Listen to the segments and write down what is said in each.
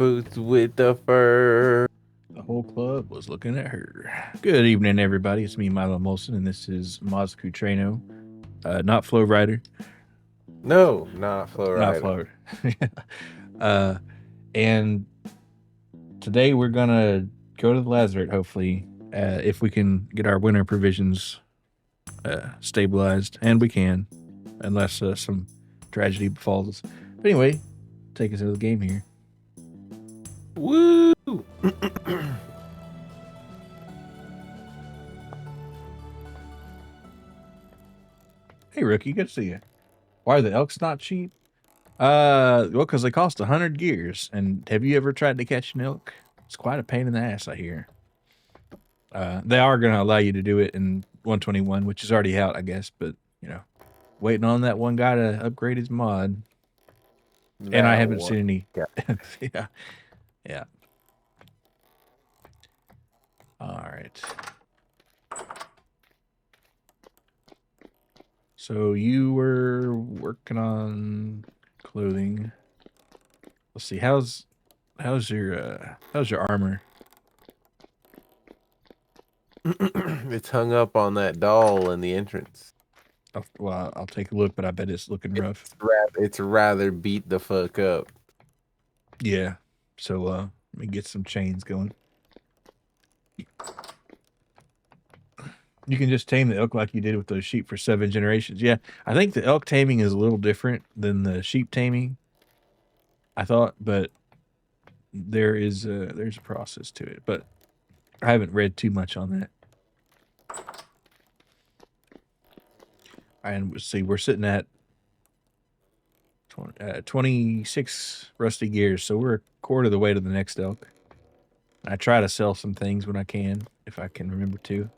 boots with the fur. The whole club was looking at her. Good evening, everybody. It's me, Milo Molson, and this is Mazoku Trueno. Not Flow Rider. No, not Flow Not Rider. Flow. uh, and today we're going to go to the Lazaret, hopefully, if we can get our winter provisions stabilized. And we can, unless some tragedy befalls us. But anyway, take us into the game here. Woo! Hey, rookie, good to see you. Why are the elks not cheap? Well, because they cost 100 gears. And have you ever tried to catch an elk? It's quite a pain in the ass, I hear. They are going to allow you to do it in 121, which is already out, I guess. But, waiting on that one guy to upgrade his mod. And I haven't seen any. Yeah. Yeah. All right. So you were working on clothing. Let's see. How's your armor? It's hung up on that doll in the entrance. I'll take a look, but I bet it's looking rough. It's rather beat the fuck up. Yeah. So let me get some chains going. You can just tame the elk like you did with those sheep for 7 generations. Yeah, I think the elk taming is a little different than the sheep taming. I thought, but there's a process to it. But I haven't read too much on that. And let's see, we're sitting at 26 rusty gears, so we're a quarter of the way to the next elk. I try to sell some things when I can, if I can remember to.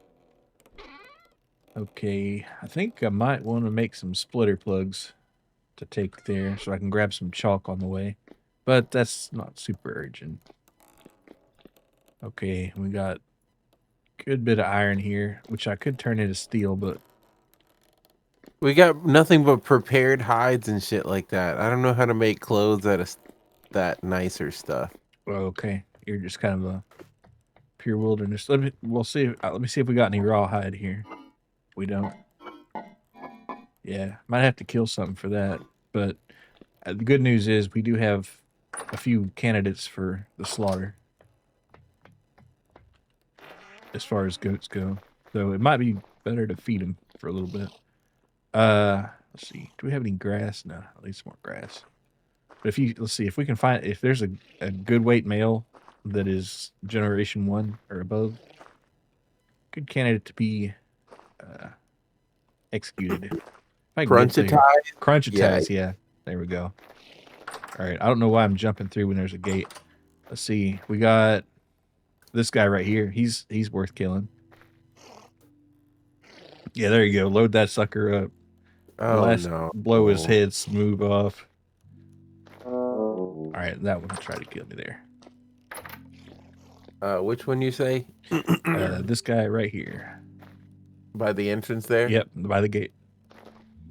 Okay, I think I might want to make some splitter plugs to take there so I can grab some chalk on the way. But that's not super urgent. Okay, we got a good bit of iron here, which I could turn into steel, but We got nothing but prepared hides and shit like that. I don't know how to make clothes out of that nicer stuff. okay, you're just kind of a pure wilderness. We'll see. Let me see if we got any rawhide here. We don't. Yeah, might have to kill something for that. But the good news is we do have a few candidates for the slaughter as far as goats go. So it might be better to feed them for a little bit. Let's see. Do we have any grass? No, at least more grass. But let's see if we can find, if there's a good weight male that is generation 1 or above, good candidate to be executed. Crunchitize, yeah. There we go. All right, I don't know why I'm jumping through when there's a gate. Let's see. We got this guy right here. He's worth killing. Yeah, there you go. Load that sucker up. Oh no! Blow his head smooth off. All right, that one tried to kill me there. Which one you say? This guy right here. By the entrance there? Yep, by the gate.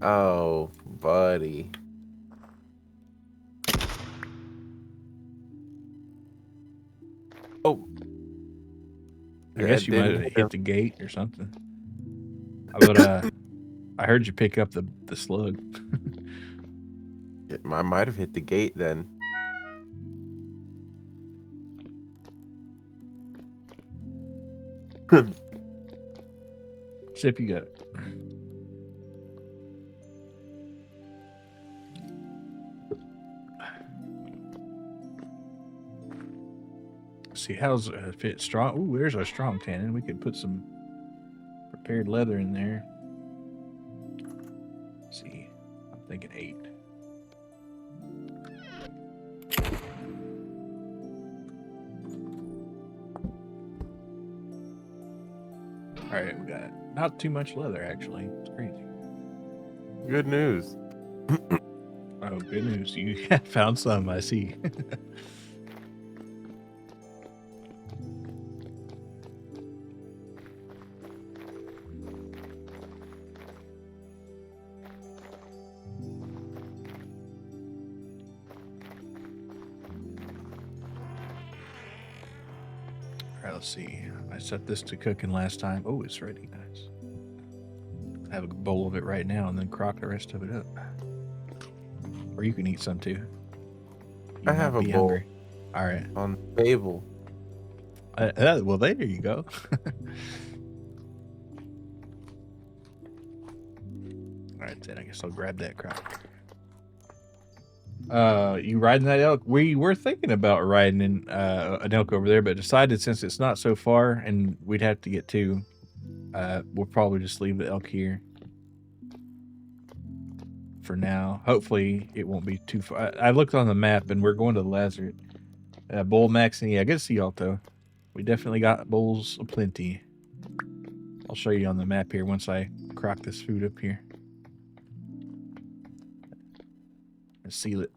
Oh, buddy. Oh. I guess you might have hit the gate or something. But I heard you pick up the slug. I might have hit the gate then. See if you got it. See, how's fit strong? Ooh, there's our strong tannin. We could put some prepared leather in there. Let's see, I'm thinking 8. All right, we got not too much leather actually. It's crazy. Good news. Oh, good news. You found some, I see. let's see. I set this to cooking last time. Oh, it's ready. Nice. I have a bowl of it right now and then crock the rest of it up. Or you can eat some too. I You have might a be bowl hungry. All right. on the table. Well, there you go. All right, then I guess I'll grab that crock. You riding that elk? We were thinking about riding in an elk over there, but decided since it's not so far and we'd have to get two, we'll probably just leave the elk here for now. Hopefully, it won't be too far. I looked on the map and we're going to the Lazaret. Bull maxing. Yeah, good to see y'all though. We definitely got bulls aplenty. I'll show you on the map here once I crock this food up here. And seal it.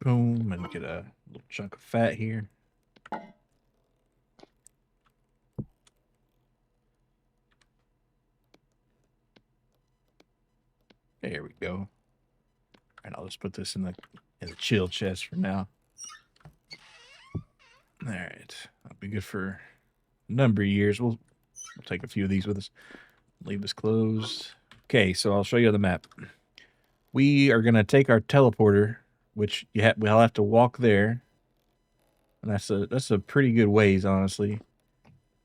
Boom, and get a little chunk of fat here. There we go. And I'll just put this in the chill chest for now. All right, that'll be good for a number of years. We'll take a few of these with us. Leave this closed. Okay, so I'll show you on the map. We are gonna take our teleporter, which we'll have to walk there, and that's a pretty good ways, honestly.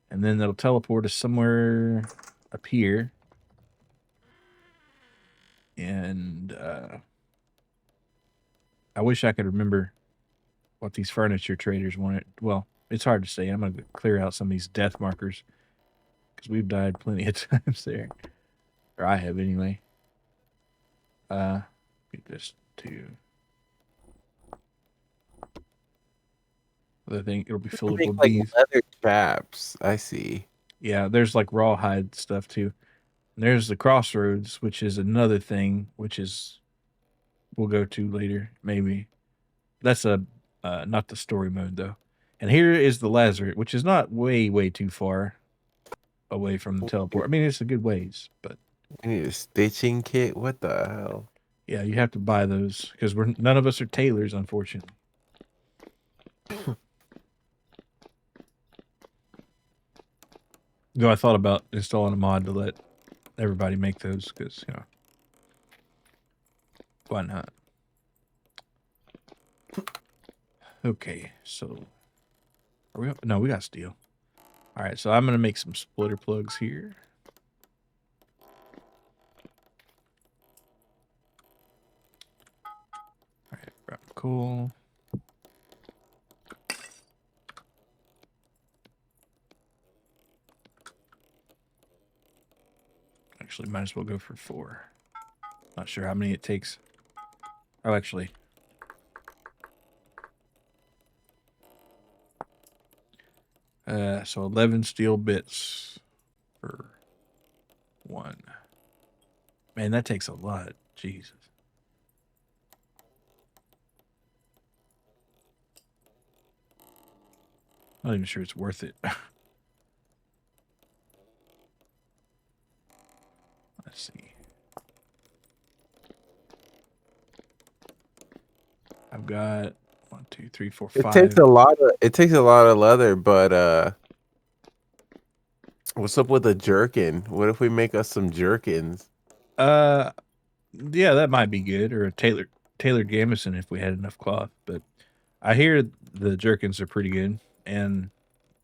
And then that'll teleport us somewhere up here. And I wish I could remember what these furniture traders wanted. Well, it's hard to say. I'm going to clear out some of these death markers because we've died plenty of times there. Or I have anyway. Get this to the thing. It'll be filled up Make with like bees. leather traps. I see. Yeah, there's like rawhide stuff too. And there's the crossroads, which is another thing, which is we'll go to later, maybe. That's a not the story mode though. And here is the Lazaret, which is not way too far away from the teleport. I mean, it's a good ways, but I need a stitching kit. What the hell? yeah, you have to buy those because none of us are tailors, unfortunately. Though I thought about installing a mod to let everybody make those because why not? Okay, so are we up? No, we got steel. All right, so I'm gonna make some splitter plugs here. All right, cool. Actually, might as well go for 4. Not sure how many it takes. Oh, actually. So 11 steel bits for 1. Man, that takes a lot. Jesus. Not even sure it's worth it. Let's see. I've got 1, 2, 3, 4, 5. It takes a lot of leather, but what's up with a jerkin? What if we make us some jerkins? Yeah, that might be good, or a tailored gamison if we had enough cloth. But I hear the jerkins are pretty good, and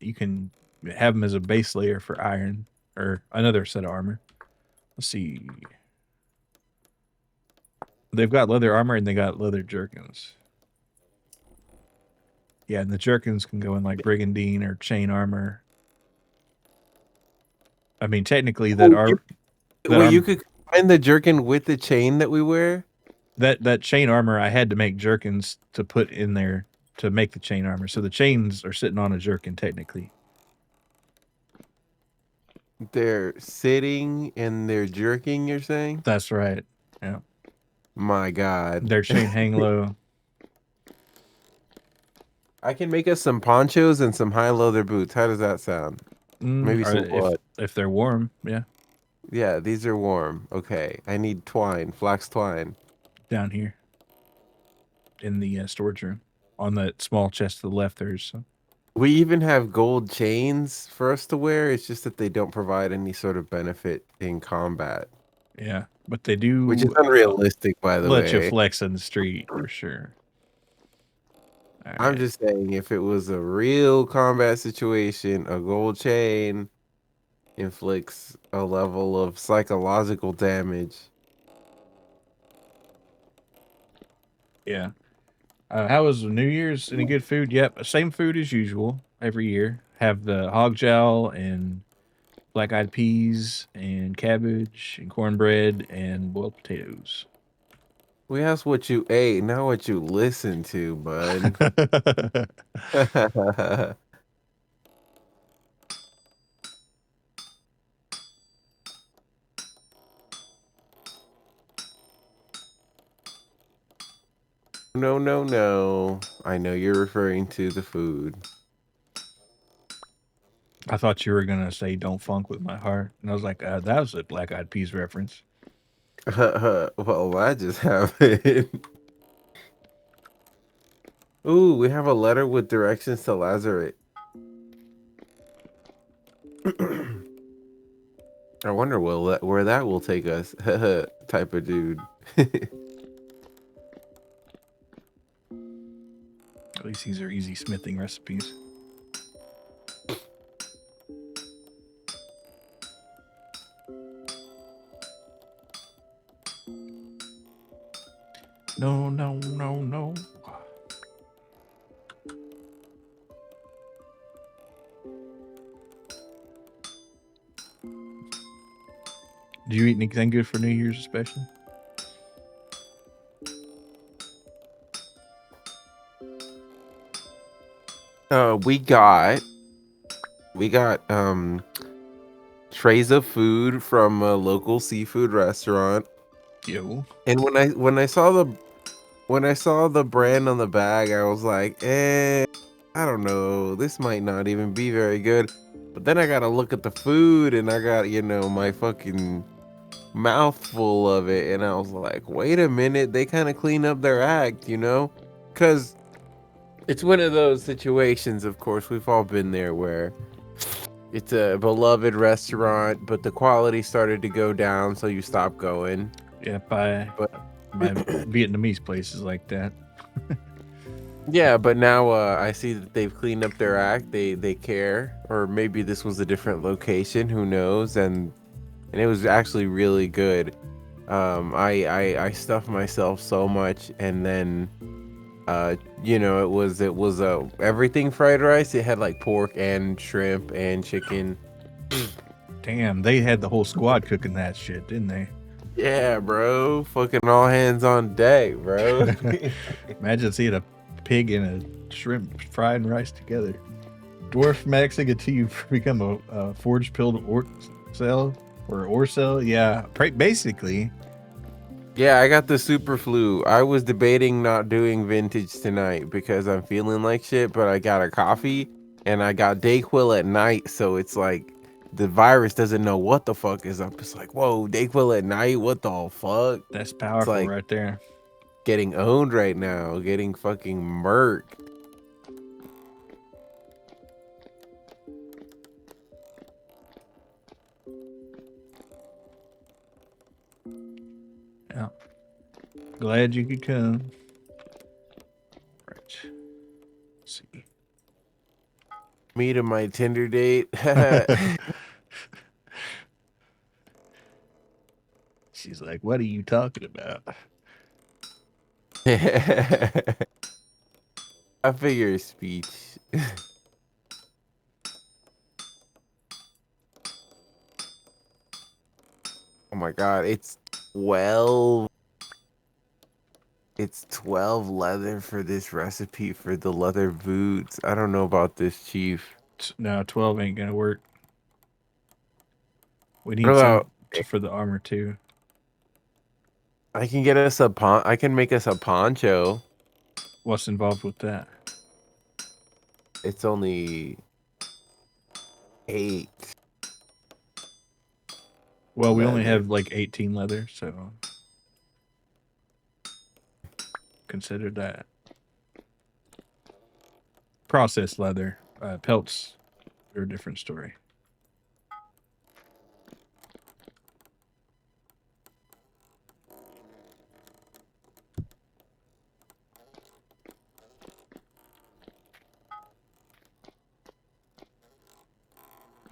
you can have them as a base layer for iron or another set of armor. Let's see. They've got leather armor and they got leather jerkins. Yeah, and the jerkins can go in like brigandine or chain armor. I mean, technically that You could combine the jerkin with the chain that we wear. That chain armor I had to make jerkins to put in there to make the chain armor. So the chains are sitting on a jerkin technically. They're sitting and they're jerking, you're saying? That's right. Yeah. My God. Their chain hang low. I can make us some ponchos and some high leather boots. How does that sound? Maybe some blood. If they're warm, yeah. Yeah, these are warm. Okay. I need twine, flax twine. Down here. in the storage room. On that small chest to the left, there's We even have gold chains for us to wear. It's just that they don't provide any sort of benefit in combat, yeah, but they which is do unrealistic, by the let you way. flex in the street for sure. All I'm right, just saying, if it was a real combat situation, a gold chain inflicts a level of psychological damage. yeah. How was New Year's? Any good food? Yep, same food as usual every year. Have the hog jowl and black eyed peas and cabbage and cornbread and boiled potatoes. We asked what you ate, not what you listened to, bud. No, no, no. I know you're referring to the food. I thought you were gonna say "Don't funk with my heart," and I was like, "That was a Black Eyed Peas reference." Well, that just happened. Ooh, we have a letter with directions to Lazaret. I wonder where that will take us. Type of dude. At least these are easy smithing recipes. No, no, no, no. Did you eat anything good for New Year's, especially? We got trays of food from a local seafood restaurant. Yo. And when I saw the brand on the bag, I was like, I don't know. This might not even be very good. But then I gotta look at the food and I got, my fucking mouthful of it. And I was like, wait a minute. They kind of clean up their act, Because it's one of those situations, of course, we've all been there where it's a beloved restaurant, but the quality started to go down, so you stop going. Yeah, by But my Vietnamese places like that. yeah, but now I see that they've cleaned up their act. They care, or maybe this was a different location. Who knows? And it was actually really good. I stuffed myself so much, and then it was everything fried rice. It had like pork and shrimp and chicken. Damn, they had the whole squad cooking that shit, didn't they? Yeah, bro. Fucking all hands on deck, bro. Imagine seeing a pig and a shrimp fried rice together. Dwarf maxing until you become a forge pilled cell or cell. Yeah, basically. Yeah, I got the super flu. I was debating not doing vintage tonight because I'm feeling like shit, but I got a coffee and I got Dayquil at night, so it's like the virus doesn't know what the fuck is up. It's like, whoa, Dayquil at night? What the fuck? That's It's powerful like right there. getting owned right now, getting fucking murked. Yeah. Glad you could come. Right. Let's see. Me to my Tinder date. She's like, what are you talking about? I figure speech. Oh my god, it's 12. It's 12 leather for this recipe for the leather boots. I don't know about this, Chief. No, 12 ain't gonna work. We What need some about for the armor too. I can make us a poncho. What's involved with that? It's only 8. Well, we only Leather. have like 18 leather, so considered that. Processed leather. Pelts are a different story.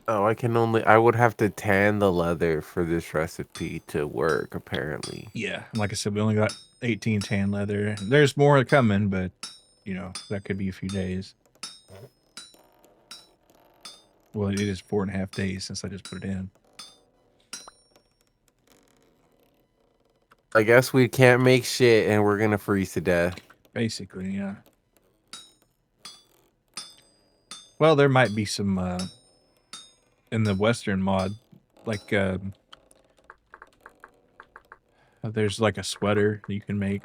Oh, I would have to tan the leather for this recipe to work, apparently. Yeah, and like I said, we only got 18 tan leather. There's more coming, but you know that could be a few days. Well, it is 4.5 days since I just put it in. I guess we can't make shit and we're gonna freeze to death. Basically, yeah. Well, there might be some in the Western mod, like there's like a sweater that you can make.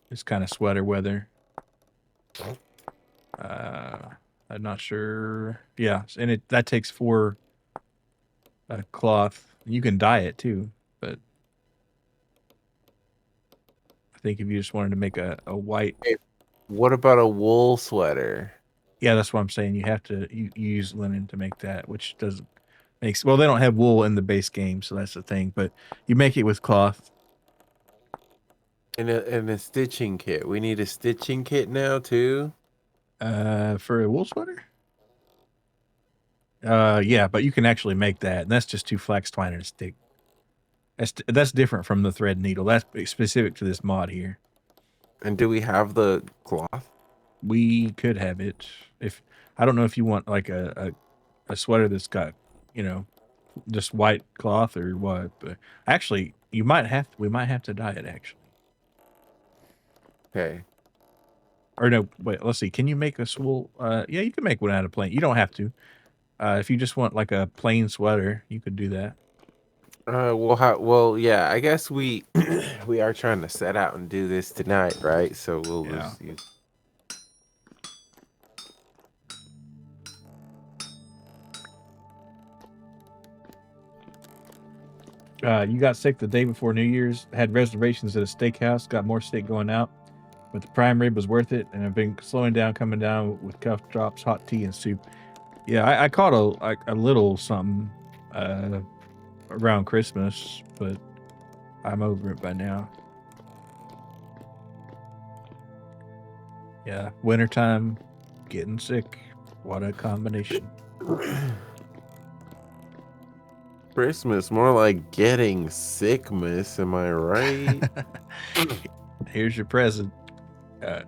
It's kind of sweater weather. I'm not sure. Yeah, and that takes 4 cloth. You can dye it too, but I think if you just wanted to make a white. What about a wool sweater? Yeah, that's what I'm saying. You have to you use linen to make that, which doesn't makes well. They don't have wool in the base game, so that's the thing. But you make it with cloth. And a stitching kit. We need a stitching kit now too. For a wool sweater. Yeah, but you can actually make that, and that's just 2 flax twine and a stick. That's different from the thread needle. That's specific to this mod here. And do we have the cloth? We could have it if I don't know if you want like a sweater that's got, you know, just white cloth or what, but actually we might have to dye it actually. Okay. Or no, wait, let's see. Can you make a wool? Yeah, you can make one out of plain. You don't have to. If you just want like a plain sweater, you could do that. Well, yeah. I guess we we are trying to set out and do this tonight, right? So we'll Yeah. just use. You got sick the day before New Year's, had reservations at a steakhouse, got more steak going out, but the prime rib was worth it, and I've been slowing down, coming down with cuff drops, hot tea, and soup. Yeah, I caught a little something around Christmas, but I'm over it by now. Yeah, wintertime, getting sick. What a combination. Christmas, more like getting sick, miss. Am I right? Here's your present. Where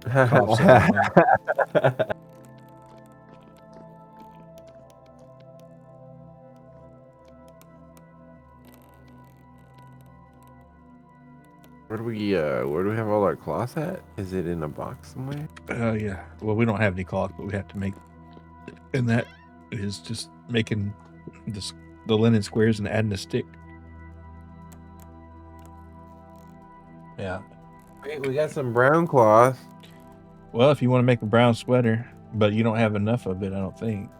do we have all our cloth at? Is it in a box somewhere? Yeah. Well, we don't have any cloth, but we have to make, and that is just making the linen squares and adding a stick. Yeah. Wait, we got some brown cloth. Well, if you want to make a brown sweater, but you don't have enough of it, I don't think.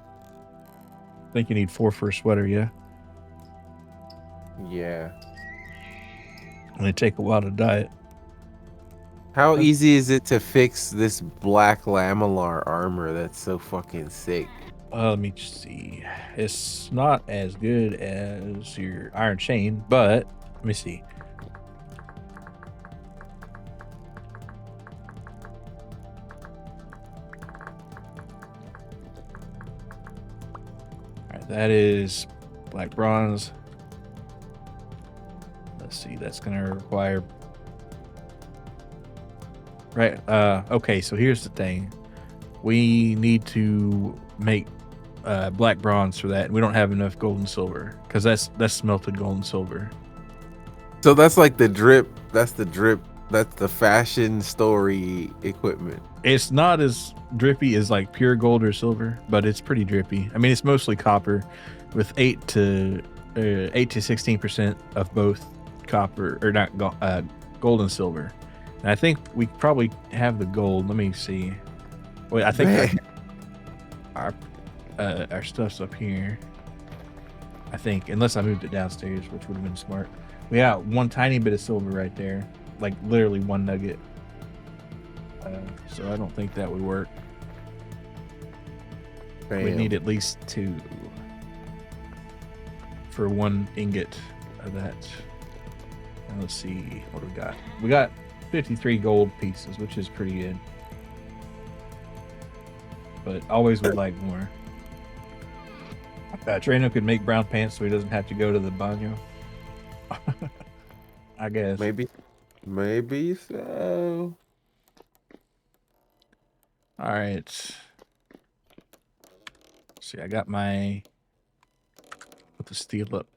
I think you need 4 for a sweater, yeah? Yeah. And they take a while to dye it. How easy is it to fix this black lamellar armor that's so fucking sick? Let me see. It's not as good as your iron chain, but let me see. All right, that is black bronze. Let's see, that's gonna require. Right. Okay, so here's the thing. We need to make black bronze for that. We don't have enough gold and silver because that's smelted gold and silver. So that's like the drip. That's the drip. That's the fashion story equipment. It's not as drippy as like pure gold or silver, but it's pretty drippy. I mean, it's mostly copper, with 8 to 16% of both copper or not gold and silver. And I think we probably have the gold. Let me see. Wait, I think our stuff's up here. I think, unless I moved it downstairs, which would have been smart. We got one tiny bit of silver right there, like literally one nugget. So I don't think that would work. We'd need Bam. at least 2 for 1 ingot of that. And let's see what we got. We got 53 gold pieces, which is pretty good. But always would like more. Trueno could make brown pants so he doesn't have to go to the baño. I guess. Maybe so. All right. See, I got my put the steel up.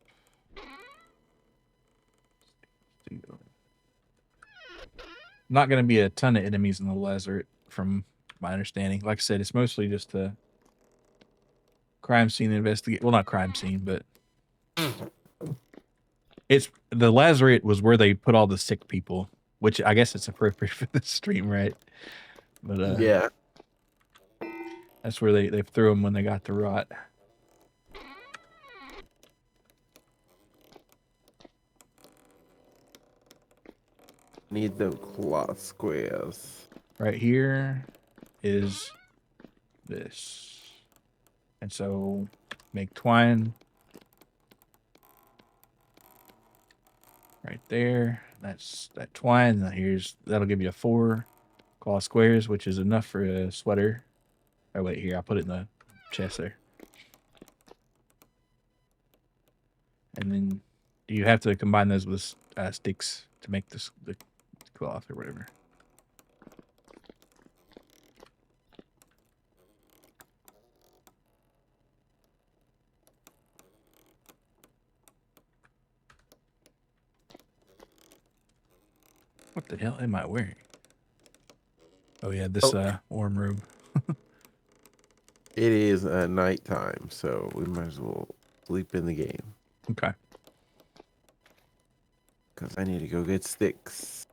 Steel. Not going to be a ton of enemies in the Lazaret, from my understanding. Like I said, it's mostly just a crime scene investigate. Well, not crime scene, but it's the Lazaret was where they put all the sick people, which I guess it's appropriate for the stream, right? But Yeah. that's where they threw them when they got the rot. Need the cloth squares. Right here is this, and so make twine right there. That's that twine. Now that'll give you 4 cloth squares, which is enough for a sweater. Oh wait, here I'll put it in the chest there. And then you have to combine those with sticks to make the cloth or whatever. What the hell am I wearing? Oh yeah, this warm robe. It is nighttime, so we might as well sleep in the game. Okay. Because I need to go get sticks.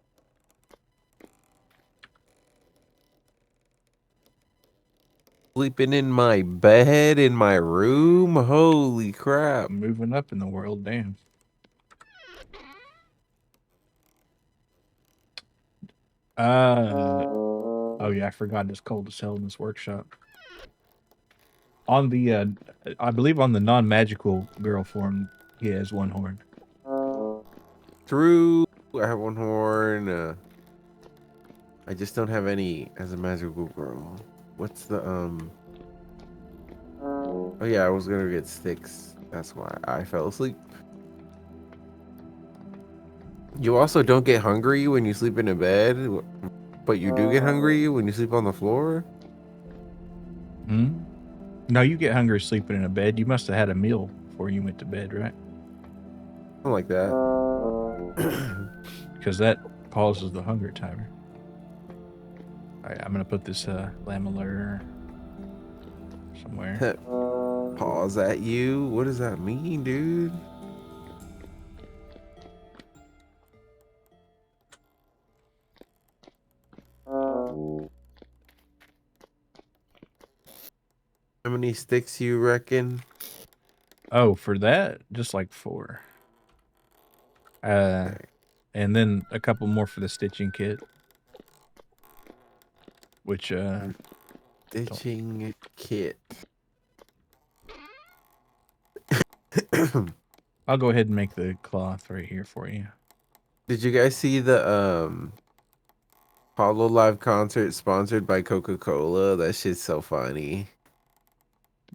Sleeping in my bed in my room? Holy crap. I'm moving up in the world, damn. Oh yeah, I forgot it's cold as hell in this workshop. On the I believe on the non-magical girl form, he has 1 horn. True. I have 1 horn. I just don't have any as a magical girl. What's the Oh yeah, I was gonna get sticks. That's why I fell asleep. You also don't get hungry when you sleep in a bed, but you do get hungry when you sleep on the floor? Hmm? No, you get hungry sleeping in a bed. You must have had a meal before you went to bed, right? Something like that. Because that pauses the hunger timer. All right, I'm gonna put this lamellar somewhere. Pause at you? What does that mean, dude? How many sticks you reckon? Oh, for that, just like 4. Okay. And then a couple more for the stitching kit, which Stitching kit. I'll go ahead and make the cloth right here for you. Did you guys see the Hollow Live concert sponsored by Coca-Cola? That shit's so funny.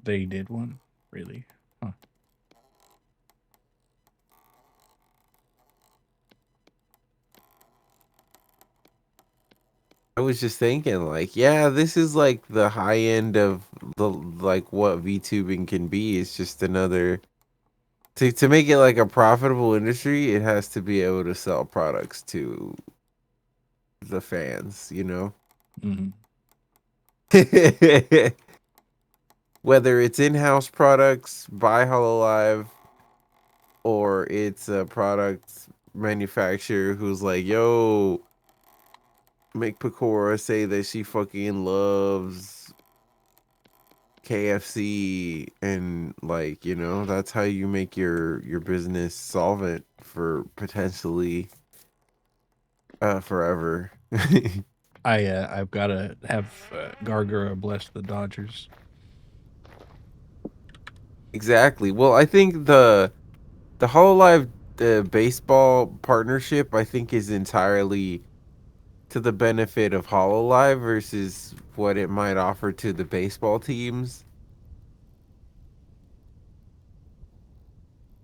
They did one, really? Huh. I was just thinking, like, yeah, this is like the high end of the like what VTubing can be. It's just another to make it like a profitable industry, it has to be able to sell products to the fans, you know? Mm-hmm. Whether it's in-house products by HoloLive or it's a product manufacturer who's like, yo, make Pecora say that she fucking loves KFC and like, that's how you make your business solvent for potentially forever. I've got to have Gargura bless the Dodgers. Exactly. Well, I think the Hololive baseball partnership I think is entirely to the benefit of Hololive versus what it might offer to the baseball teams.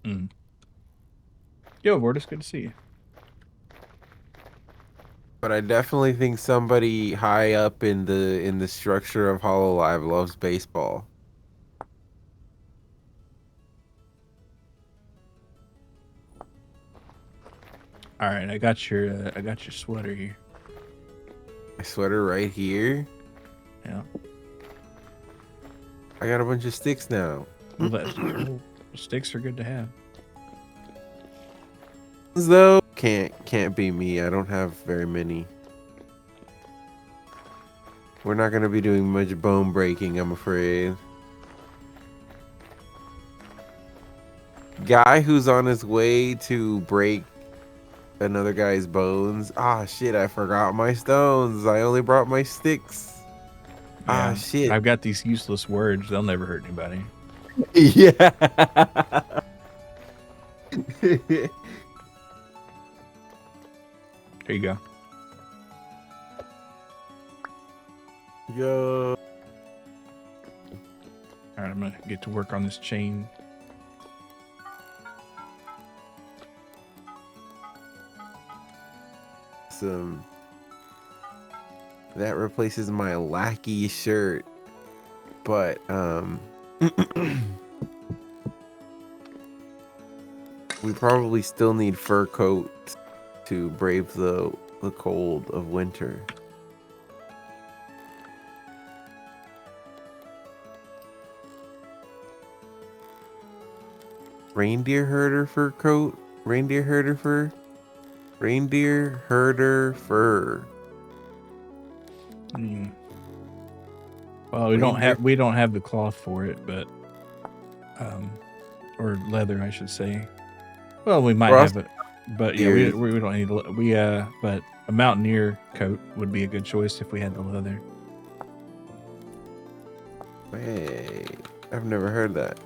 Mm. Yo, Vortis, good to see you. But I definitely think somebody high up in the structure of Hololive loves baseball. All right, I got your sweater here. My sweater right here. Yeah. I got a bunch of sticks now. Well, sticks are good to have. Though can't be me. I don't have very many. We're not gonna be doing much bone breaking, I'm afraid. Guy who's on his way to break another guy's bones. Ah, shit, I forgot my stones. I only brought my sticks. Ah, Yeah. shit. I've got these useless words. They'll never hurt anybody. Yeah. Here you go. Yo. All right, I'm gonna get to work on this chain. That replaces my lackey shirt. But we probably still need fur coats to brave the cold of winter. Reindeer herder fur coat? Reindeer herder fur? Reindeer herder fur. Mm. Well, we don't have the cloth for it, but or leather, I should say. Well, we might have it, but yeah, we don't need but a mountaineer coat would be a good choice if we had the leather. Hey, I've never heard that.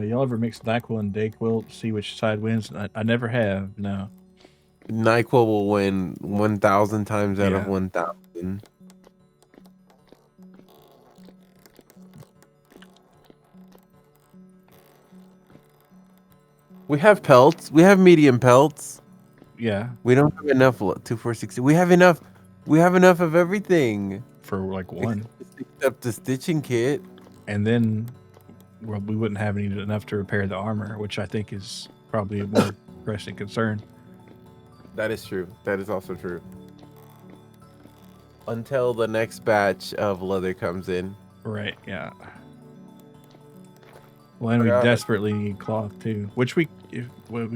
Y'all ever mix NyQuil and Dayquil to see which side wins? I never have. No. NyQuil will win 1,000 times out of 1,000. We have pelts. We have medium pelts. Yeah. We don't have enough 2,4,60. We have enough. We have enough of everything. For like one. Except the stitching kit. And then well, we wouldn't have enough to repair the armor, which I think is probably a more pressing concern. That is true. That is also true. Until the next batch of leather comes in. Right, yeah. Well, and we desperately need cloth too, which we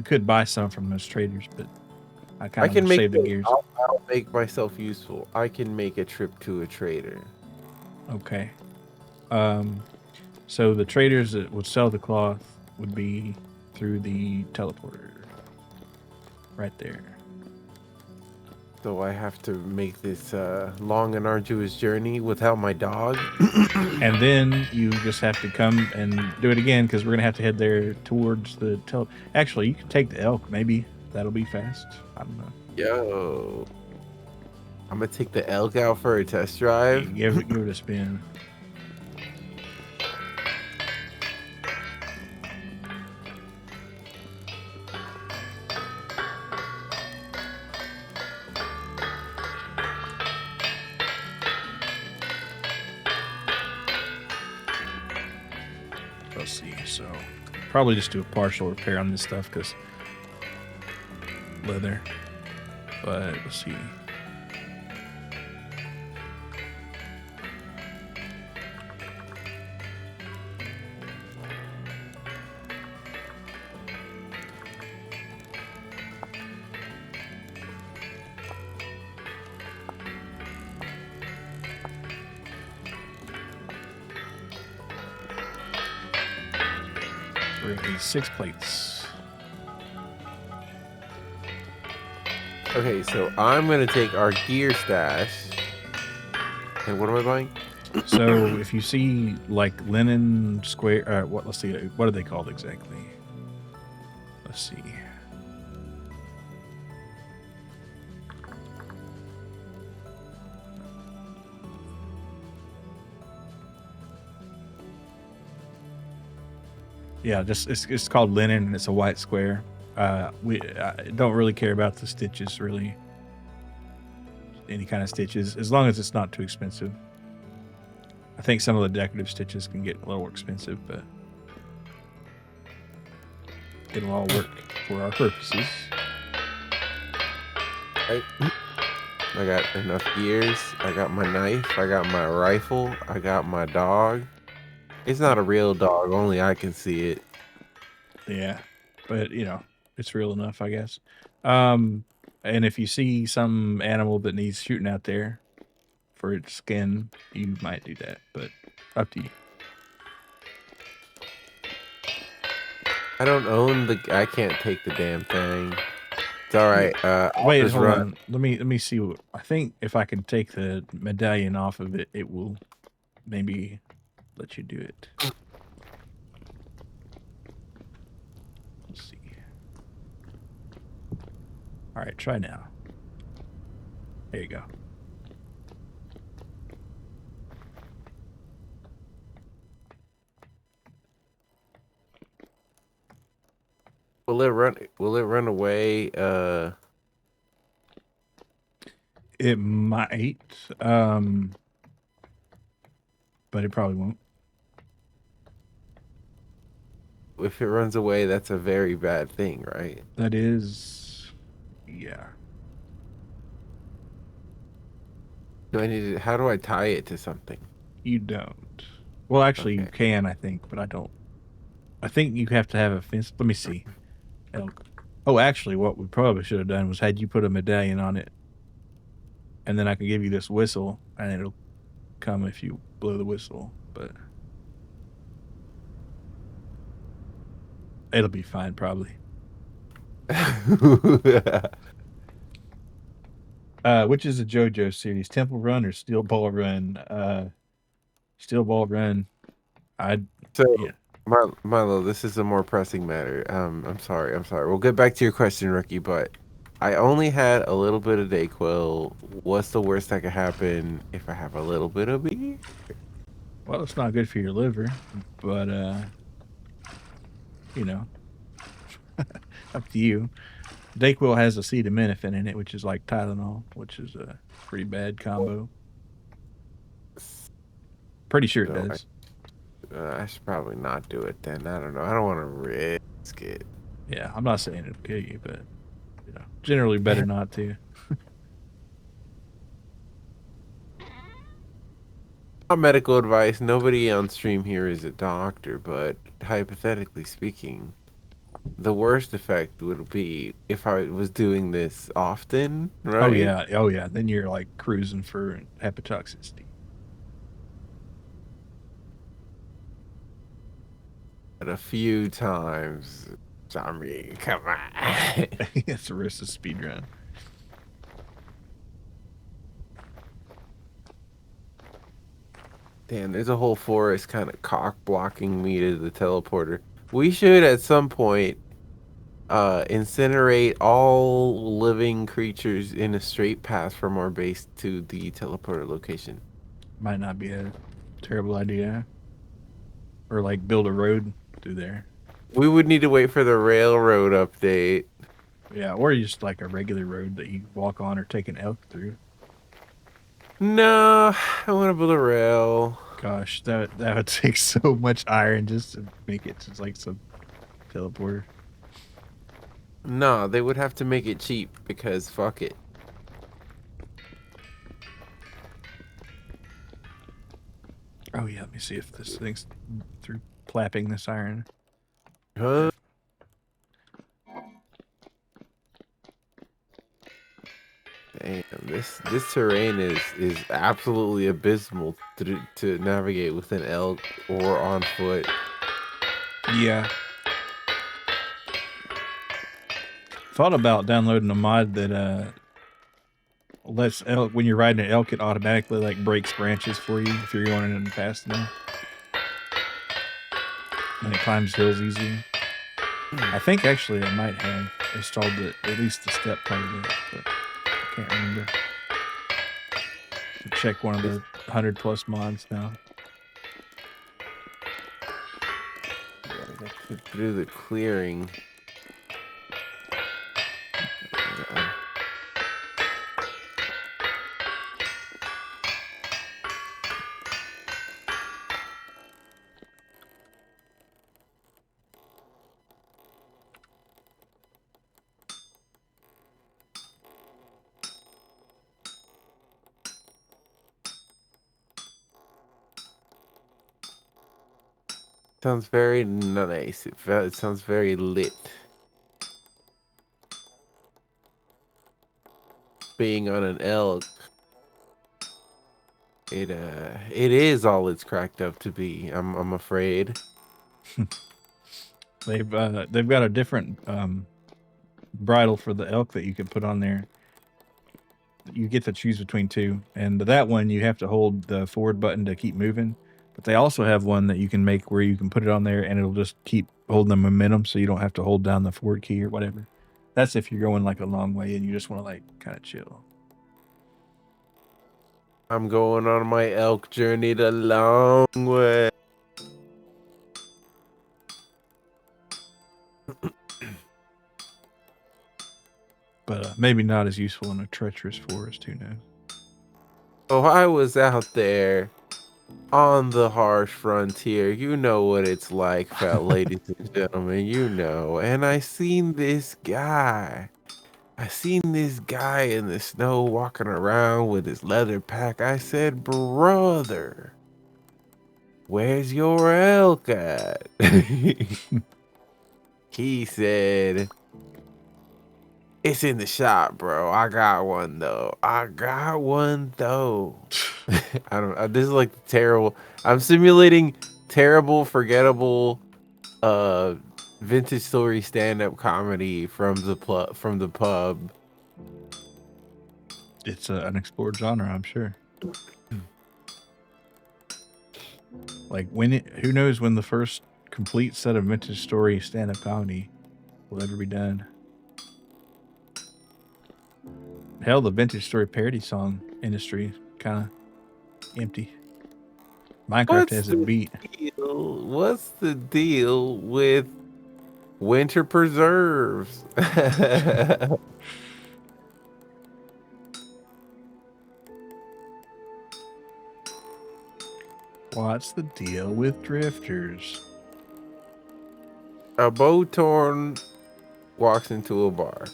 could buy some from those traders, but I kind of save the gears. I'll make myself useful. I can make a trip to a trader. Okay. So the traders that would sell the cloth would be through the teleporter. Right there. So I have to make this long and arduous journey without my dog. And then you just have to come and do it again because we're going to have to head there towards the Actually, you can take the elk. Maybe that'll be fast. I don't know. Yo. I'm going to take the elk out for a test drive. Give it a spin. Let's see. So probably just do a partial repair on this stuff because leather. But let's see. We're gonna need 6 plates. Okay, so I'm gonna take our gear stash. And what am I buying? So if you see like linen square, let's see, what are they called exactly? Let's see. Yeah, just it's called linen and it's a white square. We don't really care about the stitches really. Any kind of stitches, as long as it's not too expensive. I think some of the decorative stitches can get a little expensive, but it'll all work for our purposes. I got enough gears. I got my knife. I got my rifle. I got my dog. It's not a real dog. Only I can see it. Yeah, but you know, it's real enough, I guess. And if you see some animal that needs shooting out there for its skin, you might do that, but up to you. I don't own the. I can't take the damn thing. It's all right. I'll Wait, just hold run. on. Let me see. I think if I can take the medallion off of it, it will maybe let you do it. Let's see. All right, try now. There you go. Will it run? Will it run away? It might, but it probably won't. If it runs away, that's a very bad thing, right? That is, yeah. Do I need to? How do I tie it to something? You don't. Well, actually, you Okay. can, I think, but I don't. I think you have to have a fence. Let me see. Elk. Oh, actually, what we probably should have done was had you put a medallion on it, and then I can give you this whistle, and it'll come if you blow the whistle. But it'll be fine, probably. Which is a JoJo series, Temple Run or Steel Ball Run? Steel Ball Run. So, Yeah. Milo, this is a more pressing matter. I'm sorry. I'm sorry. We'll get back to your question, Rookie, but I only had a little bit of Dayquil. What's the worst that could happen if I have a little bit of beer? Well, it's not good for your liver, but you know, up to you. Dayquil has acetaminophen in it, which is like Tylenol, which is a pretty bad combo. Pretty sure it So does. I should probably not do it then. I don't know. I don't want to risk it. Yeah, I'm not saying it'll kill you, but you know, generally better not to. Not medical advice. Nobody on stream here is a doctor, but hypothetically speaking, the worst effect would be if I was doing this often, right? Oh yeah. Then you're like cruising for hepatotoxicity. But a few times. I mean, come on. It's a risk of speed run. Damn, there's a whole forest kind of cock blocking me to the teleporter. We should at some point incinerate all living creatures in a straight path from our base to the teleporter location. Might not be a terrible idea. Or like build a road through there. We would need to wait for the railroad update. Yeah, or just like a regular road that you walk on or take an elk through. No, I want to build a rail. Gosh, that would take so much iron just to make it just like some teleporter. No, they would have to make it cheap because fuck it. Oh yeah, let me see if this thing's through plapping this iron. Huh? Damn, this terrain is absolutely abysmal to navigate with an elk or on foot. Yeah, thought about downloading a mod that lets elk when you're riding an elk, it automatically like breaks branches for you if you're going in fast enough, and it climbs hills easier. I think actually I might have installed at least the step part of it, but I can't remember. To check one of the 100+ mods now. Through the clearing. Sounds very nice. It sounds very lit. Being on an elk. It is all it's cracked up to be. I'm afraid. They've got a different bridle for the elk that you can put on there. You get to choose between two, and that one you have to hold the forward button to keep moving. But they also have one that you can make where you can put it on there and it'll just keep holding the momentum, so you don't have to hold down the forward key or whatever. That's if you're going like a long way and you just want to like kind of chill. I'm going on my elk journey the long way. But maybe not as useful in a treacherous forest, who knows? Oh, I was out there on the harsh frontier. You know what it's like, ladies and gentlemen. You know. And I seen this guy. I seen this guy in the snow walking around with his leather pack. I said, brother, where's your elk at? He said, it's in the shop, bro. I got one though. I got one though. I don't. This is like terrible. I'm simulating terrible, forgettable, vintage story stand-up comedy from the pub. It's an unexplored genre, I'm sure. Like who knows when the first complete set of vintage story stand-up comedy will ever be done. Hell, the vintage story parody song industry kind of empty. Minecraft has it beat. What's the deal with winter preserves? What's the deal with drifters? A bow torn walks into a bar.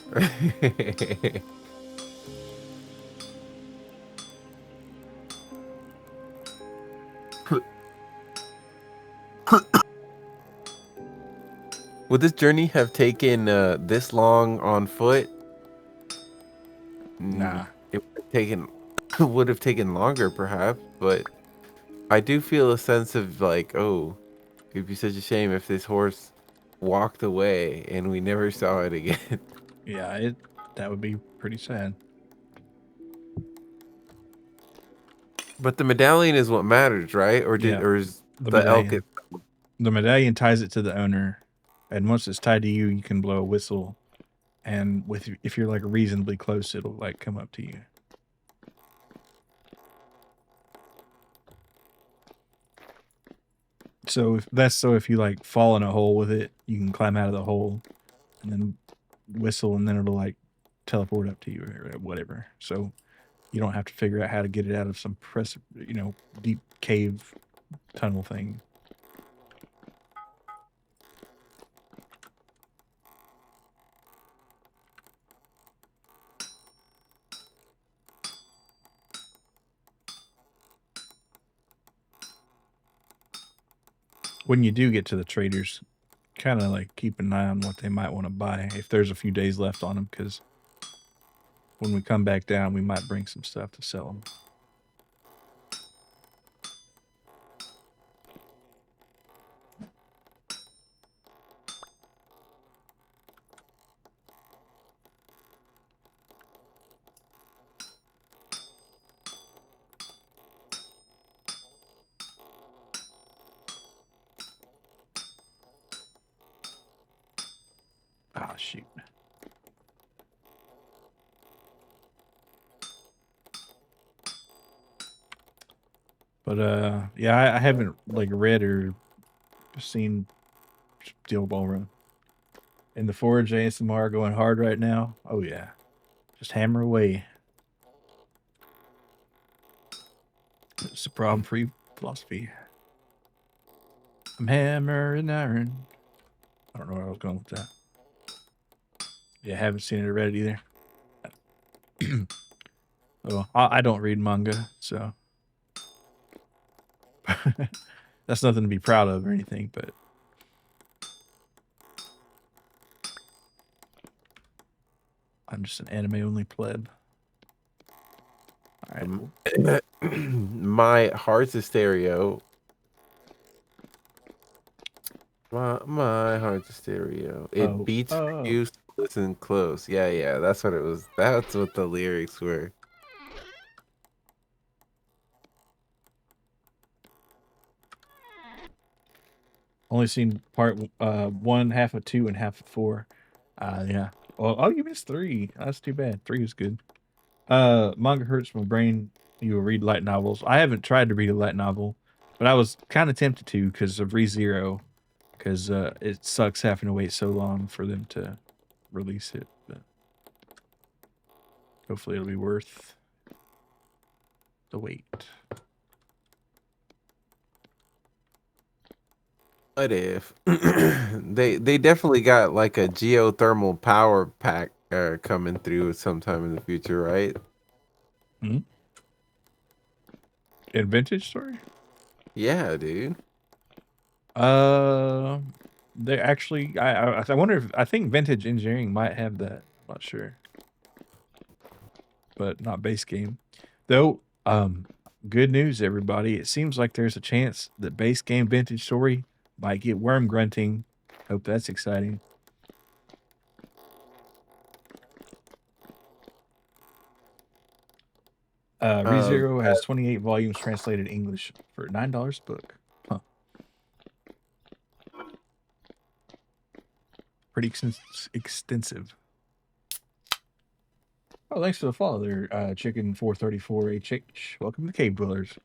Would this journey have taken this long on foot? Nah. It would have taken longer perhaps, but I do feel a sense of like, oh, it'd be such a shame if this horse walked away and we never saw it again. Yeah, that would be pretty sad. But the medallion is what matters, right? Or is the elk? The medallion ties it to the owner, and once it's tied to you, you can blow a whistle, and if you're like reasonably close, it'll like come up to you. So if you like fall in a hole with it, you can climb out of the hole, and then whistle, and then it'll like teleport up to you or whatever. So you don't have to figure out how to get it out of some deep cave tunnel thing. When you do get to the traders, kind of like keep an eye on what they might want to buy if there's a few days left on them, because when we come back down, we might bring some stuff to sell them. shoot. But yeah, I haven't like read or seen Steel Ball Run. In the Forge, ASMR going hard right now. Oh yeah, just hammer away. It's a problem-free philosophy. I'm hammering iron. I don't know where I was going with that. Yeah, haven't seen it or read it either. Oh, I don't read manga, so that's nothing to be proud of or anything, but I'm just an anime-only pleb. All right. My heart's a stereo. My heart's a stereo. It beats for you, so listen close. Yeah, that's what it was. That's what the lyrics were. Only seen part 1, half of 2, and half of 4. Yeah. Well, oh, you missed 3. That's too bad. 3 is good. Manga hurts my brain. You will read light novels. I haven't tried to read a light novel, but I was kind of tempted to because of ReZero, because it sucks having to wait so long for them to release it. But hopefully, it'll be worth the wait. What if they definitely got like a geothermal power pack coming through sometime in the future, right? Hmm? In Vintage Story? Yeah, dude. They actually, I wonder if I think Vintage Engineering might have that. I'm not sure, but not base game. Though, good news, everybody. It seems like there's a chance that base game Vintage Story might get worm grunting. Hope that's exciting. ReZero has 28 volumes translated English for $9 a book. Huh. Pretty extensive. Oh, thanks for the follow there, Chicken 434HH. Welcome to Cave Dwellers.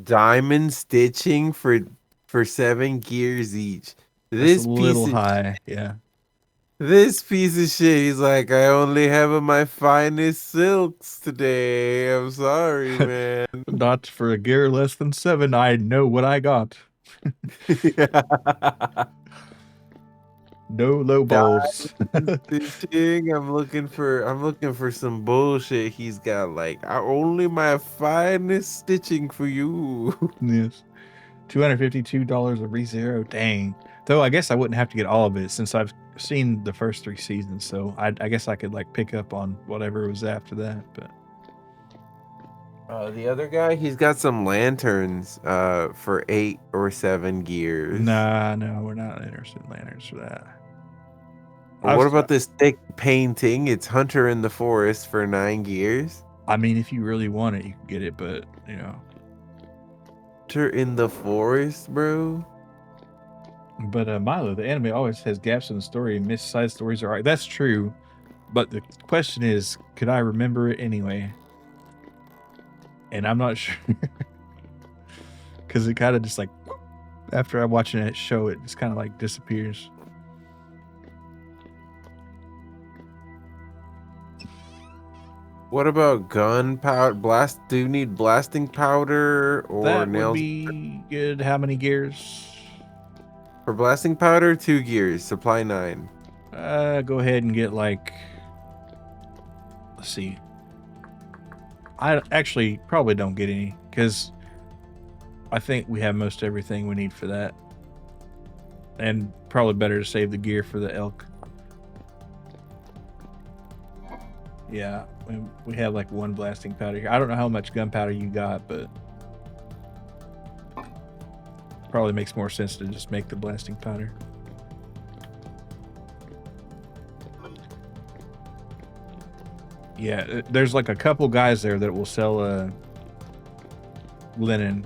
Diamond stitching for 7 gears each. That's a little high, yeah. This piece of shit. He's like, I only have my finest silks today. I'm sorry, man. Not for a gear less than 7. I know what I got. No low balls. Stitching. I'm looking for some bullshit. He's got like only my finest stitching for you. Yes. $252 of ReZero. Dang. Though I guess I wouldn't have to get all of it since I've seen the first 3 seasons. So I guess I could like pick up on whatever was after that. But the other guy, he's got some lanterns for 8 or 7 gears. nah, no, we're not interested in lanterns for that. What about this thick painting? It's Hunter in the Forest for 9 gears. I mean, if you really want it, you can get it, but you know. Hunter in the Forest, bro. But Milo, the anime always has gaps in the story and missed side stories. Are that's true, but the question is, could I remember it anyway? And I'm not sure because it kind of just like after I'm watching that show, it just kind of like disappears. What about gunpowder? Do you need blasting powder or that nails? Would be good. How many gears? For blasting powder, 2 gears. Supply 9. Go ahead and get like. Let's see. I actually probably don't get any because I think we have most everything we need for that, and probably better to save the gear for the elk. Yeah, we have like 1 blasting powder here. I don't know how much gunpowder you got, but probably makes more sense to just make the blasting powder. Yeah, there's like a couple guys there that will sell linen.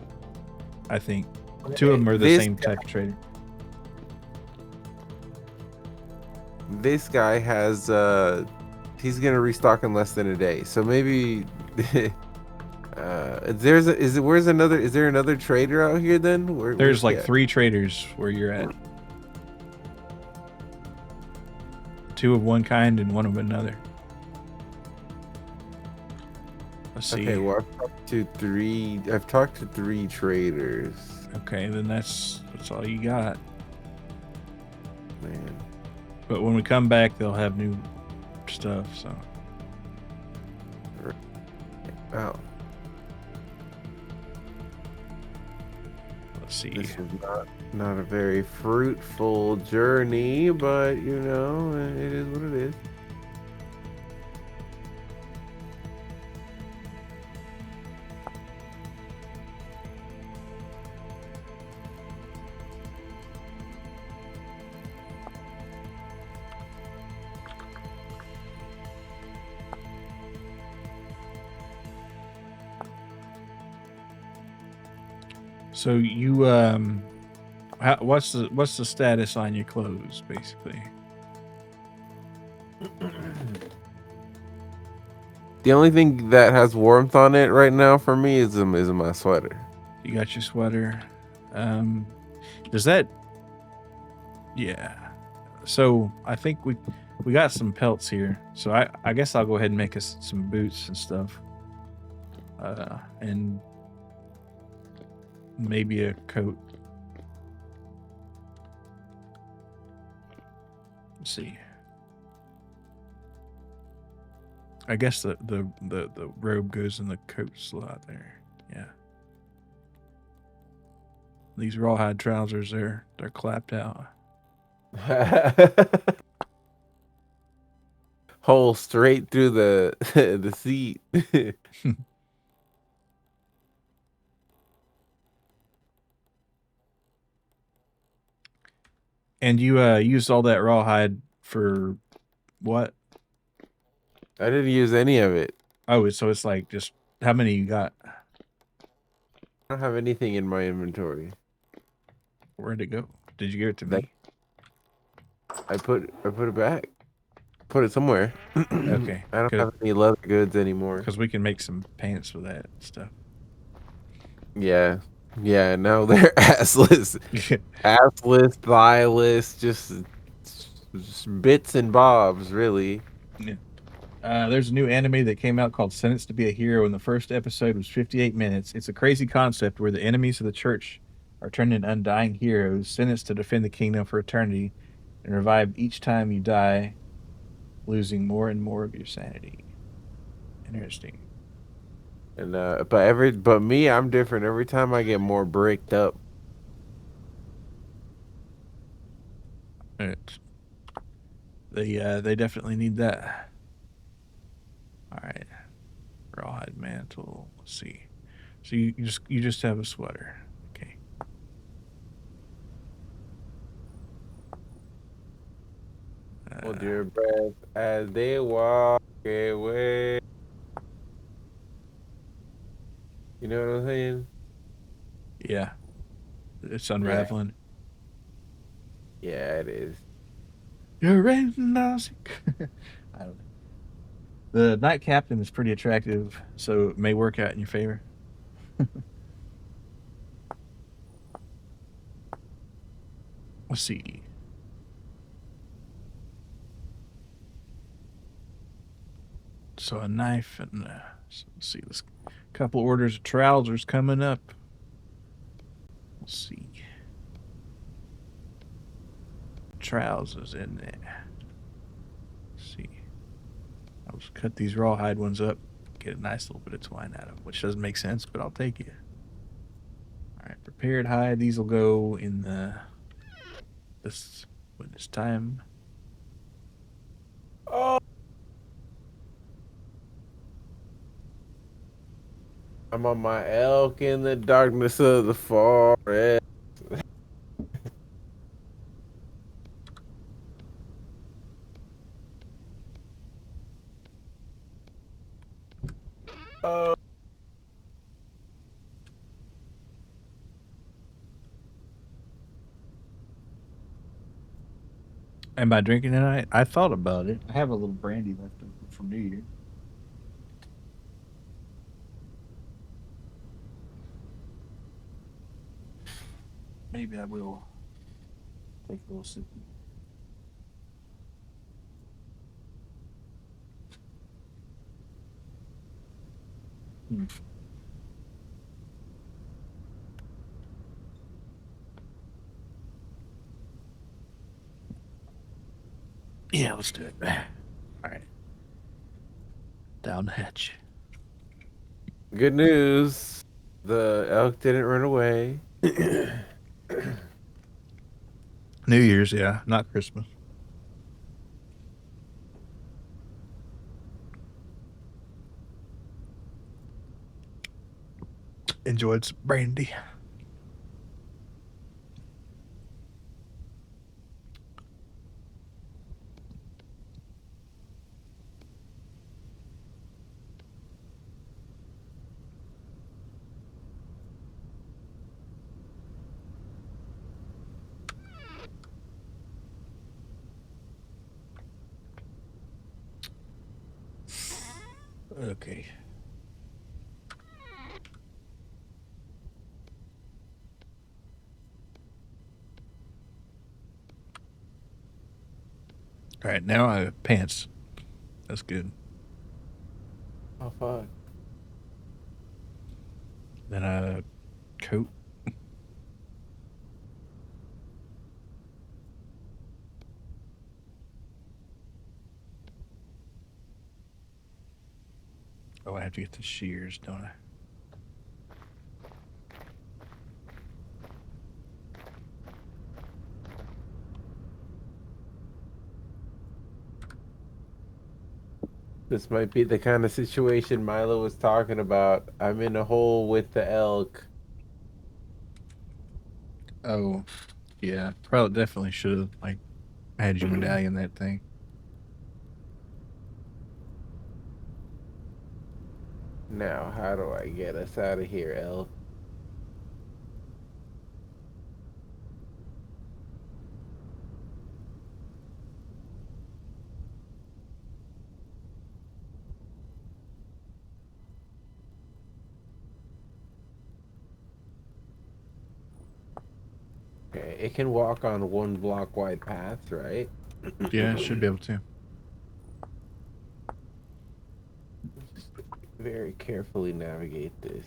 I think 2 of them are the same type of trader. this guy has he's gonna restock in less than a day. So maybe is there another trader out here then? Where's There's he like at? 3 traders where you're at. 2 of one kind and 1 of another. Let's see. Okay, well I've talked to 3 traders. Okay, then that's all you got. Man. But when we come back, they'll have new stuff. So. Oh. Let's see. This was not a very fruitful journey, but you know, it is what it is. So you what's the status on your clothes, basically? The only thing that has warmth on it right now for me is my sweater. You got your sweater. Does that? Yeah. So I think we got some pelts here. So I guess I'll go ahead and make us some boots and stuff. And maybe a coat. Let's see. I guess the robe goes in the coat slot there. Yeah. These rawhide trousers, they're clapped out. Hole straight through the the seat. And you used all that rawhide for what? I didn't use any of it. Oh, so it's like just how many you got? I don't have anything in my inventory. Where'd it go? Did you give it to That- me? I put it back. Put it somewhere. Okay. I don't have any leather goods anymore. Because we can make some pants with that stuff. Yeah. Yeah, no, they're assless. Assless, thighless, just bits and bobs, really. Yeah. There's a new anime that came out called Sentenced to be a Hero, and the first episode was 58 minutes. It's a crazy concept where the enemies of the church are turned into undying heroes, sentenced to defend the kingdom for eternity, and revived each time you die, losing more and more of your sanity. Interesting. And but me, I'm different. Every time I get more bricked up. They definitely need that. All right, rawhide mantle. Let's see. So you just have a sweater. Okay. Hold your breath as they walk away. You know what I'm saying? Yeah, it's unraveling. Yeah, it is. You're in music. I don't know. The night captain is pretty attractive, so it may work out in your favor. Let's see. So a knife and so let's see. This couple orders of trousers coming up. Let's see. Trousers in there. Let's see. I'll just cut these rawhide ones up, get a nice little bit of twine out of them, which doesn't make sense, but I'll take it. All right, prepared hide. These will go in this when it's time. Oh. I'm on my elk in the darkness of the forest. Oh. And by drinking tonight, I thought about it. I have a little brandy left over from New Year. Maybe I will take a little sip. Hmm. Yeah, let's do it. All right. Down the hatch. Good news. The elk didn't run away. New Year's, yeah, not Christmas. Enjoyed some brandy. Okay. All right, now I have pants. That's good. Oh fuck. Then a coat. Oh, I have to get the shears, don't I? This might be the kind of situation Milo was talking about. I'm in a hole with the elk. Oh, yeah. Probably definitely should have like had you medallion that thing. Now, how do I get us out of here, elk? Okay, it can walk on one block wide path, right? Yeah, should be able to. Just very carefully navigate this.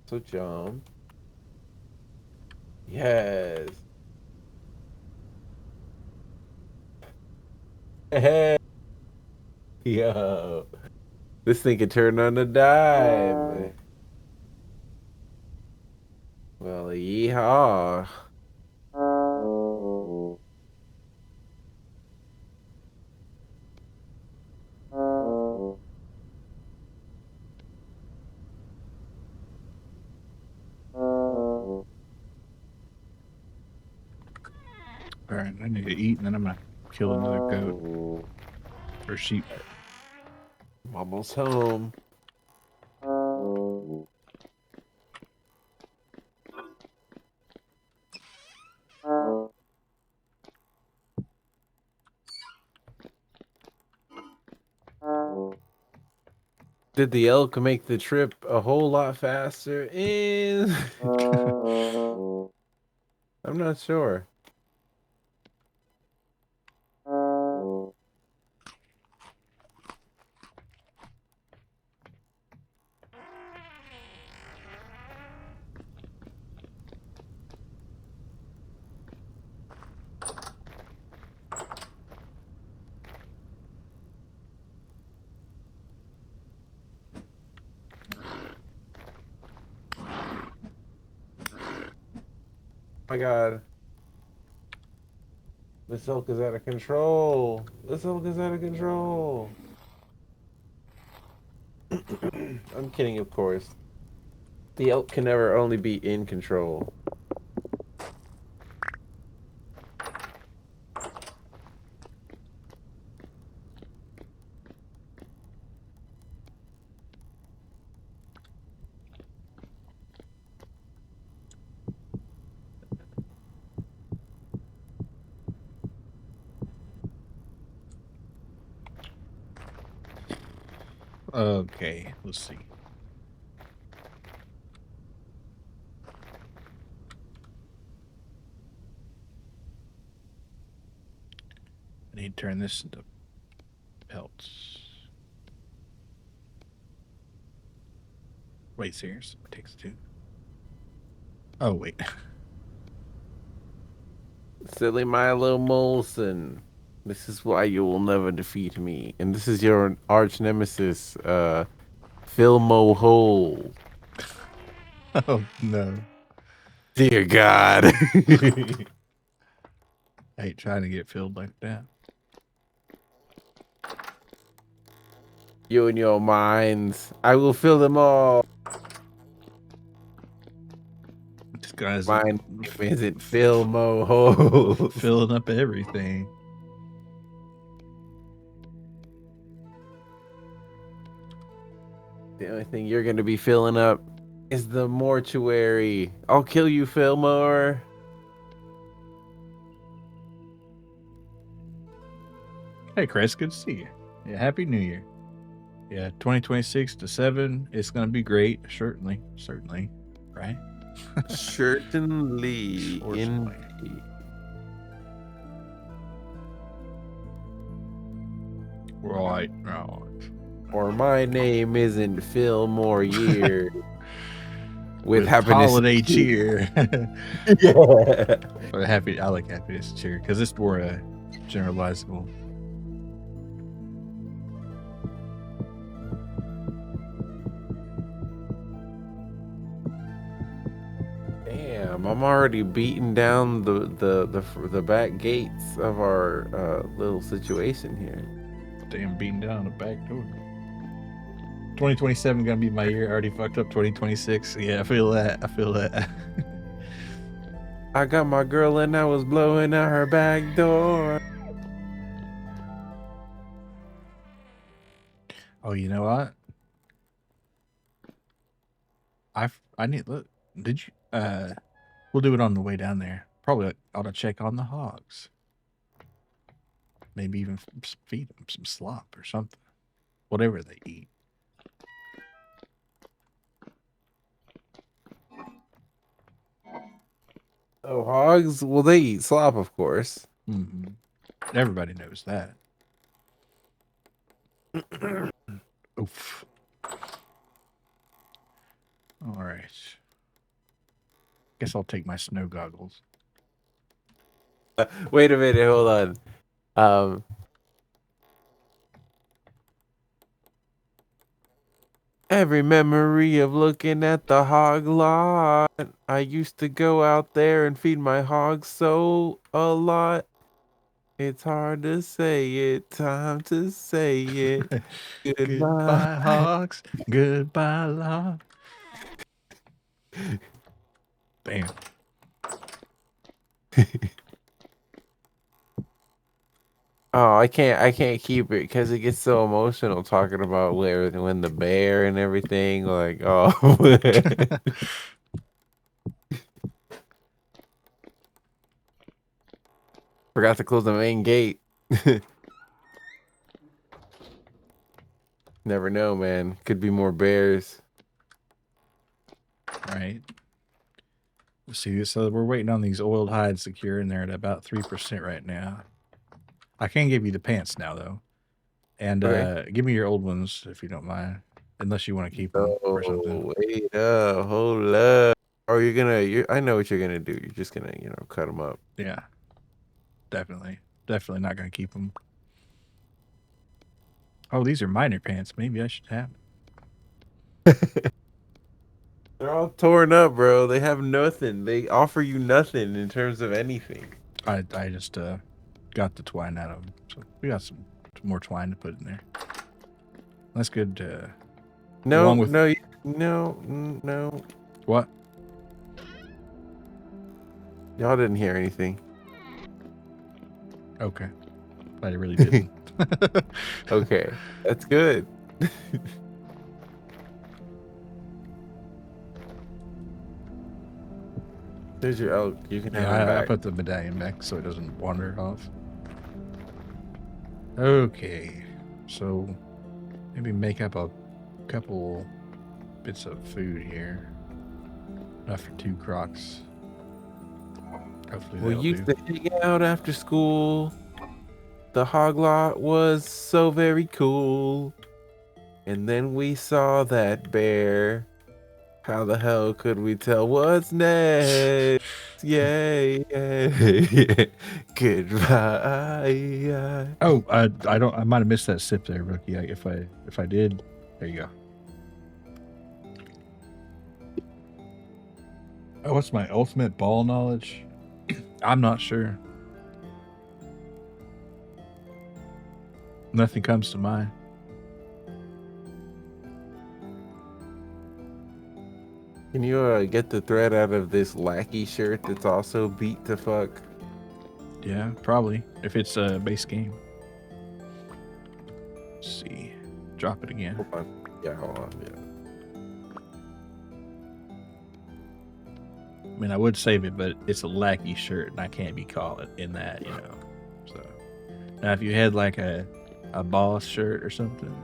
So jump. Yes. Hey, yo. This thing can turn on a dime. Well, yeehaw. All right, I need to eat, and then I'm gonna kill another goat or sheep. I'm almost home. Did the elk make the trip a whole lot faster? I'm not sure. My God. This elk is out of control. This elk is out of control. I'm kidding, of course. The elk can never only be in control. Okay, let's see. I need to turn this into pelts. Wait, serious? It takes 2. Oh, wait. Silly Milo Molson. This is why you will never defeat me. And this is your arch nemesis, Filmo Hole. Oh, no. Dear God. I ain't trying to get filled like that. You and your mines. I will fill them all. This guy's My name isn't Filmo Hole. filling up everything. The only thing you're going to be filling up is the mortuary. I'll kill you, Fillmore. Hey, Chris, good to see you. Yeah, Happy New Year. Yeah, 2026 to 7. It's gonna be great. Certainly, right? Certainly. Certainly. Indeed. Right. Or my name isn't Fillmore Year. With happiness. Holiday cheer. Yeah. Or happy. I like happiness cheer because it's more generalizable. Damn, I'm already beating down the back gates of our little situation here. Damn, beating down the back door. 2027 gonna be my year. I already fucked up 2026. Yeah, I feel that. I got my girl and I was blowing out her back door. Oh, you know what? I need look. Did you? We'll do it on the way down there. Probably ought to check on the hogs. Maybe even feed them some slop or something. Whatever they eat. Oh, hogs? Well, they eat slop, of course. Mm-hmm. Everybody knows that. Oof. All right. Guess I'll take my snow goggles. Wait a minute, hold on. Every memory of looking at the hog lot. I used to go out there and feed my hogs so a lot. It's hard to say it. Time to say it. Goodbye, hogs. Goodbye, love. Damn. Oh, I can't keep it because it gets so emotional talking about when the bear and everything. Like, oh, forgot to close the main gate. Never know, man. Could be more bears. Right. See, so we're waiting on these oiled hides to cure, and they're at about 3% right now. I can give you the pants now, though. And Okay. give me your old ones, if you don't mind. Unless you want to keep them or something. Oh, wait up, hold up. Or I know what you're gonna do. You're just gonna, cut them up. Yeah. Definitely. Definitely not going to keep them. Oh, these are minor pants. Maybe I should have them. They're all torn up, bro. They have nothing. They offer you nothing in terms of anything. I just got the twine out of them. So we got some more twine to put in there. That's good. No, along with no. what? Y'all didn't hear anything. Okay. I really didn't. Okay, that's good. There's your elk. You can have him Yeah, I back. put the medallion back so it doesn't wander off. Okay. So maybe make up a couple bits of food here. Enough for 2 crocs. Hopefully We that'll used do. to hang out after school. The hog lot was so very cool. And then we saw that bear. How the hell could we tell what's next? Yay, yay. Goodbye. Oh, I don't. I might have missed that sip there, Rookie. If I did, there you go. Oh, what's my ultimate ball knowledge? I'm not sure. Nothing comes to mind. Can you get the thread out of this lackey shirt that's also beat to fuck? Yeah, probably. If it's a base game. Let's see. Drop it again. Hold on. Yeah, hold on. Yeah. I mean, I would save it, but it's a lackey shirt, and I can't be caught in that, you know. So now, if you had like a boss shirt or something,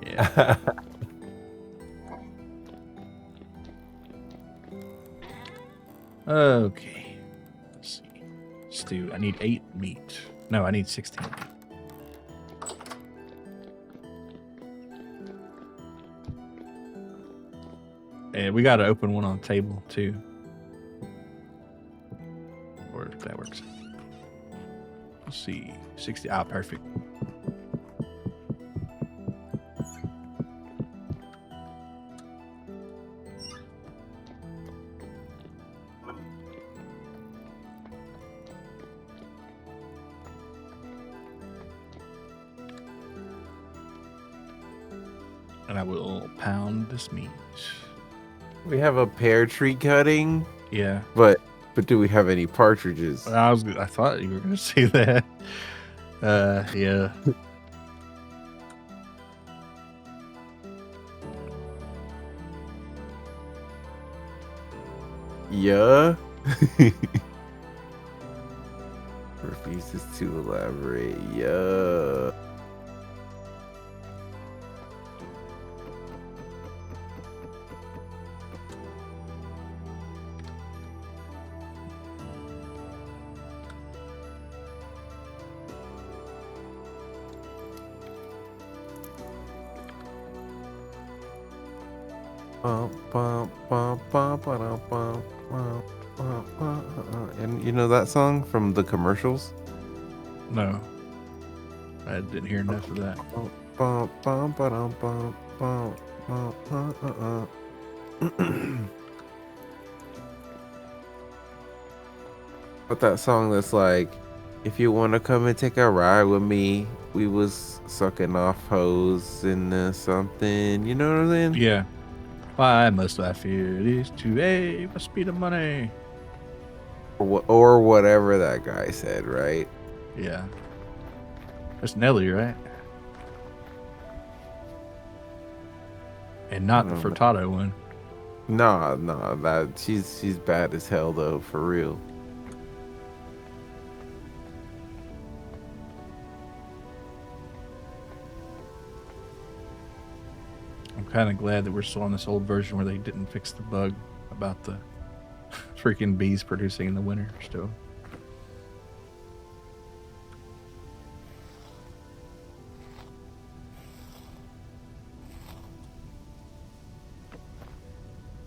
yeah. Okay. Let's see. Stew. I need 8 meat. No, I need 16 meat. And we got to open one on the table too. Or if that works. Let's see. 60. Ah, perfect. And I will pound this meat. We have a pear tree cutting, Yeah. but do we have any partridges? I thought you were gonna say that. Yeah. Yeah. Refuses to elaborate. Yeah. And you know that song from the commercials? No. I didn't hear enough of that. But that song that's like, if you want to come and take a ride with me, we was sucking off hoes and something. You know what I'm saying? Yeah. Why must I fear these 2A? Must be the money. Or whatever that guy said, right? Yeah. That's Nelly, right? And not the Furtado one. Nah, that she's bad as hell though, for real. I'm kind of glad that we're still on this old version where they didn't fix the bug about the freaking bees producing in the winter still.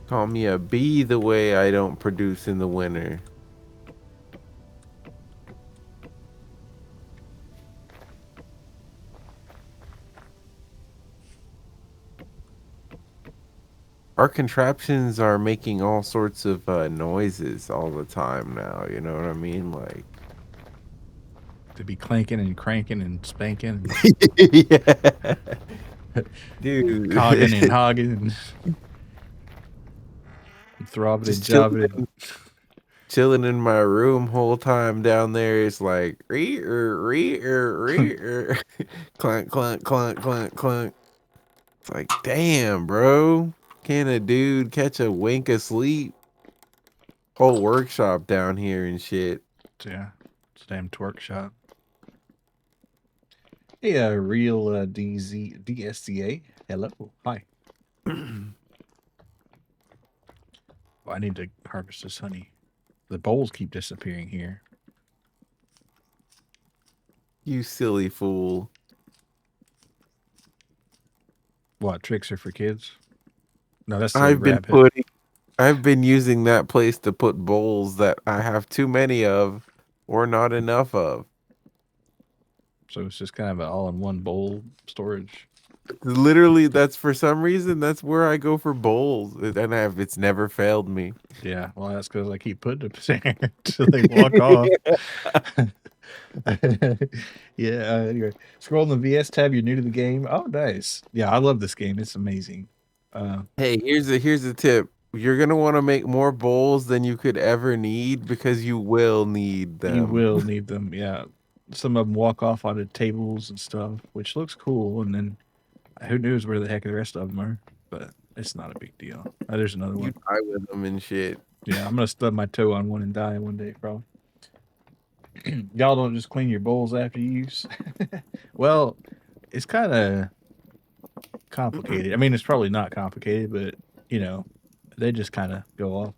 Call me a bee the way I don't produce in the winter. Our contraptions are making all sorts of noises all the time now. You know what I mean? Like, To be clanking and cranking and spanking, yeah, dude, cogging and hogging and throbbing and just jobbing. chilling in my room whole time down there. It's like re clunk clunk clunk clunk clunk. It's like, damn, bro, can a dude catch a wink of sleep? Whole workshop down here and shit. Yeah, it's a damn twerk shop. Hey, real DSCA. Hello, hi. Well, I need to harvest this honey. The bowls keep disappearing here. You silly fool. What, tricks are for kids? No, that's the I've been rabbit. putting I've been using that place to put bowls that I have too many of or not enough of. So it's just kind of an all-in-one bowl storage. Literally, that's for some reason that's where I go for bowls, and it's never failed me. Yeah, well, that's because I keep putting them there until they walk off. Yeah. Anyway, scroll on the VS tab. You're new to the game. Oh, nice. Yeah, I love this game. It's amazing. Hey, here's a tip. You're gonna want to make more bowls than you could ever need because you will need You them. will need them. Yeah, some of them walk off onto tables and stuff, which looks cool. And then who knows where the heck the rest of them are? But it's not a big deal. There's another You one. die with them and shit. Yeah, I'm gonna stub my toe on one and die one day, probably. Y'all don't just clean your bowls after use. Well, it's kind of complicated. I mean, it's probably not complicated, but you know, they just kind of go off.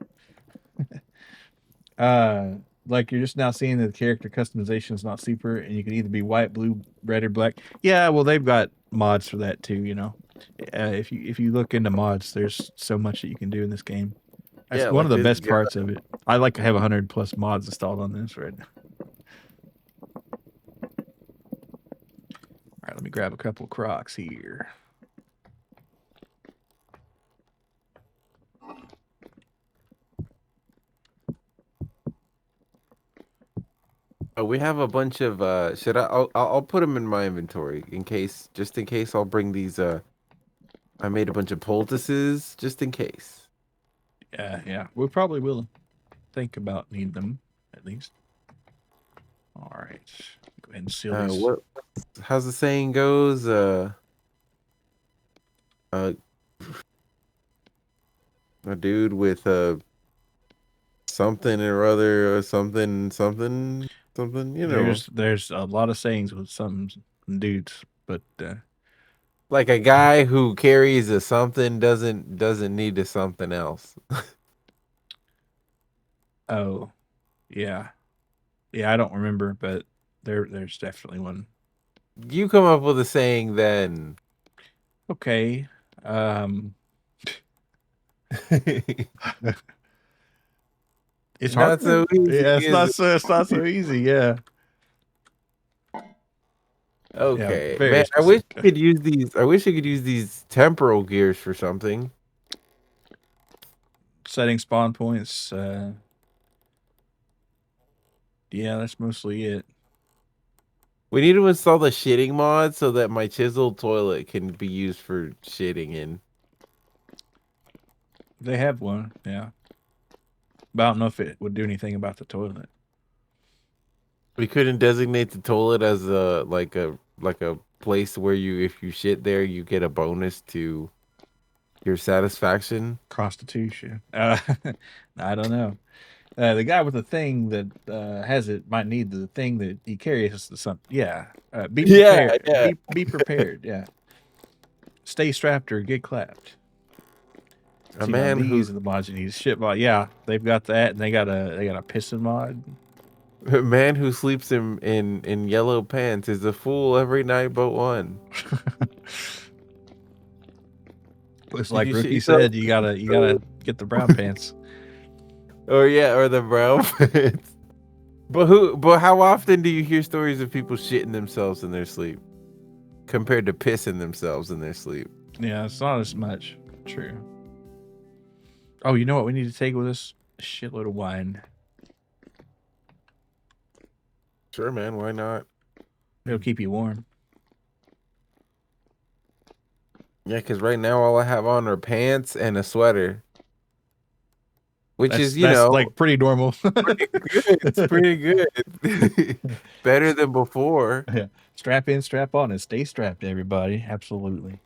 Uh, like you're just now seeing that the character customization is not super, and you can either be white, blue, red, or black. Yeah, well, they've got mods for that too. You know, if you look into mods, there's so much that you can do in this game. That's Yeah, one of like the this best guy. parts of it. I like to have 100+ mods installed on this right now. All right, let me grab a couple Crocs here. We have a bunch of should I'll put them in my inventory just in case I'll bring these I made a bunch of poultices just in case. Yeah, we probably will think about needing them at least. All right, go ahead and seal these. What how's the saying goes? Uh a dude with something or other or something, you know. There's a lot of sayings with some dudes, but Like a guy who carries a something doesn't need a something else. oh yeah, yeah, I don't remember, but there's definitely one. You come up with a saying then. Okay, it's Not hard. so easy, Yeah, is it? it's not so easy. Yeah, yeah, Okay, very man. I wish specific. I could use these. I wish I could use these temporal gears for something. Setting spawn points. Yeah, that's mostly it. We need to install the shitting mod so that my chiseled toilet can be used for shitting in. They have one, yeah. But I don't know if it would do anything about the toilet. We couldn't designate the toilet as a place where if you shit there you get a bonus to your satisfaction. Constitution. I don't know. The guy with the thing that has it might need the thing that he carries to something. Yeah. Be Yeah, prepared. yeah. Be prepared. Yeah. Stay strapped or get clapped. A So, you know, man these who are the mods you need. Shit mod. Yeah, they've got that, and they got a pissing mod. a man who sleeps in yellow pants is a fool every night but one. It's If like you shit Rookie yourself, said, you gotta get the brown pants. or the brown pants. But how often do you hear stories of people shitting themselves in their sleep compared to pissing themselves in their sleep? Yeah, it's not as much. True. Oh, you know what we need to take with us? A shitload of wine. Sure, man. Why not? It'll keep you warm. Yeah, because right now all I have on are pants and a sweater, which is, That's like pretty normal. pretty good. It's pretty good. Better than before. Yeah. Strap in, strap on, and stay strapped, everybody. Absolutely.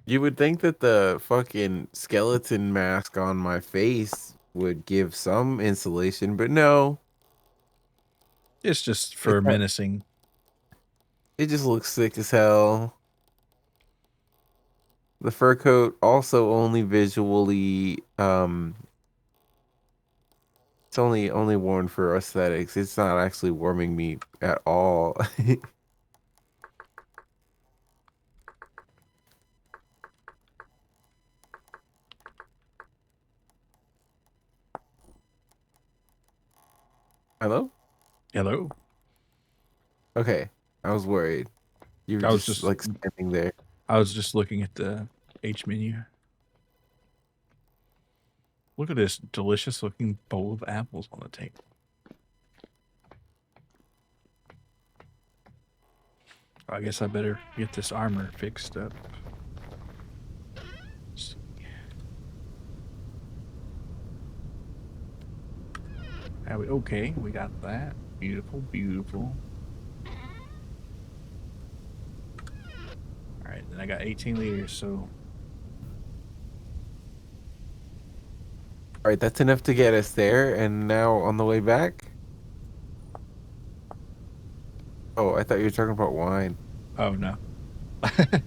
You would think that the fucking skeleton mask on my face would give some insulation, but no. It's just It, for menacing. it just looks sick as hell. the fur coat also only visually it's only worn for aesthetics. It's not actually warming me at all. Hello? Hello. Okay. I was worried. You were I was just just like standing there. looking at the H menu. Look at this delicious looking bowl of apples on the table. I guess I better get this armor fixed up. Okay, we got that. Beautiful, beautiful. All right, then I got 18 liters, so All right, that's enough to get us there. And now on the way back. Oh, I thought you were talking about wine. oh no. I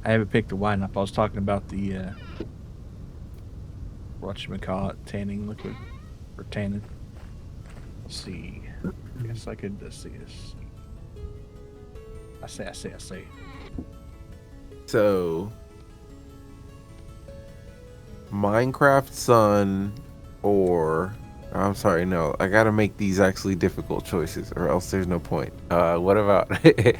haven't picked the wine up. I was talking about the whatchamacallit, tanning liquid or tannin. Let's see. Guess I could see this. I say. So, Minecraft Sun or I'm sorry, no. I gotta make these actually difficult choices or else there's no point. What about it,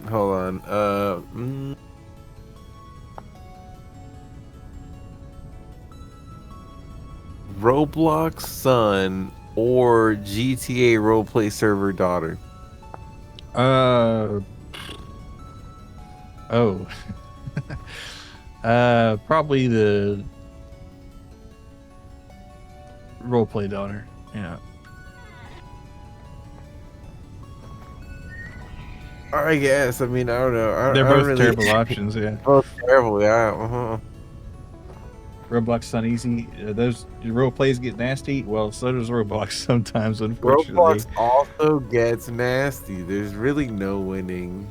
hold on. Roblox Son or GTA Roleplay Server Daughter? Uh oh. Probably the roleplay daughter. Yeah. I guess. I mean, I don't know. They're I don't both really. terrible options, yeah. Both terrible, yeah. Roblox not easy. Those role plays get nasty. Well, so does Roblox sometimes, unfortunately. Roblox also gets nasty. There's really no winning.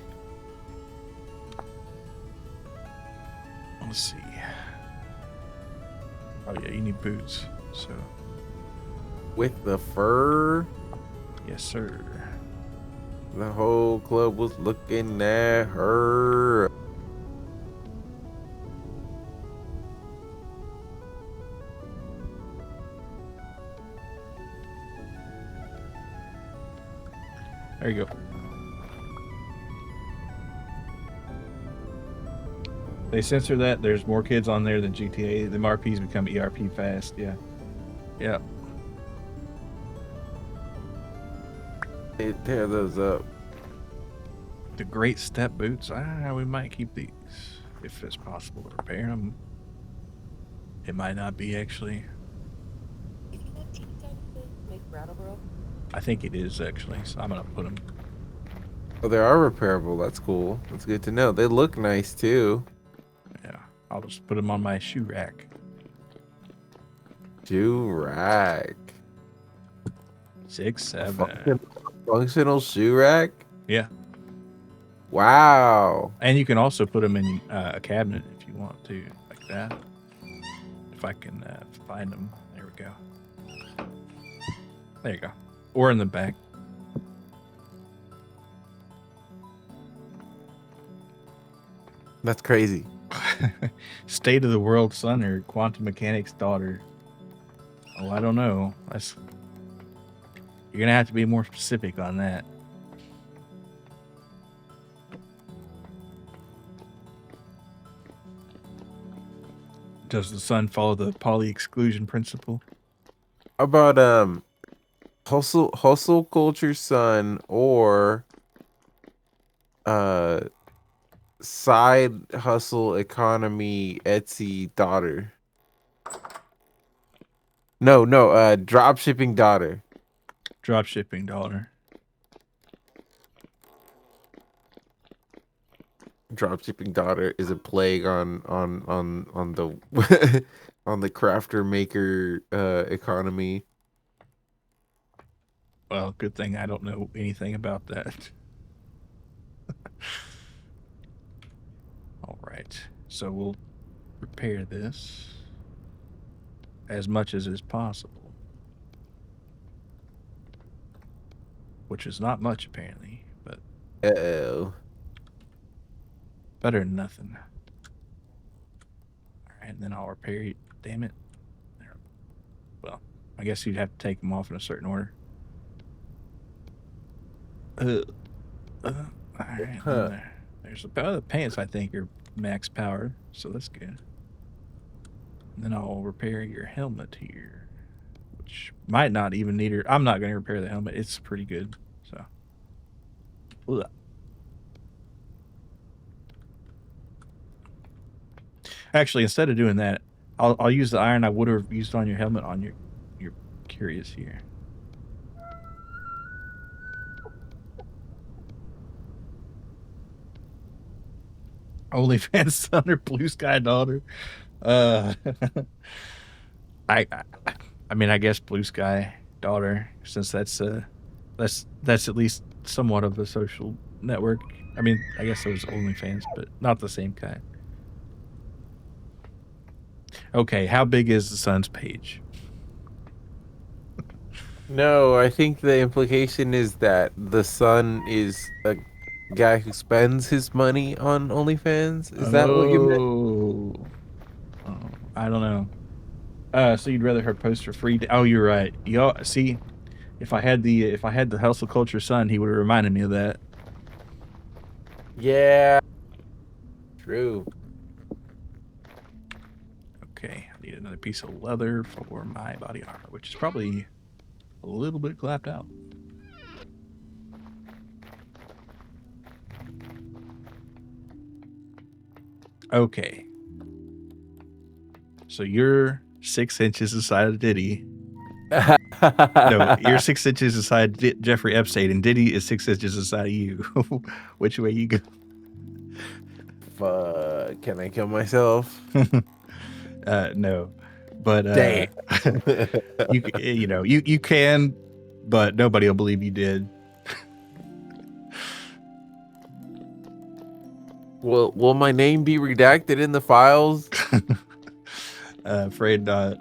Let's see. Oh yeah, you need boots. So With the fur, yes, sir. the whole club was looking at her. There you go. They censor that. There's more kids on there than GTA. The RPs become ERP fast. Yeah. Yeah. They tear those up. The great step boots. We might keep these if it's possible to repair them. It might not be actually. I think it is actually. So I'm gonna put them. Oh, they are repairable. That's cool. That's good to know. They look nice too. Yeah. I'll just put them on my shoe rack. Shoe rack. 6, 7. Functional shoe rack? Yeah. Wow. And you can also put them in a cabinet if you want to, like that. If I can find them. There we go. There you go. Or in the back. That's crazy. State of the world son or quantum mechanics daughter. Oh, I don't know. You're gonna have to be more specific on that. Does the sun follow the Pauli exclusion principle? How about hustle culture son or uh side hustle economy Etsy daughter? No, drop shipping daughter. Drop shipping daughter. Drop shipping daughter is a plague on the on the crafter maker economy. Well, good thing I don't know anything about that. All right. So we'll repair this as much as is possible, which is not much apparently, but Uh-oh. better than nothing. All right, and then I'll repair it. Damn it. There. Well, I guess you'd have to take them off in a certain order. Uh, all right, Huh. there's the pants I think are max power, so that's good. And then I'll repair your helmet here, which might not even need her. I'm not going to repair the helmet. It's pretty good. So, ugh. Actually, instead of doing that, I'll use the iron I would have used on your helmet on your curious here. OnlyFans son or Blue Sky daughter. Uh, I, I, I mean, I guess Blue Sky daughter, since that's at least somewhat of a social network. I mean, I guess it was OnlyFans, but not the same kind. Okay, how big is the son's page? No, I think the implication is that the son is a guy who spends his money on OnlyFans. Is that what you meant? Oh, I don't know. So you'd rather her post for free? Oh, you're right. You see, if I had the hustle culture son, he would have reminded me of that. Yeah. True. Okay, I need another piece of leather for my body armor, which is probably a little bit clapped out. Okay. So you're 6 inches inside Diddy. No, you're 6 inches inside Jeffrey Epstein, and Diddy is 6 inches inside of you. Which way you go? Fuck. Can I kill myself? No, but Damn. you can, but nobody will believe you did. Will my name be redacted in the files? Afraid not.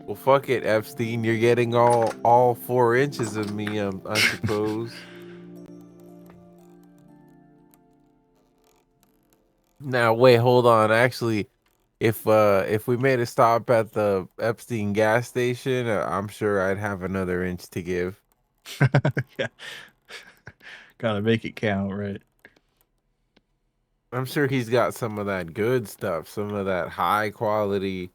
Well, fuck it, Epstein. You're getting all 4 inches of me, I suppose. Now, wait, hold on. Actually, if we made a stop at the Epstein gas station, I'm sure I'd have another inch to give. Yeah, gotta make it count, right? I'm sure he's got some of that good stuff, some of that high quality,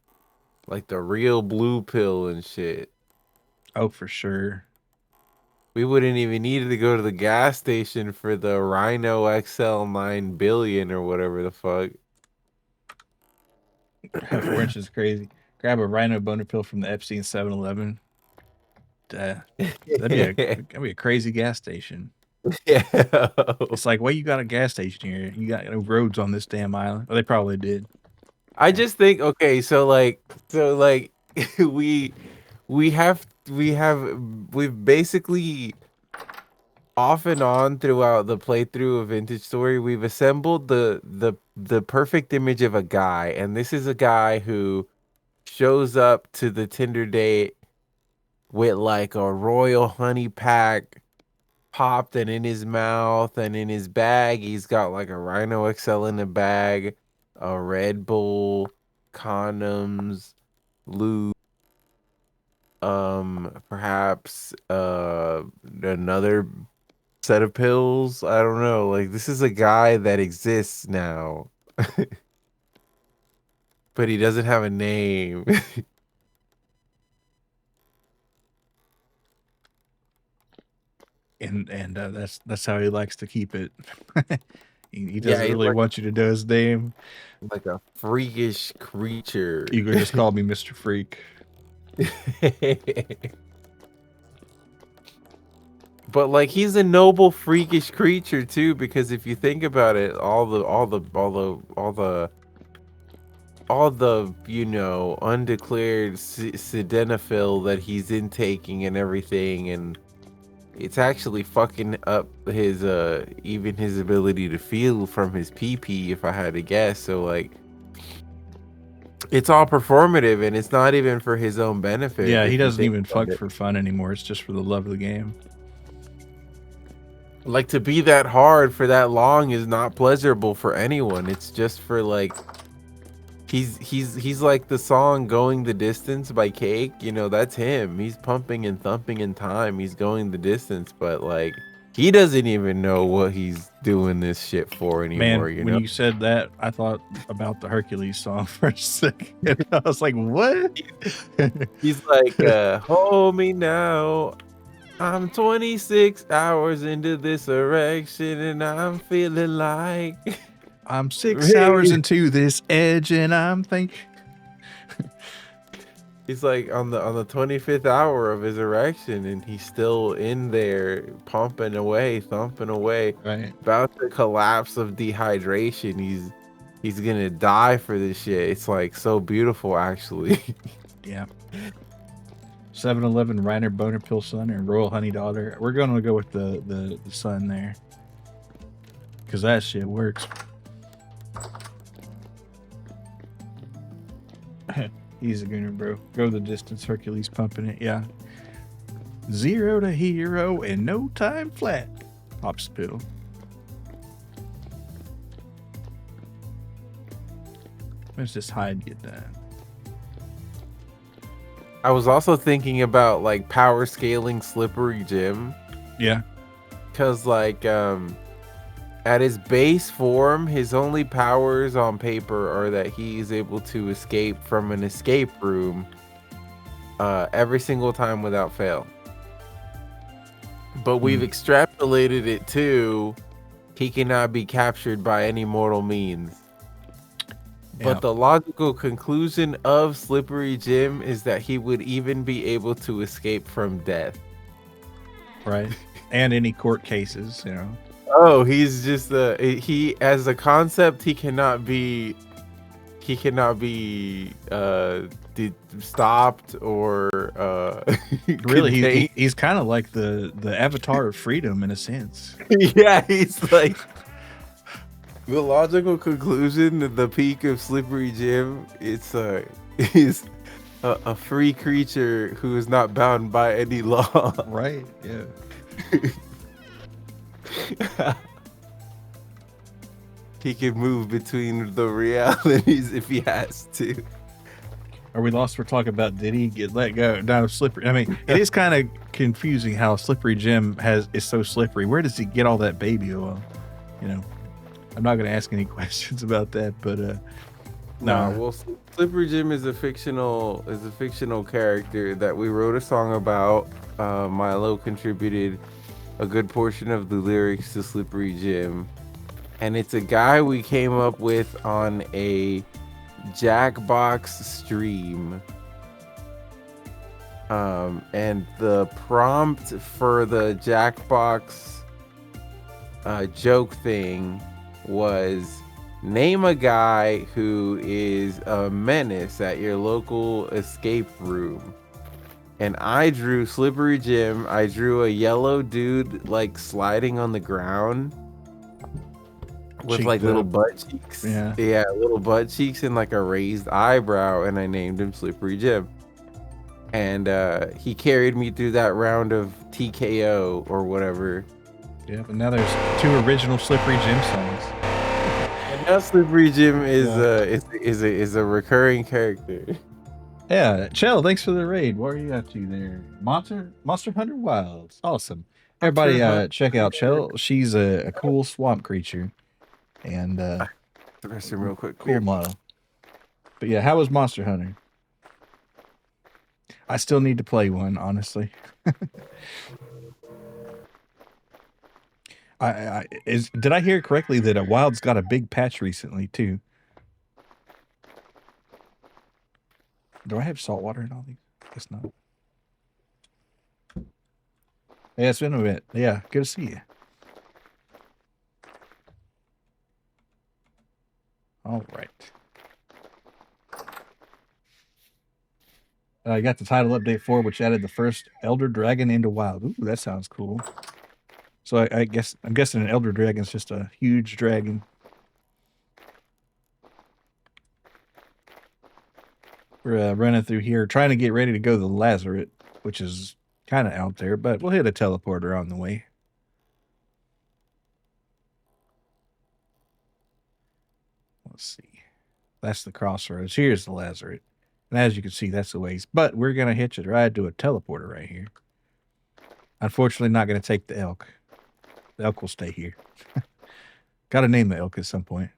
like the real blue pill and shit. Oh, for sure. We wouldn't even need to go to the gas station for the Rhino XL 9 billion or whatever the fuck. 4 inches is crazy. Grab a Rhino boner pill from the Epstein 7-Eleven. That'd be a crazy gas station. Yeah. It's like, well, you got a gas station here. You got no roads on this damn island. Well, they probably did. I just think okay, so like we we've basically off and on throughout the playthrough of Vintage Story, we've assembled the perfect image of a guy, and this is a guy who shows up to the Tinder date with like a royal honey pack popped and in his mouth, and in his bag he's got like a Rhino XL in the bag, a Red Bull, condoms, lube, perhaps another set of pills. I don't know. Like this is a guy that exists now. But he doesn't have a name. And that's how he likes to keep it. He Yeah, doesn't he's really want you to know his name. like a freakish creature. You could just call me Mr. Freak. But like he's a noble, freakish creature too, because if you think about it, all the undeclared sildenafil that he's intaking and everything, and it's actually fucking up his even his ability to feel from his pee if I had to guess. So like it's all performative and it's not even for his own benefit Yeah, he if you doesn't think even about fuck it. for fun anymore. It's just for the love of the game. Like to be that hard for that long is not pleasurable for anyone. It's just for like he's like the song "Going the Distance" by Cake. You know, that's him. He's pumping and thumping in time. He's going the distance, but like he doesn't even know what he's doing this shit for Man, anymore, you when know? you said that, I thought about the Hercules song for a second. I was like, what? He's like, hold me now. I'm 26 hours into this erection and I'm feeling like I'm 6 hours into this edge and I'm thinking. he's like on the 25th hour of his erection and he's still in there pumping away, thumping away, Right. about to collapse of dehydration. He's gonna die for this shit. It's like so beautiful actually. Yeah. 7-Eleven Reiner Boner Pill Son and Royal Honey Daughter. We're going to go with the son there. Because that shit works. He's a gooner, bro. Go the distance, Hercules pumping it. Yeah. 0 to hero in no time flat. Pops pill. When's this hide get done? I was also thinking about like power scaling Slippery Jim. Yeah. Cause like at his base form, his only powers on paper are that he is able to escape from an escape room every single time without fail. But we've extrapolated it to he cannot be captured by any mortal means. Yeah. But the logical conclusion of Slippery Jim is that he would even be able to escape from death. Right. And any court cases, you know. Oh, he's just he as a concept he cannot be stopped or Really, contained. he's kind of like the avatar of freedom in a sense. Yeah, he's like the logical conclusion, the peak of Slippery Jim. It's he's a free creature who is not bound by any law. Right. Yeah. He can move between the realities if he has to. Are we lost? We're talking about did he get let go? No, slippery. I mean, it is kind of confusing how Slippery Jim is so slippery. Where does he get all that baby oil? You know, I'm not going to ask any questions about that, but No, no. well, Slippery Jim is a fictional character that we wrote a song about. Milo contributed a good portion of the lyrics to Slippery Jim, and it's a guy we came up with on a Jackbox stream. And the prompt for the Jackbox joke thing was name a guy who is a menace at your local escape room. And I drew Slippery Jim. I drew a yellow dude like sliding on the ground with Cheeked like little up. butt cheeks. Yeah. Yeah, little butt cheeks and like a raised eyebrow, and I named him Slippery Jim. And he carried me through that round of TKO or whatever. Yeah, but now there's 2 original Slippery Jim songs. And now Slippery Jim is a recurring character. Yeah, Chell, thanks for the raid. What are you up to there? Monster Hunter Wilds. Awesome. Everybody check out Chell. She's a cool swamp creature. And The restroom real quick. cool model. But yeah, how was Monster Hunter? I still need to play one, honestly. Did I hear correctly that a Wild's got a big patch recently too? Do I have salt water in all these? Guess not. Yeah, it's been a bit. Yeah, good to see you. All right. I got the title update 4, which added the first Elder Dragon into WoW. Ooh, that sounds cool. So I'm guessing an Elder Dragon is just a huge dragon. We're running through here, trying to get ready to go to the Lazaret, which is kind of out there, but we'll hit a teleporter on the way. Let's see. That's the crossroads. Here's the Lazaret. And as you can see, that's the ways. But we're going to hitch a ride to a teleporter right here. Unfortunately, not going to take the elk. The elk will stay here. Got to name the elk at some point.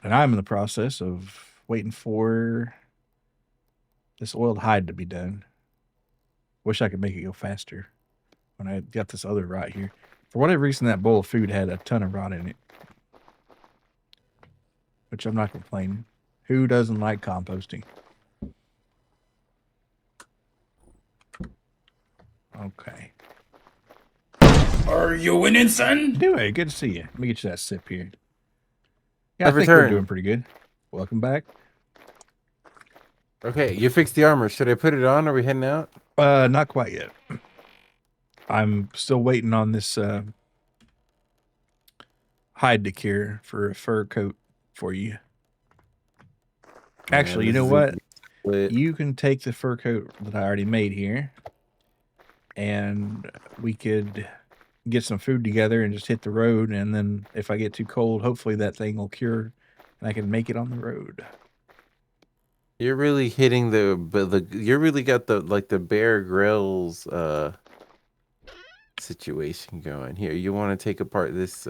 And I'm in the process of waiting for this oiled hide to be done. Wish I could make it go faster when I got this other rot here. For whatever reason, that bowl of food had a ton of rot in it. Which I'm not complaining. Who doesn't like composting? Okay. Are you winning, son? Anyway, good to see you. Let me get you that sip here. Yeah, I've I think we're returned. doing pretty good. Welcome back. Okay, you fixed the armor. Should I put it on? Are we heading out? Not quite yet. I'm still waiting on this hide to cure for a fur coat for you. Actually, you know what? You can take the fur coat that I already made here, and we could get some food together and just hit the road. And then if I get too cold, hopefully that thing will cure, and I can make it on the road. You're really hitting the you really got the Bear Grylls situation going here. You want to take apart this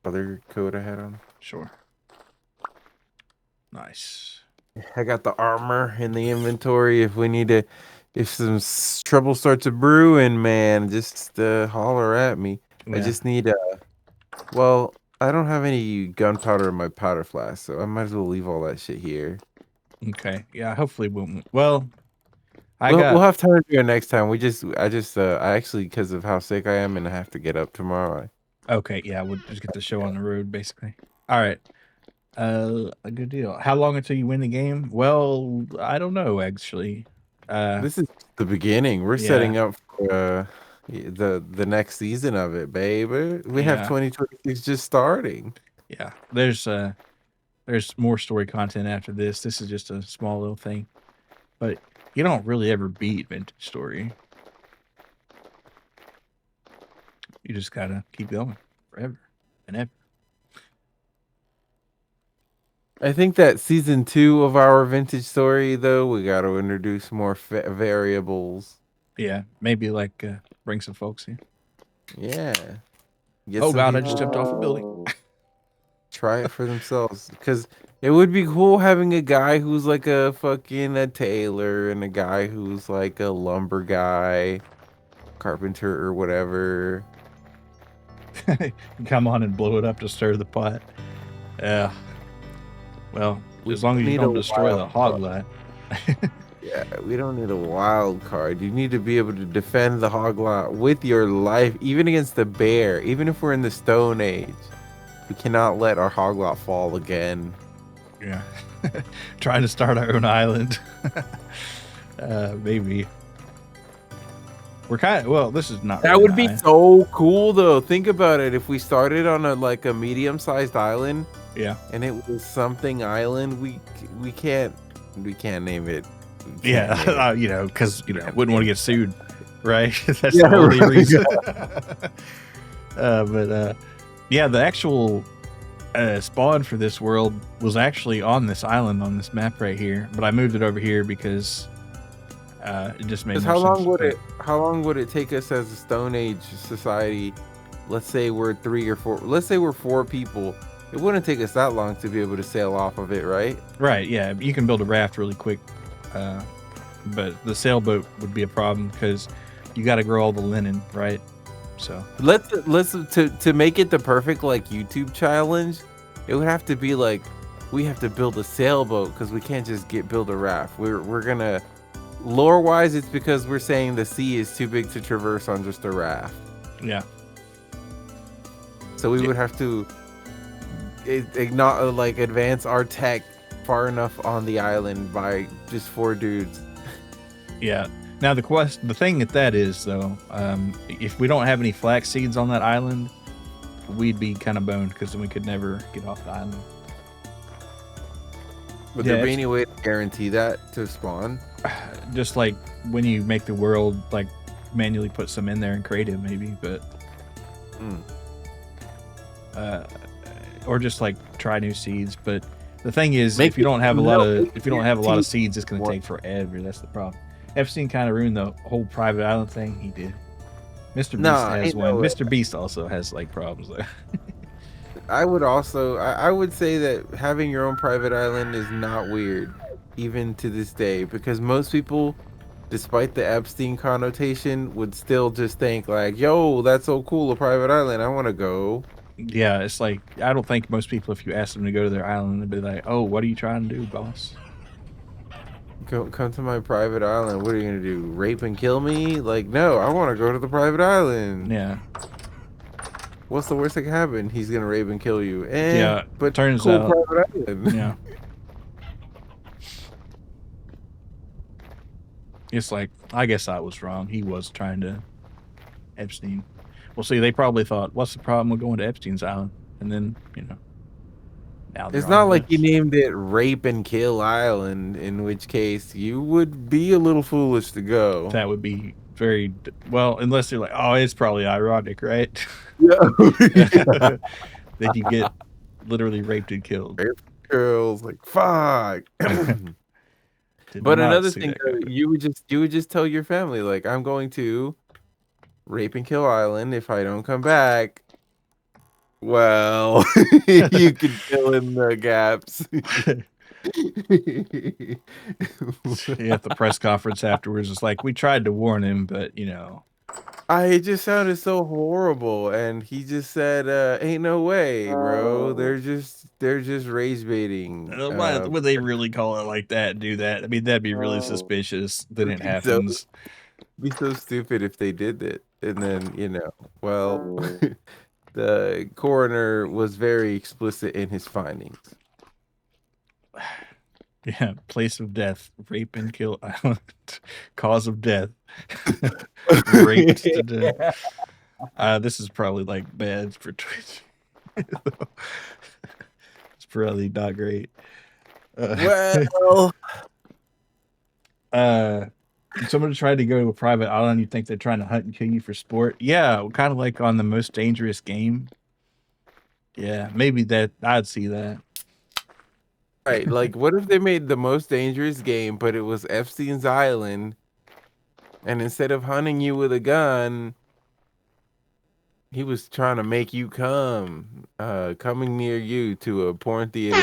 other coat I had on? Sure. Nice. I got the armor in the inventory if we need to. If some trouble starts to brewing, man, just holler at me. Yeah. I just need well, I don't have any gunpowder in my powder flask, so I might as well leave all that shit here. Okay. Yeah. Hopefully we won't. Well, We'll have time to do it next time. I actually, because of how sick I am and I have to get up tomorrow. Okay. Yeah. We'll just get the show on the road, basically. All right. A good deal. How long until you win the game? Well, I don't know, actually. This is the beginning. We're setting up for the next season of it, baby. We have 2026 just starting. Yeah. There's more story content after this. This is just a small little thing. But you don't really ever beat Vintage Story. You just gotta keep going forever and ever. I think that season 2 of our Vintage Story, though, we got to introduce more variables. Yeah, maybe like bring some folks in. Yeah. Oh God, I just jumped off a building. Try it for themselves, because it would be cool having a guy who's like a tailor and a guy who's like a lumber guy, carpenter or whatever. Come on and blow it up to stir the pot. Yeah. Well, as long as you don't destroy the hoglot. Yeah, we don't need a wild card. You need to be able to defend the hoglot with your life, even against the bear. Even if we're in the Stone Age, we cannot let our hoglot fall again. Yeah. Trying to start our own island. Maybe. We're this is not. That would be so cool, though. Think about it. If we started on a medium-sized island. Yeah. And it was something island. We can't name it. Yeah, because wouldn't want to get sued, right? That's the only reason. But the actual spawn for this world was actually on this island on this map right here, but I moved it over here because it just made more sense. How long would it take us as a Stone Age society? Let's say we're 3 or 4. Let's say we're 4 people. It wouldn't take us that long to be able to sail off of it, right? Right, yeah. You can build a raft really quick. But the sailboat would be a problem because you got to grow all the linen, right? So let's to make it the perfect YouTube challenge, it would have to be we have to build a sailboat because we can't just build a raft. We're gonna lore-wise, it's because we're saying the sea is too big to traverse on just a raft. Yeah. So we would have to advance our tech far enough on the island by just 4 dudes. Yeah. Now the thing that is though, if we don't have any flax seeds on that island, we'd be kind of boned because then we could never get off the island. Would there be any way to guarantee that to spawn? Just like when you make the world, like manually put some in there and create it, maybe, but or just like try new seeds. But the thing is, if you don't have a lot of seeds, it's going to take forever. That's the problem. Epstein kind of ruined the whole private island thing. He did. Mr. Beast has one. Mr. Beast also has like problems though. I would say that having your own private island is not weird, even to this day, because most people, despite the Epstein connotation, would still just think like, yo, that's so cool, a private island, I want to go. Yeah, it's like, I don't think most people, if you ask them to go to their island, they'd be like, oh, what are you trying to do, boss? Come to my private island. What are you going to do, rape and kill me? Like, no, I want to go to the private island. Yeah. What's the worst that can happen? He's gonna rape and kill you. Yeah, but turns out. Private island. Yeah. It's like, I guess I was wrong. He was trying to Epstein. Well, see, they probably thought, what's the problem with going to Epstein's island? And then, now it's not like you named it Rape and Kill Island, in which case you would be a little foolish to go. That would be very well, unless you're like, oh, it's probably ironic, right? Yeah. Then you get literally raped and killed. Girls, like, fuck. But another thing, you would just tell your family, like, I'm going to Rape and Kill Island. If I don't come back, well, you can fill in the gaps. At the press conference afterwards, it's like, we tried to warn him, but it just sounded so horrible, and he just said, "Ain't no way, bro. They're just rage baiting." Would they really call it like that? Do that? I mean, that'd be really suspicious. Then it happens. Be so stupid if they did it, and then well, the coroner was very explicit in his findings. Yeah, place of death, rape and kill island, cause of death, raped to death. This is probably like bad for Twitch. It's probably not great. Someone tried to go to a private island. You think they're trying to hunt and kill you for sport? Yeah, kind of like on the Most Dangerous Game. Yeah, maybe that I'd see that. Right, like what if they made the Most Dangerous Game, but it was Epstein's Island, and instead of hunting you with a gun, he was trying to make you come, coming near you to a porn theater.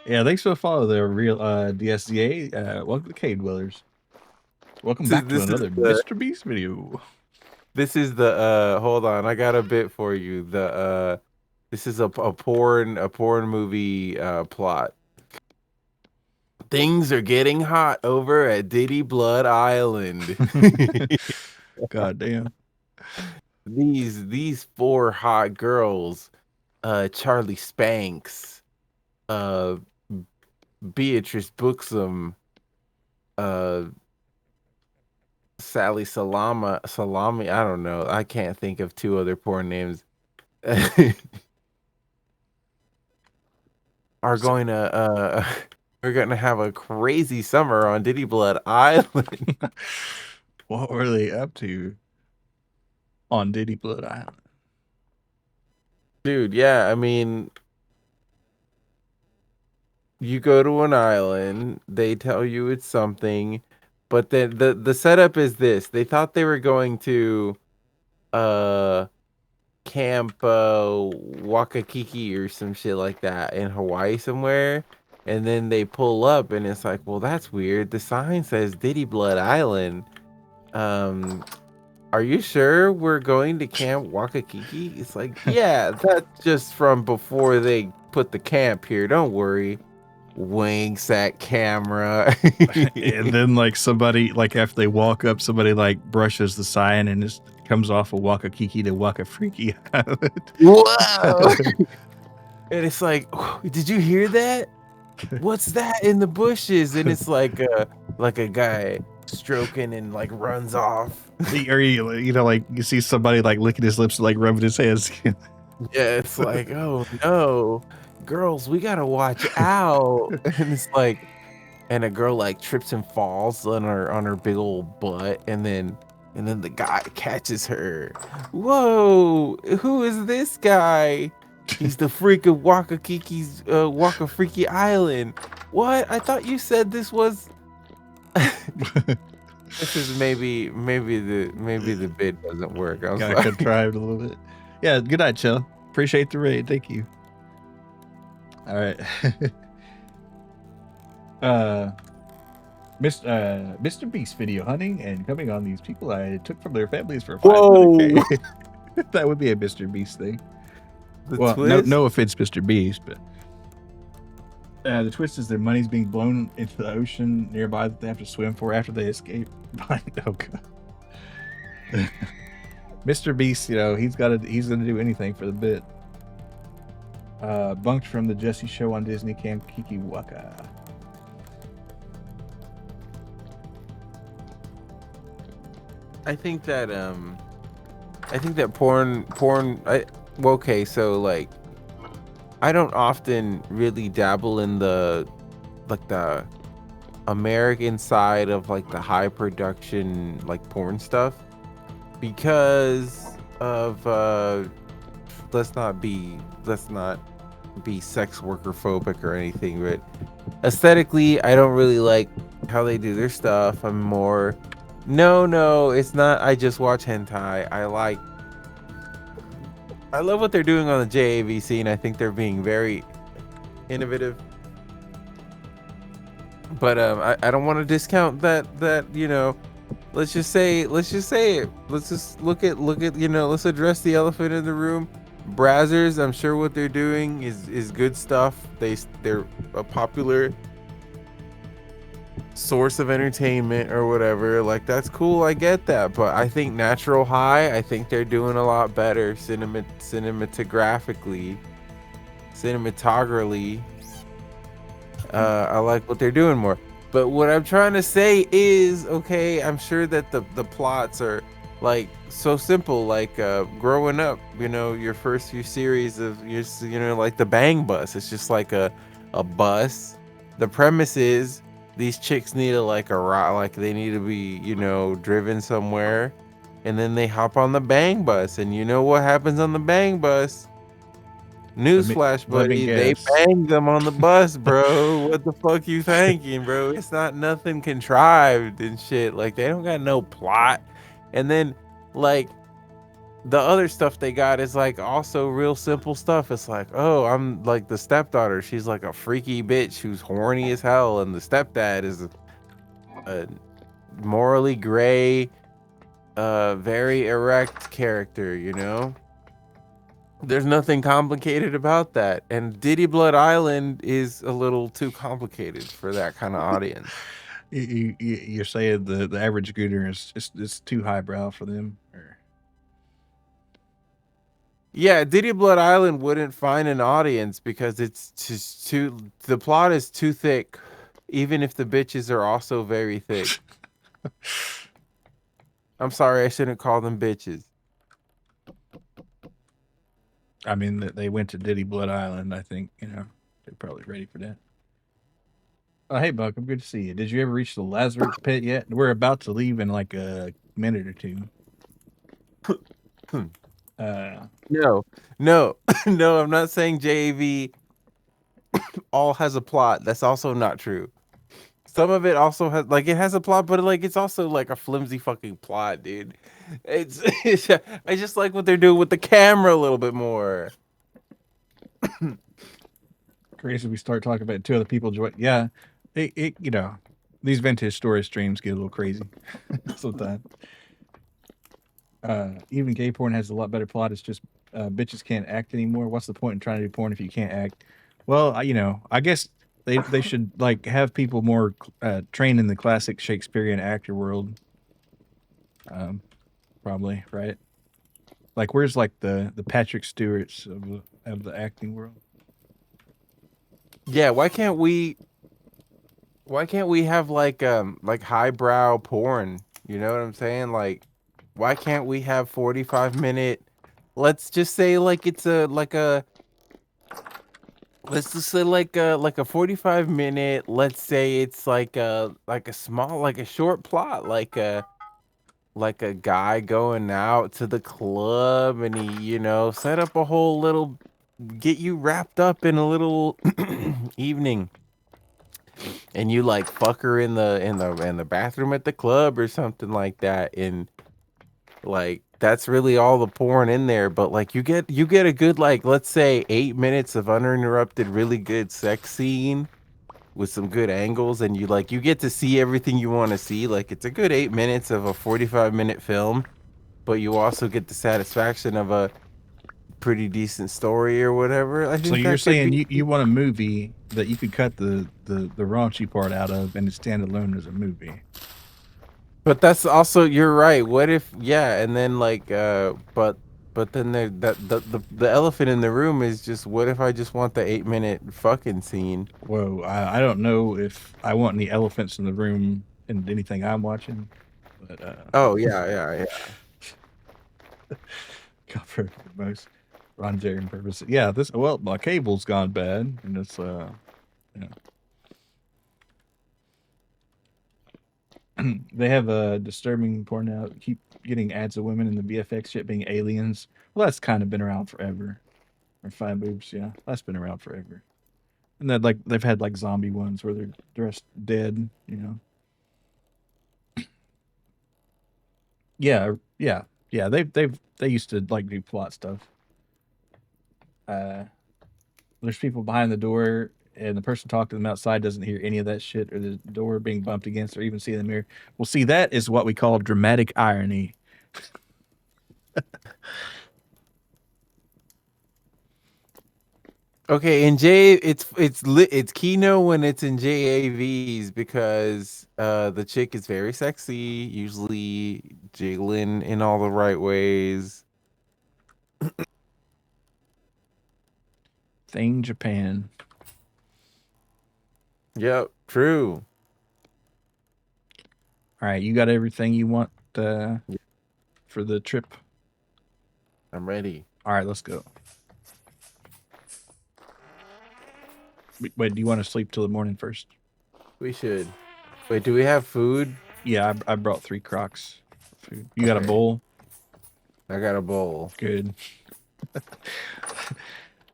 Yeah, thanks for the follow there, real DSDA. Welcome to Cave Dwellers. Welcome back to another Mr. Beast video. This is the hold on, I got a bit for you. This is a porn movie plot. Things are getting hot over at Diddy Blood Island. God damn. These 4 hot girls, Charlie Spanks, Beatrice Booksum, Sally Salami, I don't know. I can't think of 2 other porn names. We're gonna have a crazy summer on Diddy Blood Island. What were they up to on Diddy Blood Island? Dude, yeah, I mean, you go to an island, they tell you it's something, but then the setup is this. They thought they were going to Camp Wakakiki or some shit like that in Hawaii somewhere, and then they pull up and it's like, well, that's weird. The sign says Diddy Blood Island. Are you sure we're going to Camp Wakakiki? It's like, yeah, that's just from before they put the camp here. Don't worry. winks at camera. And then like somebody, like after they walk up, somebody like brushes the sign and it comes off a Waka Kiki to Waka Freaky Island. Whoa! And it's like, did you hear that? What's that in the bushes? And it's like a guy stroking and like runs off. Or you know, like you see somebody like licking his lips and like rubbing his hands. Yeah, it's like, oh no, girls, we gotta watch out. And it's like, and a girl like trips and falls on her big old butt, and then the guy catches her. Whoa, who is this guy? He's the freak of Waka Kiki's Waka Freaky Island. What? I thought you said this was this is maybe the bid doesn't work. I was Gotta like, contrived a little bit. Yeah, good night, Chell. Appreciate the raid. Thank you. All right. Mr. Beast video hunting and coming on these people I took from their families for 500K. That would be a Mr. Beast thing. Well, no offense, Mr. Beast, but the twist is their money's being blown into the ocean nearby that they have to swim for after they escape. Oh God. Mr. Beast, you know, he's gonna do anything for the bit. Bunked from the Jesse Show on Disney Cam Kiki Waka. I think that porn okay, so like I don't often really dabble in the American side of like the high production like porn stuff because of let's not be sex worker phobic or anything, but aesthetically I don't really like how they do their stuff. I'm more no, it's not. I just watch hentai. I love what they're doing on the JAV scene. I think they're being very innovative. But I don't want to discount that, you know, let's just say it. Let's just look at, you know, let's address the elephant in the room. Brazzers, I'm sure what they're doing is good stuff. They're a popular source of entertainment or whatever, like that's cool, I get that, but I think Natural High, I think they're doing a lot better cinematographically. I like what they're doing more. But what I'm trying to say is, okay, I'm sure that the plots are like so simple, like growing up, you know, your first few series of you know, like the Bang Bus, it's just like a bus. The premise is these chicks need they need to be, you know, driven somewhere, and then they hop on the Bang Bus, and you know what happens on the Bang Bus? Newsflash, buddy, they bang them on the bus, bro. What the fuck you thinking, bro? It's not nothing contrived and shit. Like they don't got no plot. And then like the other stuff they got is like also real simple stuff. It's like, oh, I'm like the stepdaughter. She's like a freaky bitch who's horny as hell, and the stepdad is a morally gray, very erect character. You know, there's nothing complicated about that. And Diddy Blood Island is a little too complicated for that kind of audience. You're saying the average gooner is too highbrow for them? Or? Yeah, Diddy Blood Island wouldn't find an audience because it's just the plot is too thick, even if the bitches are also very thick. I'm sorry, I shouldn't call them bitches. I mean, they went to Diddy Blood Island. I think, you know, they're probably ready for that. Oh, hey, Buck, I'm good to see you. Did you ever reach the Lazaret pit yet? We're about to leave in like a minute or two. No, I'm not saying JAV all has a plot. That's also not true. Some of it also has, like, it has a plot, but like it's also like a flimsy fucking plot, dude. It's I just like what they're doing with the camera a little bit more. Crazy. We start talking about two other people join. Yeah, it you know, these vintage story streams get a little crazy sometimes. Even gay porn has a lot better plot. It's just bitches can't act anymore. What's the point in trying to do porn if you can't act? Well, you know, I guess They should like have people more trained in the classic Shakespearean actor world. Probably right. Like where's like the Patrick Stewarts of the acting world? Yeah, why can't we have like highbrow porn? You know what I'm saying? Like why can't we have 45-minute, let's just say like it's a like a let's just say like a 45-minute, let's say it's like a small, like a short plot, like a guy going out to the club and he, set up a whole little, get you wrapped up in a little evening, and you like fuck her in the bathroom at the club or something like that, and like that's really all the porn in there, but like you get a good, like, let's say 8 minutes of uninterrupted really good sex scene with some good angles, and you get to see everything you want to see. Like it's a good 8 minutes of a 45-minute film, but you also get the satisfaction of a pretty decent story or whatever. I So think you're that could saying be. you want a movie that you could cut the raunchy part out of and it stand alone as a movie. But that's also, you're right. What if, yeah, and then but then the elephant in the room is just, what if I just want the 8-minute fucking scene? Whoa, I don't know if I want any elephants in the room in anything I'm watching, but Oh yeah, yeah, yeah. cover the most Ronjarian purposes. Yeah, my cable's gone bad, and it's yeah. They have a disturbing porn now. Keep getting ads of women in the VFX shit being aliens. Well, that's kind of been around forever. Or fine boobs, yeah, that's been around forever. And that like they've had like zombie ones where they're dressed dead, you know. Yeah, yeah, yeah. They used to like do plot stuff. Uh, there's people behind the door, and the person talking to them outside doesn't hear any of that shit, or the door being bumped against, or even see in the mirror. Well, see, that is what we call dramatic irony. Okay, in J, it's Kino when it's in JAVs, because the chick is very sexy, usually jiggling in all the right ways. Thing Japan. Yep, true. All right, you got everything you want for the trip. I'm ready. All right, let's go. Wait, do you want to sleep till the morning first? We should. Wait, do we have food? Yeah, I brought 3 crocs. Food. You got a Okay, bowl? I got a bowl. Good.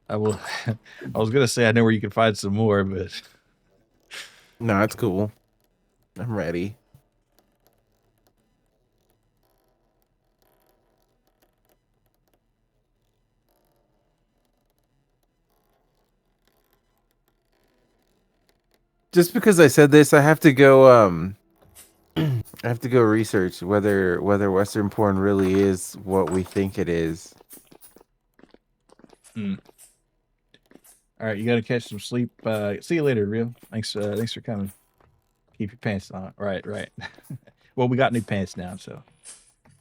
I will. I was gonna say I know where you can find some more, but No, it's cool. I'm ready. Just because I said this, I have to go. I have to go research whether Western porn really is what we think it is. all right, you gotta catch some sleep. See you later, real. Thanks for coming. Keep your pants on. Right, right. Well, we got new pants now, so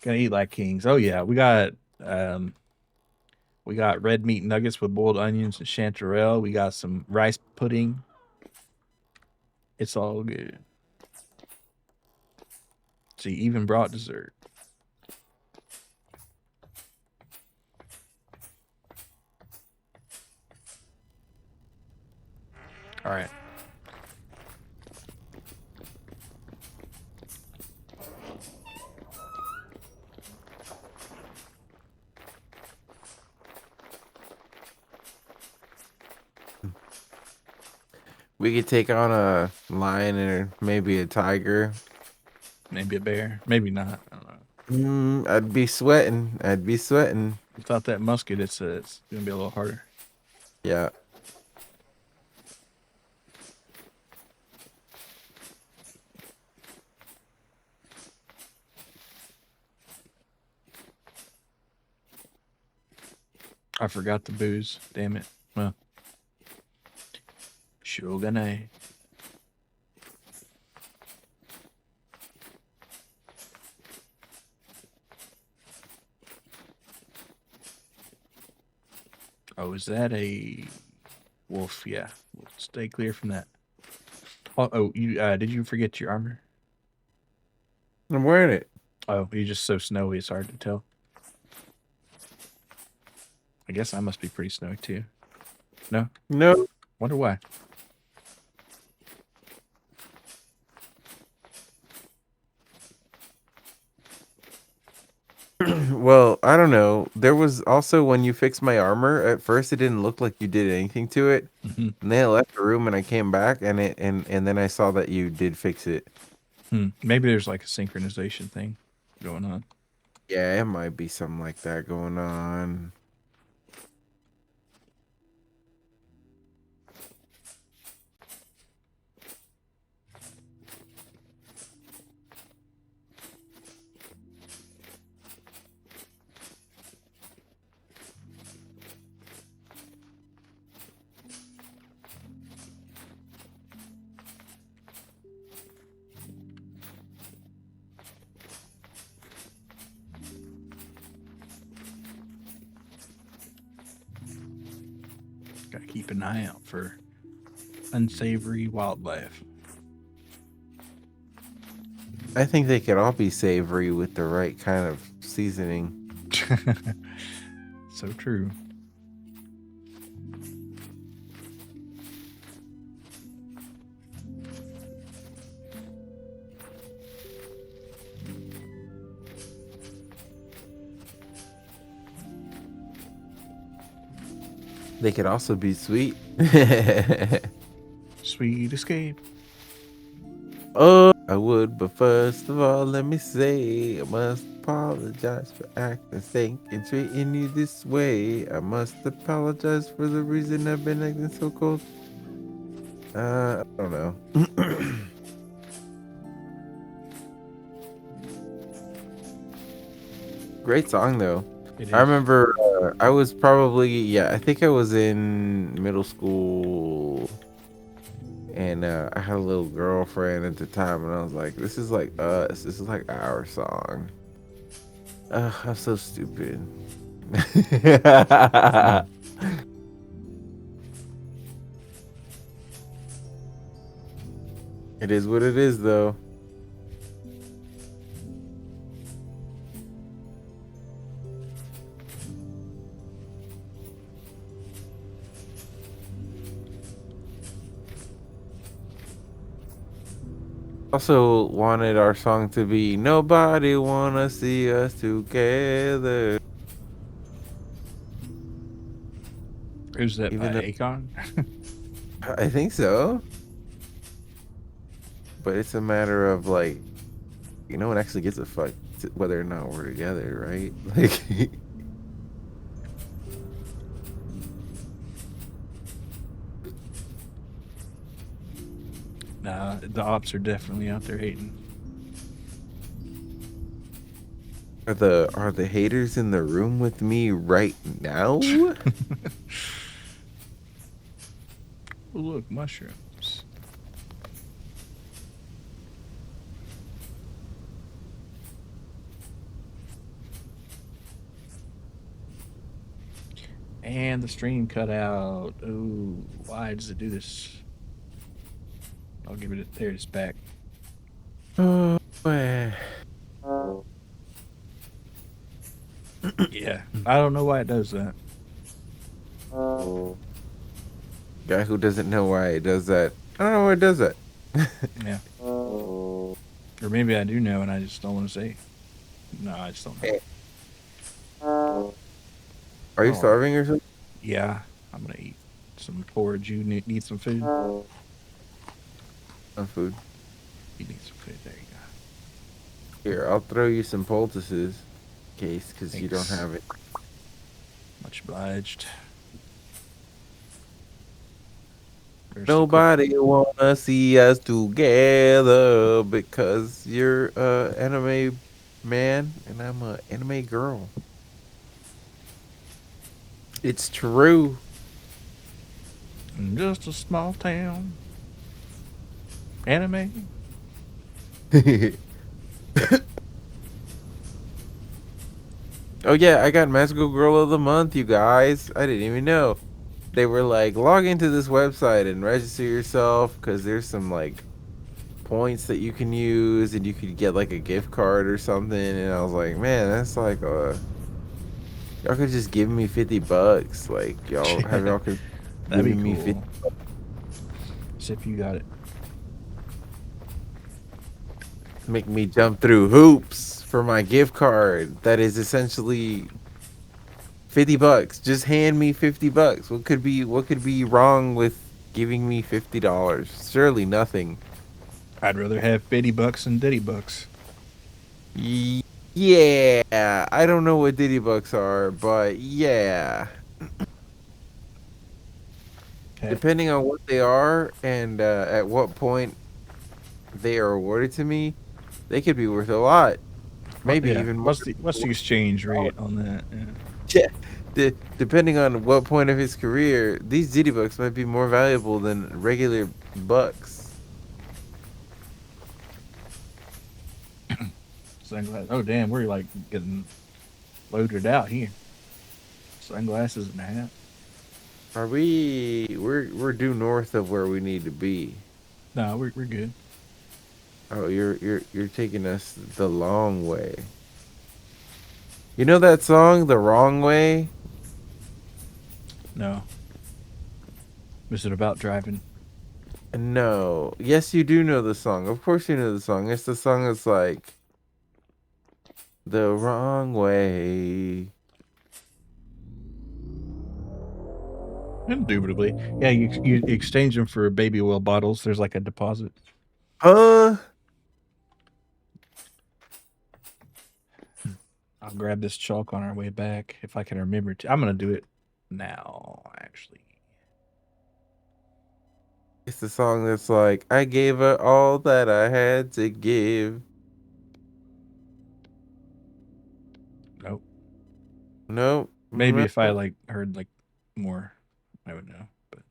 gonna eat like kings. Oh yeah, we got red meat nuggets with boiled onions and chanterelle. We got some rice pudding. It's all good. See, even brought dessert. All right. We could take on a lion or maybe a tiger. Maybe a bear. Maybe not. I don't know. I'd be sweating. I'd be sweating. Without that musket, it's gonna be a little harder. Yeah. I forgot the booze. Damn it. Well, shoot. Shogunai. Oh, is that a wolf? Yeah. We'll stay clear from that. Oh, you did you forget your armor? I'm wearing it. Oh, you're just so snowy it's hard to tell. I guess I must be pretty snowy too. No? No. Wonder why. Well, I don't know. There was also when you fixed my armor, at first it didn't look like you did anything to it. Mm-hmm. And then I left the room and I came back and then I saw that you did fix it. Maybe there's like a synchronization thing going on. Yeah, it might be something like that going on. Gotta keep an eye out for unsavory wildlife. I think they could all be savory with the right kind of seasoning. So true. They could also be sweet. Sweet escape. Oh, I would, but first of all, let me say I must apologize for acting, thinking, treating you this way. I must apologize for the reason I've been acting so cold. I don't know. Great song though. It is. I remember I was probably I think I was in middle school. And I had a little girlfriend at the time, and I was like, "This is like us. This is like our song." I'm so stupid. It is what it is, though. Also wanted our song to be "Nobody Wanna See Us Together." Who's that Even by though Akon? I think so, but it's a matter of like, no one actually gives a fuck whether or not we're together, right? Like. Nah, the ops are definitely out there hating. Are the haters in the room with me right now? Oh, look, mushrooms. And the stream cut out. Oh, why does it do this? I'll give it. There it's back. Oh, eh. Yeah, I don't know why it does that. Guy who doesn't know why it does that. I don't know why it does that. Yeah. Or maybe I do know and I just don't want to say. No, I just don't know. Are you Oh. starving or something? Yeah, I'm gonna eat some porridge. You need some food? On food. You need some food. There you go. Here, I'll throw you some poultices, in case, because you don't Thanks. have it. Much obliged. There's Nobody wanna see us together because you're a anime man and I'm a anime girl. It's true. In just a small town. Anime. Oh yeah, I got Magical Girl of the Month, you guys. I didn't even know. They were like, log into this website and register yourself because there's some like points that you can use and you could get like a gift card or something. And I was like, man, that's like y'all could just give me $50. Like y'all could That'd be giving me 50, cool. See if you got it. make me jump through hoops for my gift card. That is essentially $50. Just hand me $50. What could be wrong with giving me $50? Surely nothing. I'd rather have $50 than $Diddy. Yeah, I don't know what Diddy Bucks are, but yeah. Okay. Depending on what they are and at what point they are awarded to me, they could be worth a lot. What? Maybe Yeah. even more. What's the exchange rate on that? Yeah. Yeah. Depending on what point of his career, these Diddy Bucks might be more valuable than regular bucks. Sunglasses. Oh damn, we're like getting loaded out here. Sunglasses and a hat. Are we? We're due north of where we need to be. No, we're good. Oh, you're taking us the long way. You know that song, "The Wrong Way"? No. Was it about driving? No. Yes, you do know the song. Of course you know the song. It's the song that's like "The Wrong Way." Indubitably. Yeah, you exchange them for baby oil bottles. There's like a deposit. Huh? I'll grab this chalk on our way back if I can remember to. I'm gonna do it now, actually. It's the song that's like, "I gave her all that I had to give." Nope. Nope. Maybe No. if I like heard like more, I would know. But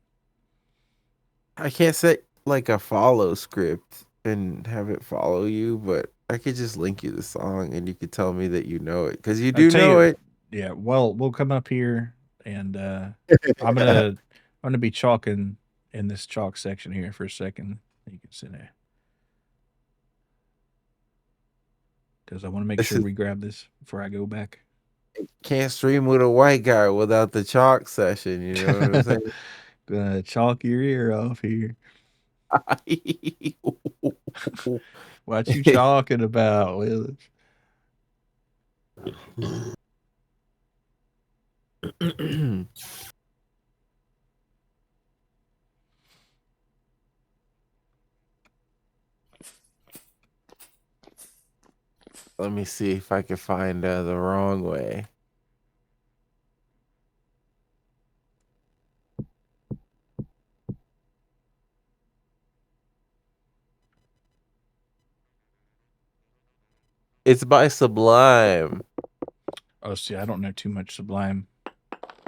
I can't set like a follow script and have it follow you, but I could just link you the song and you could tell me that you know it because you I do tell know you, it. yeah. Well, we'll come up here and I'm gonna I'm gonna be chalking in this chalk section here for a second. You can sit there because I want to make This sure is we grab this before I go back. can't stream with a white guy without the chalk session. You know what I'm saying? Gonna chalk your ear off here. What you talking about, Willis? Let me see if I can find "The Wrong Way." It's by Sublime. Oh, see, I don't know too much Sublime.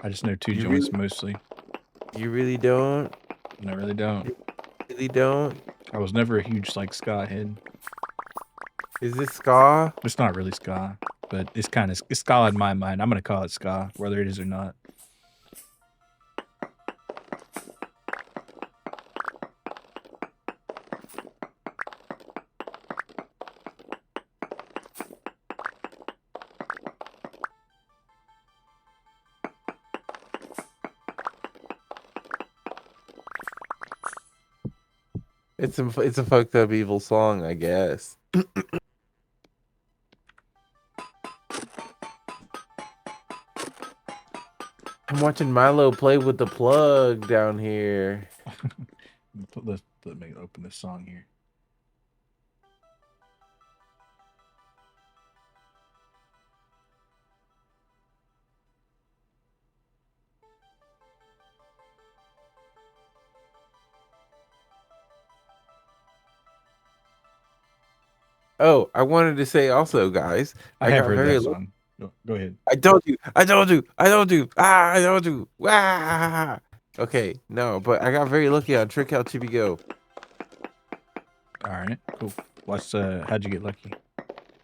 I just know two You joints really, mostly. you really don't. And I really don't. You really don't. I was never a huge like ska head. Is this ska? It's not really ska, but it's ska in my mind. I'm gonna call it ska, whether it is or not. It's a fucked up evil song, I guess. I'm watching Milo play with the plug down here. Let me open this song here. Oh, I wanted to say also, guys, I I have got heard very that lucky. song. Go ahead. I told you. I told you. I told you. I told you. Ah, I told you. Ah. Okay, no, but I got very lucky on Trick Out Chibi Go. All right, cool. What's how'd you get lucky?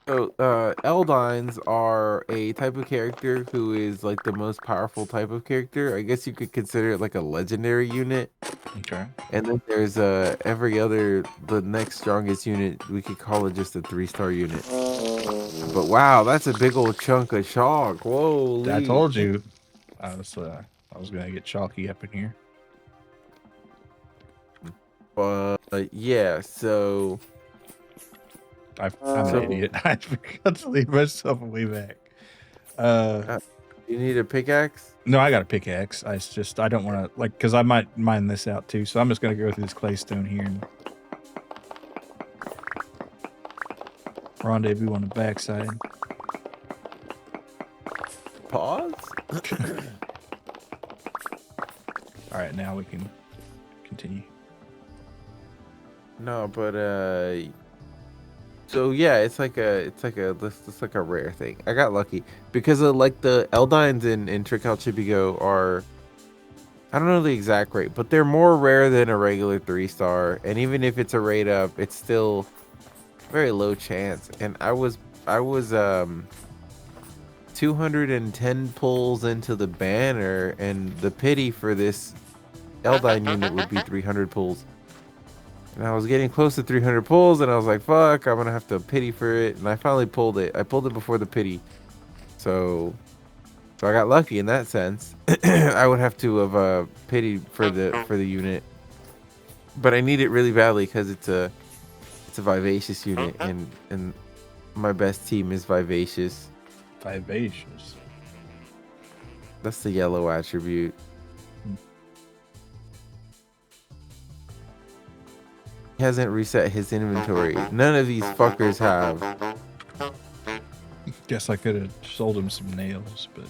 So, Eldines are a type of character who is like the most powerful type of character. I guess you could consider it like a legendary unit. Okay. And then there's the next strongest unit. We could call it just a 3-star unit. But wow, that's a big old chunk of chalk. I Holy. told you, I was gonna get chalky up in here. Yeah. So I'm an idiot. I forgot to leave myself way back. You need a pickaxe? No, I got a pickaxe. I don't want to because I might mine this out too. So I'm just gonna go through this claystone here and rendezvous on the backside. Pause. All right, now we can continue. No, but so yeah, it's like a rare thing. I got lucky because of like the Eldines in Trick Out Chibi Go are, I don't know the exact rate, but they're more rare than a regular 3-star. And even if it's a rate up, it's still very low chance. And I was 210 pulls into the banner, and the pity for this Eldine unit would be 300 pulls. And I was getting close to 300 pulls, and I was like, fuck, I'm gonna have to pity for it. And I finally pulled it. I pulled it before the pity. So I got lucky in that sense. I would have to have pitied for the unit. But I need it really badly because it's a vivacious unit, and my best team is vivacious. Vivacious. That's the yellow attribute. He hasn't reset his inventory. None of these fuckers have. Guess I could have sold him some nails, but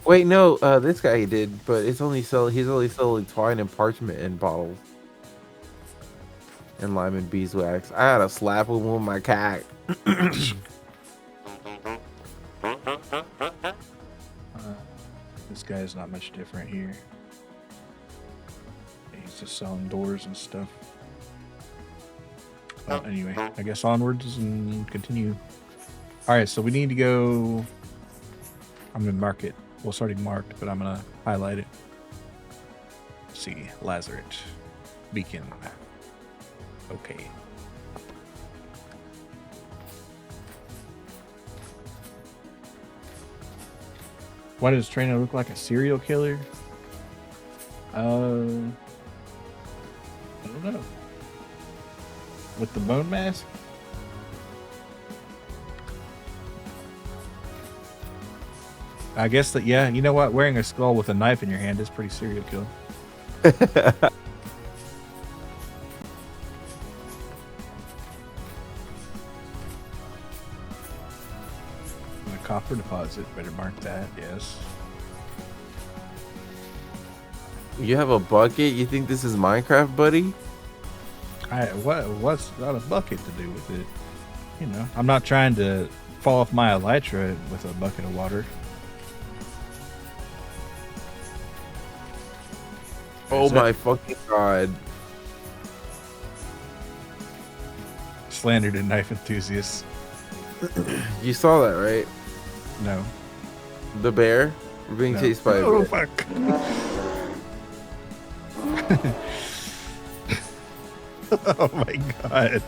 Wait, no, this guy did, but he's only selling twine and parchment and bottles. And lime and beeswax. I had to slap him with my cat. this guy is not much different here. He's just selling doors and stuff. Anyway, I guess onwards and continue. All right, so we need to go. I'm gonna mark it. Well, it's already marked, but I'm gonna highlight it. Let's see, Lazaret beacon. Okay. Why does Trueno look like a serial killer? I don't know. With the bone mask? I guess that, yeah, you know what? Wearing a skull with a knife in your hand is pretty serial kill. A copper deposit, better mark that, yes. You have a bucket? You think this is Minecraft, buddy? What's got a bucket to do with it? You know, I'm not trying to fall off my elytra with a bucket of water. Oh my fucking god. Slandered a knife enthusiast. You saw that, right? No. The bear? We're being chased by a bear. Oh, fuck. Oh my god.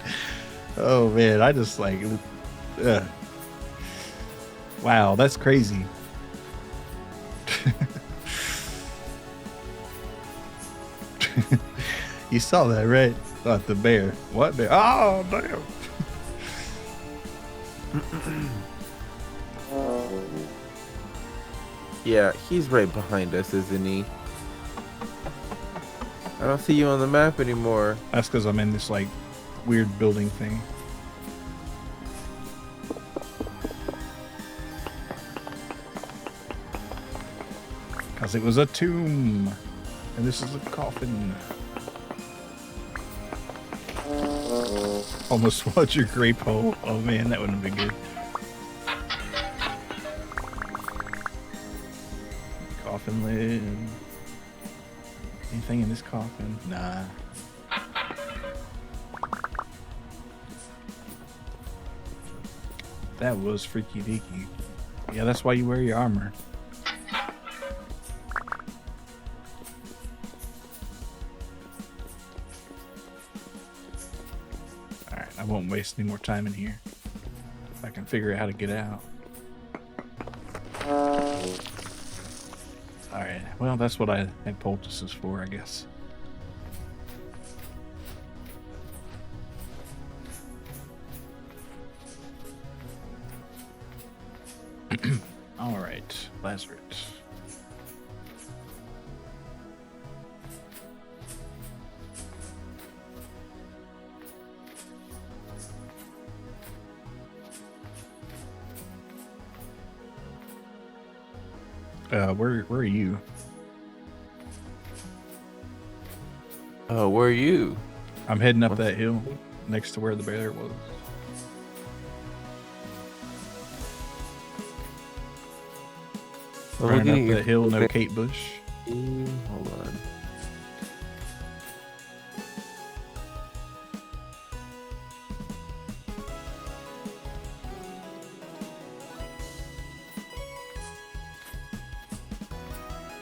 Oh man, I just like wow, that's crazy. You saw that, right? Not the bear. What bear? Oh damn. Yeah, he's right behind us, isn't he? I don't see you on the map anymore. That's because I'm in this like weird building thing. Because it was a tomb. And this is a coffin. Almost swallowed your grape hole. Oh man, that wouldn't have been good. Coffin lid. Anything in this coffin? Nah. That was freaky deaky. Yeah, that's why you wear your armor. Alright, I won't waste any more time in here. If I can figure out how to get out. Alright, well, that's what I had poultices for, I guess. Alright, Lazaret. Where are you? Where are you? I'm heading up that hill next to where the bear was. I'm Running looking up at that hill, no Kate Bush. Hold on.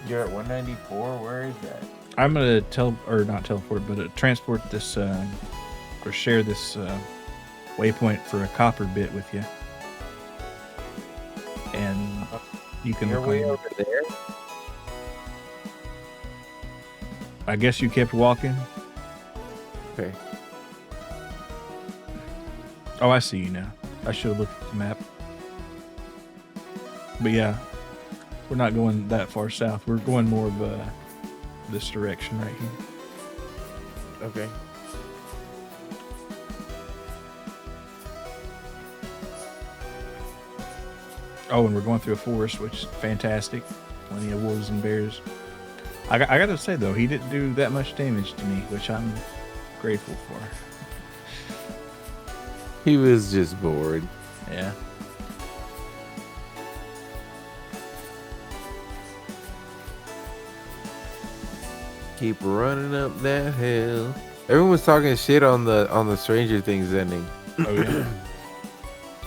You're at 194. Where is that? I'm gonna not teleport, but transport this or share this waypoint for a copper bit with you, and you can You're look way on. over there. I guess you kept walking. Okay. Oh, I see you now. I should have looked at the map. But yeah, we're not going that far south. We're going more of this direction right here. Okay. Oh, and we're going through a forest, which is fantastic. Plenty of wolves and bears. I got to say, though, he didn't do that much damage to me, which I'm grateful for. He was just bored. Yeah. Keep running up that hill. Everyone's talking shit on the Stranger Things ending. Oh, yeah.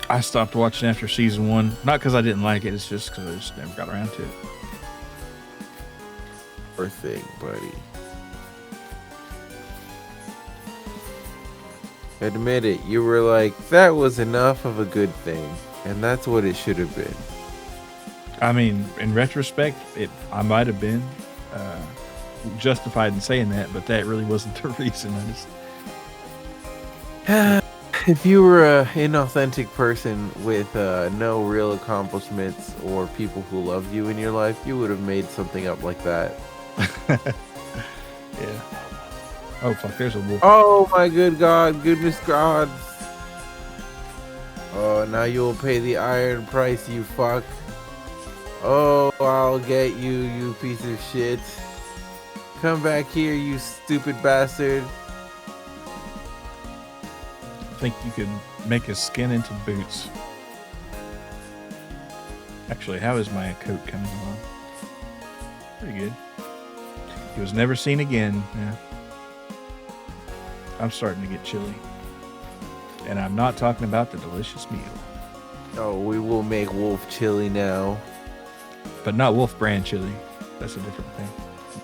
I stopped watching after season 1. Not because I didn't like it, it's just because I just never got around to it. Poor thing, buddy. Admit it, you were like, that was enough of a good thing. And that's what it should have been. I mean, in retrospect, I might have been justified in saying that, but that really wasn't the reason. If you were an inauthentic person with no real accomplishments or people who loved you in your life, you would have made something up like that. Yeah. Oh, fuck, there's a wolf. Oh my good God, goodness God. Oh, now you will pay the iron price, you fuck. Oh, I'll get you, you piece of shit. Come back here, you stupid bastard. I think you could make his skin into boots. Actually, how is my coat coming along? Pretty good. He was never seen again. Yeah. I'm starting to get chilly. And I'm not talking about the delicious meal. Oh, we will make wolf chili now. But not Wolf brand chili. That's a different thing.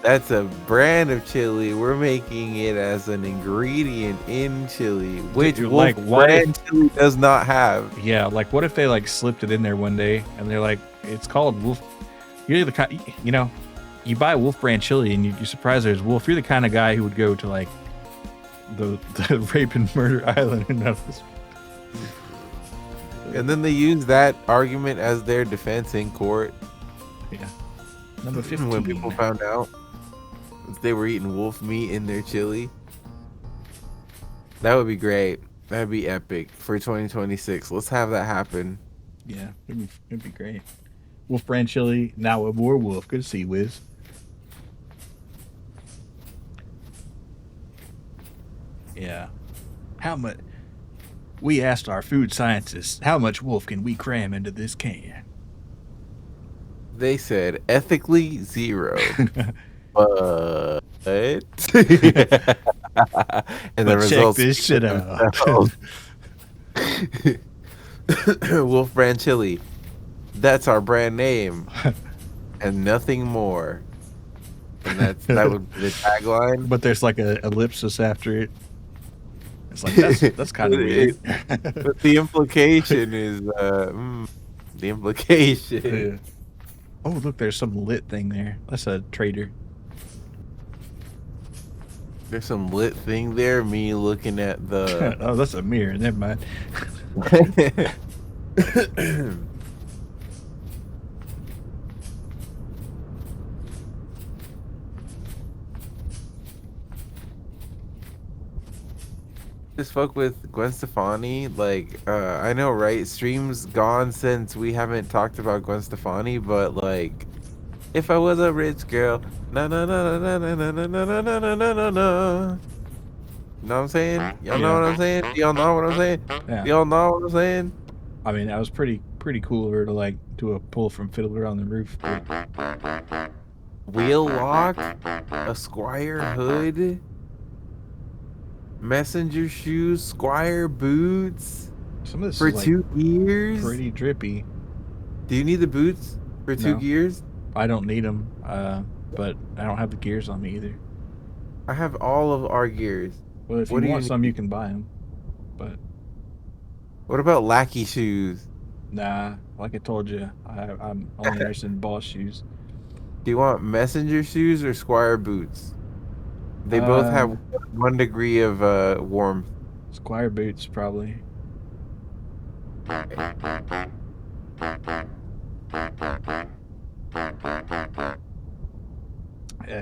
That's a brand of chili. We're making it as an ingredient in chili, which Dude, Wolf like, what brand chili does not have. Yeah, like what if they like slipped it in there one day and they're like, it's called Wolf. You're the kind, you know, you buy Wolf brand chili and you're surprised there's Wolf. You're the kind of guy who would go to like the rape and murder island and nothing. And then they use that argument as their defense in court. Yeah. Number 15. When people found out they were eating wolf meat in their chili. That would be great. That'd be epic for 2026. Let's have that happen. Yeah, it'd be great. Wolf brand chili, now a werewolf. Good to see you, Wiz. Yeah. How much? We asked our food scientists, how much wolf can we cram into this can? They said ethically 0. And the But check results this speak shit for out. themselves. Wolf Brand Chili. That's our brand name. And nothing more. And that would be the tagline. But there's like a ellipsis after it. It's like that's kind of weird. But the implication is the implication. Yeah. Oh, look, there's some lit thing there. That's a trader. There's some lit thing there. Me looking at the. Oh, that's a mirror. Never mind. Just fuck with Gwen Stefani. Like, I know, right? Stream's gone since we haven't talked about Gwen Stefani, but like, if I was a rich girl, na na na na na na na na na na na na na na. You know what I'm saying? Y'all know what I'm saying? Y'all know what I'm saying? Yeah. Y'all know what I'm saying? I mean, that was pretty cool of her to like do a pull from Fiddler on the Roof. Wheel lock, a Squire hood, messenger shoes, Squire boots Some of this for is like 2 years. pretty drippy. Do you need the boots for 2 No. gears? I don't need them, but I don't have the gears on me either. I have all of our gears. Well, if What do you you want some, you can buy them. But What about lackey shoes? nah, like I told you, I'm only interested in boss shoes. Do you want messenger shoes or Squire boots? They both have 1 degree of warmth. Squire boots, probably.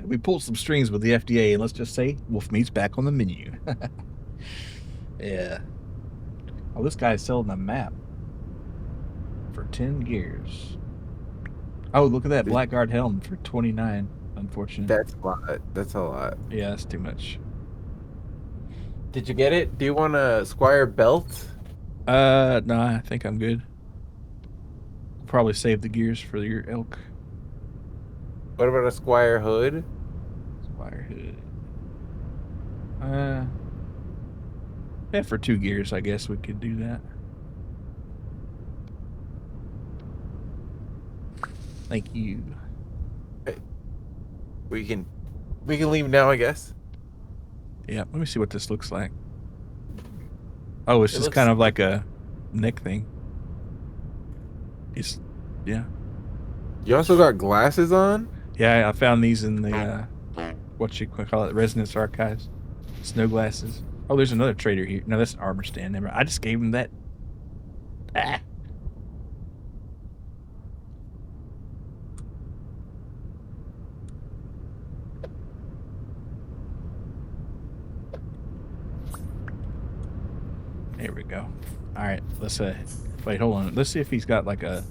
We pulled some strings with the FDA, and let's just say Wolf Meat's back on the menu. Yeah. Oh, this guy's selling a map for 10 gears. Oh, look at that Blackguard helm for 29. Unfortunate. That's a lot. That's a lot. Yeah, that's too much. Did you get it? Do you want a Squire belt? No, I think I'm good. Probably save the gears for your elk. What about a Squire hood? Squire hood. Yeah, for 2 gears, I guess we could do that. Thank you. We can leave now, I guess. Yeah, let me see what this looks like. Oh, it's It just looks- kind of like a neck thing. Yeah. You also got glasses on? Yeah, I found these in the, what you call it, Resonance Archives. Snow glasses. Oh, there's another trader here. No, that's an armor stand. Never. I just gave him that. Ah. There we go. All right, let's wait, hold on. Let's see if he's got like a.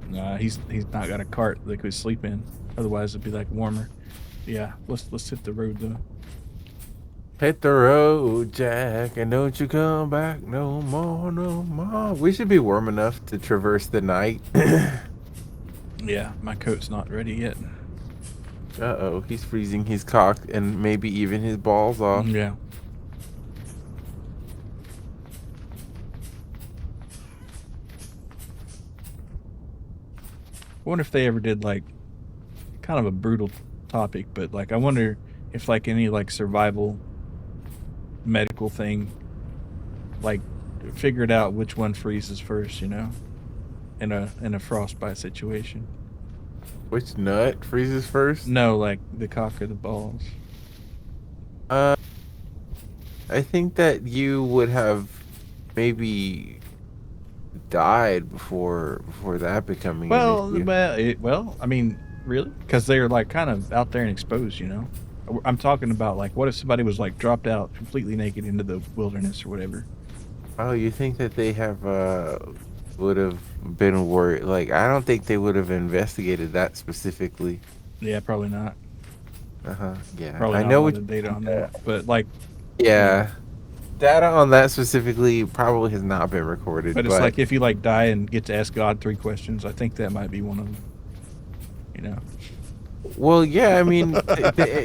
Nah, he's not got a cart they could sleep in. Otherwise, it'd be like warmer. Yeah, let's hit the road though. Hit the road, Jack, and don't you come back no more, no more. We should be warm enough to traverse the night. Yeah, my coat's not ready yet. Uh-oh, he's freezing his cock and maybe even his balls off. Yeah. I wonder if they ever did like kind of a brutal topic, but like I wonder if like any like survival medical thing like figured out which one freezes first, you know, in a frostbite situation. Which nut freezes first? No, like the cock or the balls. I think that you would have maybe died before that becoming an issue. Well, I mean, really? Because they're like kind of out there and exposed, you know. I'm talking about like, what if somebody was like dropped out completely naked into the wilderness or whatever? Oh, you think that they have would have been worried? Like, I don't think they would have investigated that specifically. Yeah, probably not. Yeah. Probably I not know a lot what. of data on that, but like, Yeah. Data on that specifically probably has not been recorded. but it's like if you like die and get to ask God 3 questions, I think that might be one of them. You know. Well, yeah, I mean,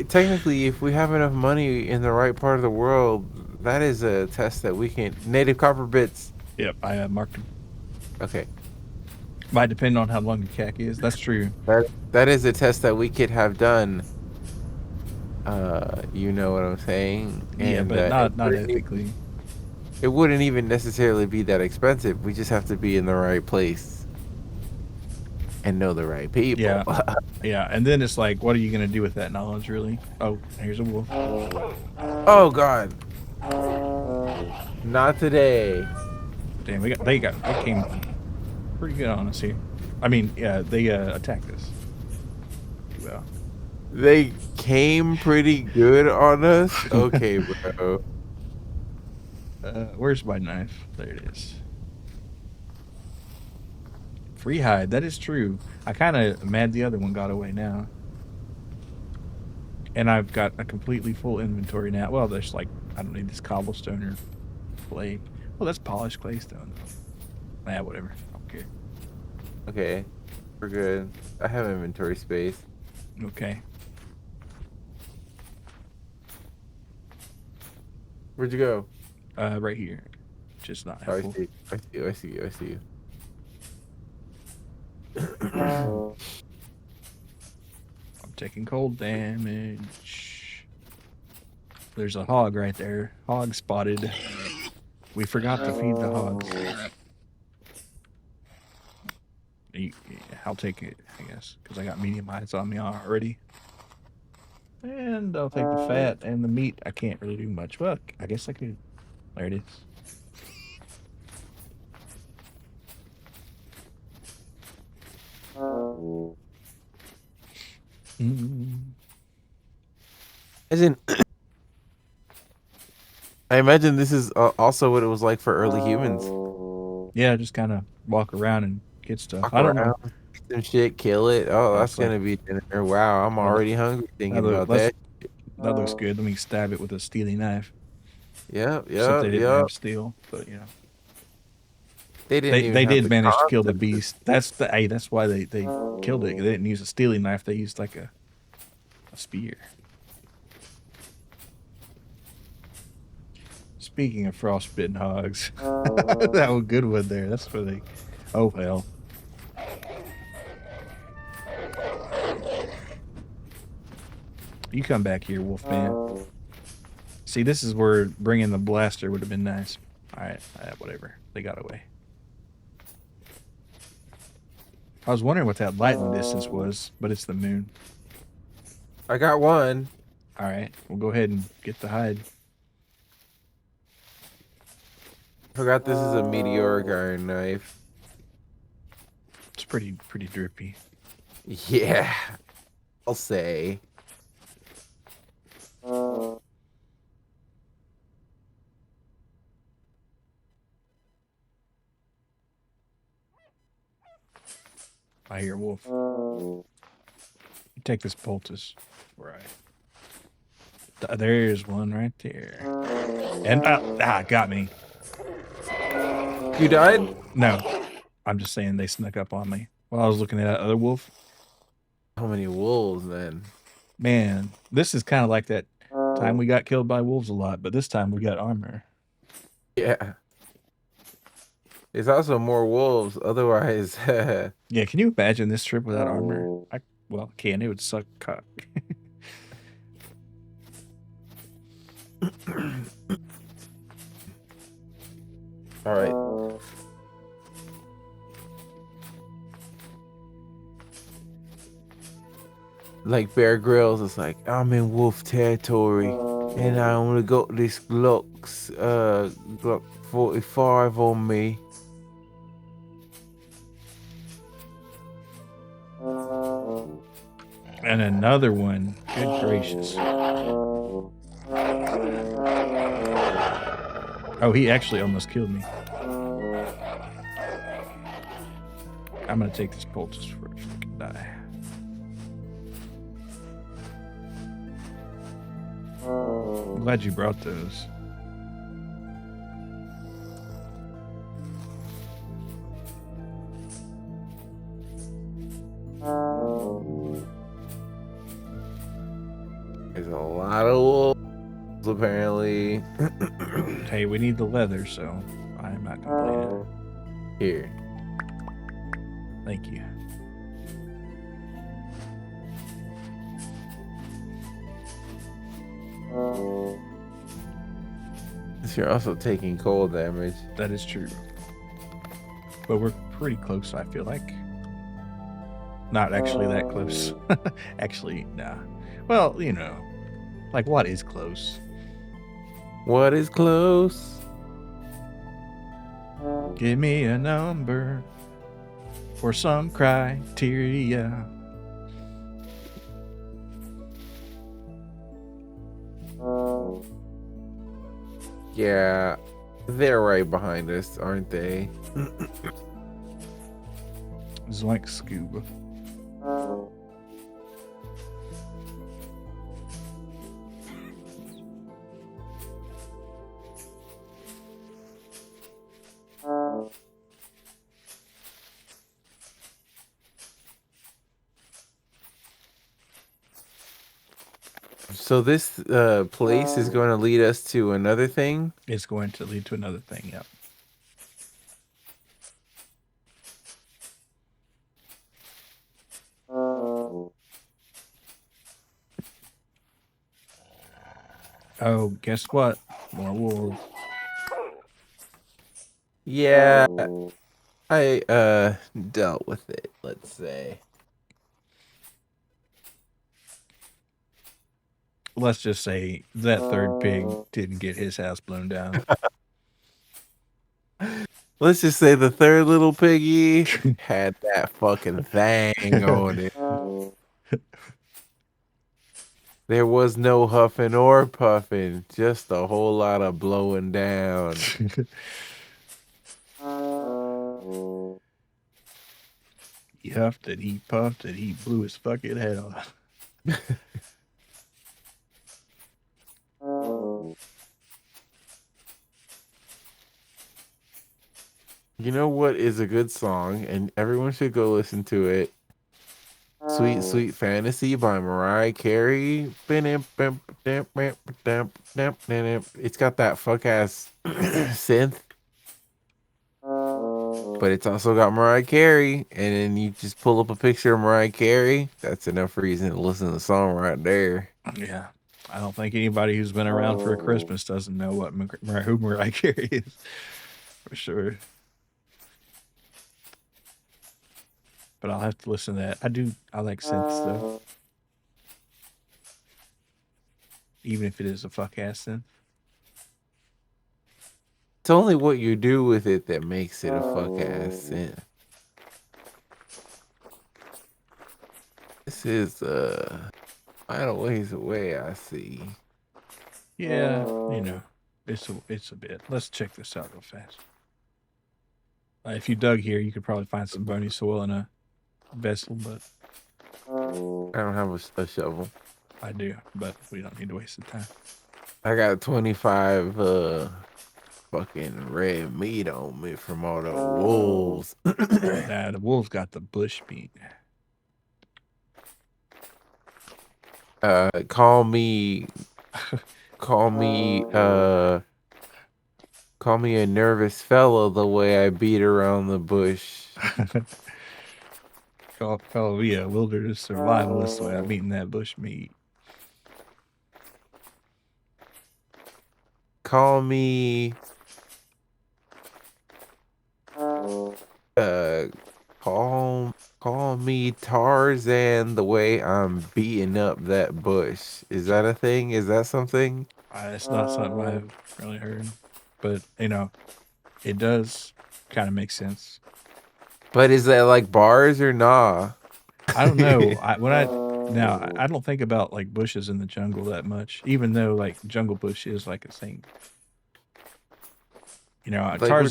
technically, if we have enough money in the right part of the world, that is a test that we can. Native copper bits. Yep, I marked them. Okay, Might depend on how long your CAC is. That's true. that is a test that we could have done. You know what I'm saying? Yeah, And but not ethically. it wouldn't even necessarily be that expensive. We just have to be in the right place and know the right people. Yeah, yeah. And then it's like, what are you gonna do with that knowledge, really? Oh, here's a wolf. Oh God, not today. Damn, they came pretty good on us here. I mean, yeah, they attacked us. Well, They came pretty good on us. Okay, bro. where's my knife? There it is. Free hide. That is true. I kind of mad the other one got away now. And I've got a completely full inventory now. Well, there's like, I don't need this cobblestone or clay. Well, that's polished clay stone. Nah, whatever. I don't care. Okay, we're good. I have inventory space. Okay. Where'd you go? Right here. Just not Oh, I helpful. see. I see you. I see you. I see you. I'm taking cold damage. There's a hog right there. Hog spotted. We forgot to feed the hogs. I'll take it, I guess, because I got medium eyes on me already. And I'll take the fat and the meat. I can't really do much. Well, I guess I could. There it is. As in, I imagine this is also what it was like for early humans. Yeah, just kind of walk around and get stuff. Walk I don't know. around, get some shit, kill it. Oh, that's It's like, gonna be dinner. Wow, I'm well, already hungry thinking about let's that. that looks good. Let me stab it with a steely knife. Yep, Except they yep, didn't yep. have steel, but you know. They didn't even They have did the manage to kill the concept. beast. That's why they killed it. They didn't use a steely knife. They used like a spear. Speaking of frostbitten hogs, that was a good one there. That's where they. Oh hell. You come back here, Wolfman. See, this is where bringing the blaster would have been nice. All right, whatever. They got away. I was wondering what that lightning distance was, but it's the moon. I got one. All right, we'll go ahead and get the hide. Forgot this is a meteoric iron knife. It's pretty drippy. Yeah, I'll say. I hear wolf. You take this poultice. Right. There's one right there. And got me. You died? No, I'm just saying they snuck up on me while I was looking at that other wolf. How many wolves then? Man, this is kind of like that time we got killed by wolves a lot, but this time we got armor. Yeah. There's also more wolves. Otherwise, Yeah, can you imagine this trip without armor? Well, can. It would suck cock. all right. Like Bear Grylls, it's like I'm in wolf territory, and I only got this Glock 45 on me. And another one. Good gracious. Oh, he actually almost killed me. I'm gonna take this poultice for a fucking die. I'm glad you brought those. a lot of wolves, apparently. Hey, we need the leather, so I'm not complaining. Here. Thank you. You're also taking cold damage. That is true. But we're pretty close, I feel like. Not actually that close. Actually, nah. Well, you know, like what is close? What is close? Give me a number for some criteria. Yeah, they're right behind us, aren't they? It's like scuba. So this place is going to lead us to another thing. It's going to lead to another thing, yep. Oh, guess what? More wolves. Yeah, I dealt with it, let's say. Let's just say that third pig didn't get his house blown down. Let's just say the third little piggy had that fucking thing on it. There was no huffing or puffing, just a whole lot of blowing down. He huffed and he puffed and he blew his fucking head off. You know what is a good song, and everyone should go listen to it? Sweet Sweet Fantasy by Mariah Carey. It's got that fuck ass synth, but it's also got Mariah Carey. And then you just pull up a picture of Mariah Carey. That's enough reason to listen to the song right there. Yeah. I don't think anybody who's been around for a Christmas doesn't know what who Mariah Carey is. For sure. But I'll have to listen to that. I like synths though. Even if it is a fuck ass synth. It's only what you do with it that makes it a fuck ass synth. This is quite a ways away, I see. Yeah, you know, it's a bit. Let's check this out real fast. If you dug here, you could probably find some bony soil in a vessel, but I don't have a shovel. I do. But we don't need to waste the time. I got 25 fucking red meat on me from all the wolves. Nah, the wolves got the bush meat. Call me call me a nervous fellow the way I beat around the bush. Call me a wilderness survivalist the way I'm eating that bush meat. Call me call me Tarzan the way I'm beating up that bush. Is that a thing? Is that something? It's not something I've really heard, but you know, it does kind of make sense. But is that like bars or nah? I don't know. I don't think about like bushes in the jungle that much, even though like jungle bush is like a thing. You know, Like we're talking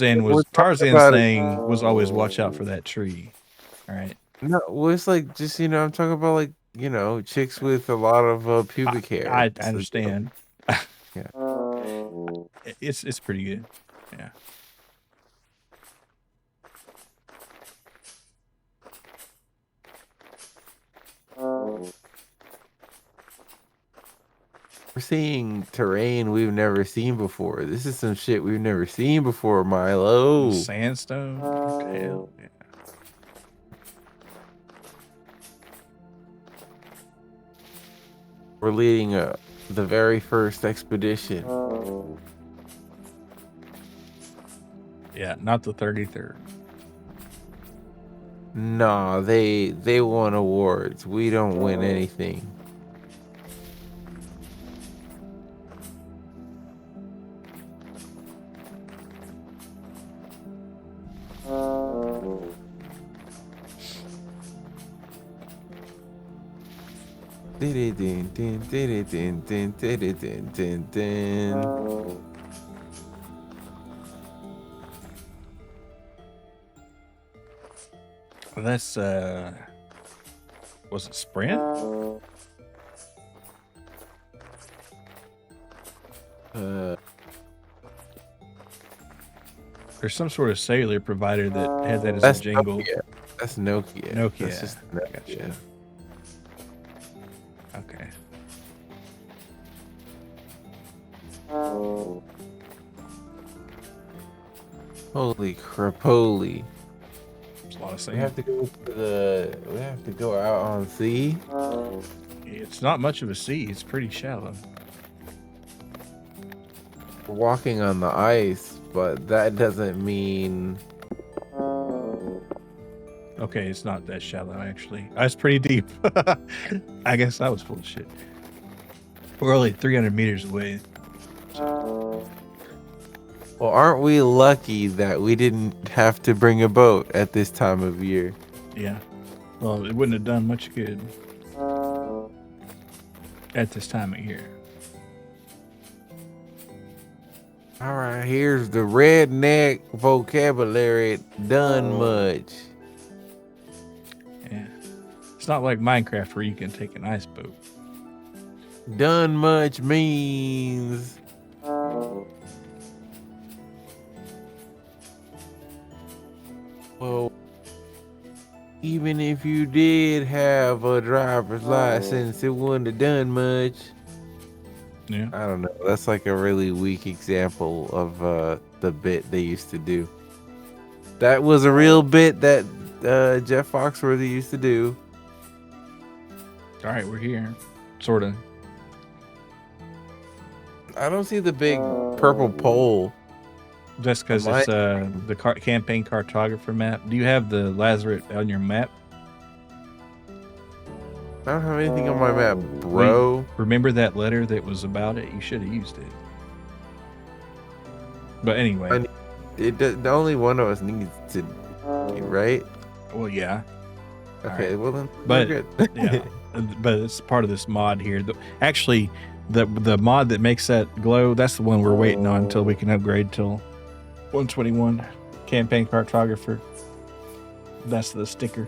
Tarzan's about it. thing was always watch out for that tree. All right. No, well, it's like just I'm talking about like chicks with a lot of pubic hair. I It's like, understand. yeah. It's pretty good. Yeah. We're seeing terrain we've never seen before. This is some shit we've never seen before, Milo. Sandstone? Hell yeah. We're leading the very first expedition. Yeah, not the 33rd. Nah, they won awards. We don't win anything. That's was it Sprint? There's some sort of cellular provider that had that as That's a jingle. Nokia. That's Nokia. Nokia. That's just Nokia. Gotcha. Okay. Holy crapoli. There's a lot of We sand. have to go to we have to go out on sea. It's not much of a sea. It's pretty shallow. We're walking on the ice, but that doesn't mean Okay, it's not that shallow actually. That's pretty deep. I guess I was full of shit. We're only 300 meters away. well, aren't we lucky that we didn't have to bring a boat at this time of year? Yeah. Well, it wouldn't have done much good at this time of year. All right, here's the redneck vocabulary. Done much. Yeah. It's not like Minecraft where you can take an ice boat. Done much means well, even if you did have a driver's license, it wouldn't have done much. Yeah. I don't know. That's like a really weak example of the bit they used to do. That was a real bit that Jeff Foxworthy used to do. All right, we're here. Sort of. I don't see the big purple pole. Just because On it's the campaign cartographer map. Do you have the Lazaret on your map? I don't have anything on my map, bro. Remember that letter that was about it? You should have used it. But anyway. The only one of us needs to, right? Well, yeah. Okay, right. well then, But we're good. yeah, but it's part of this mod here. Actually, the mod that makes that glow, that's the one we're waiting on until we can upgrade till 121 campaign cartographer. That's the sticker.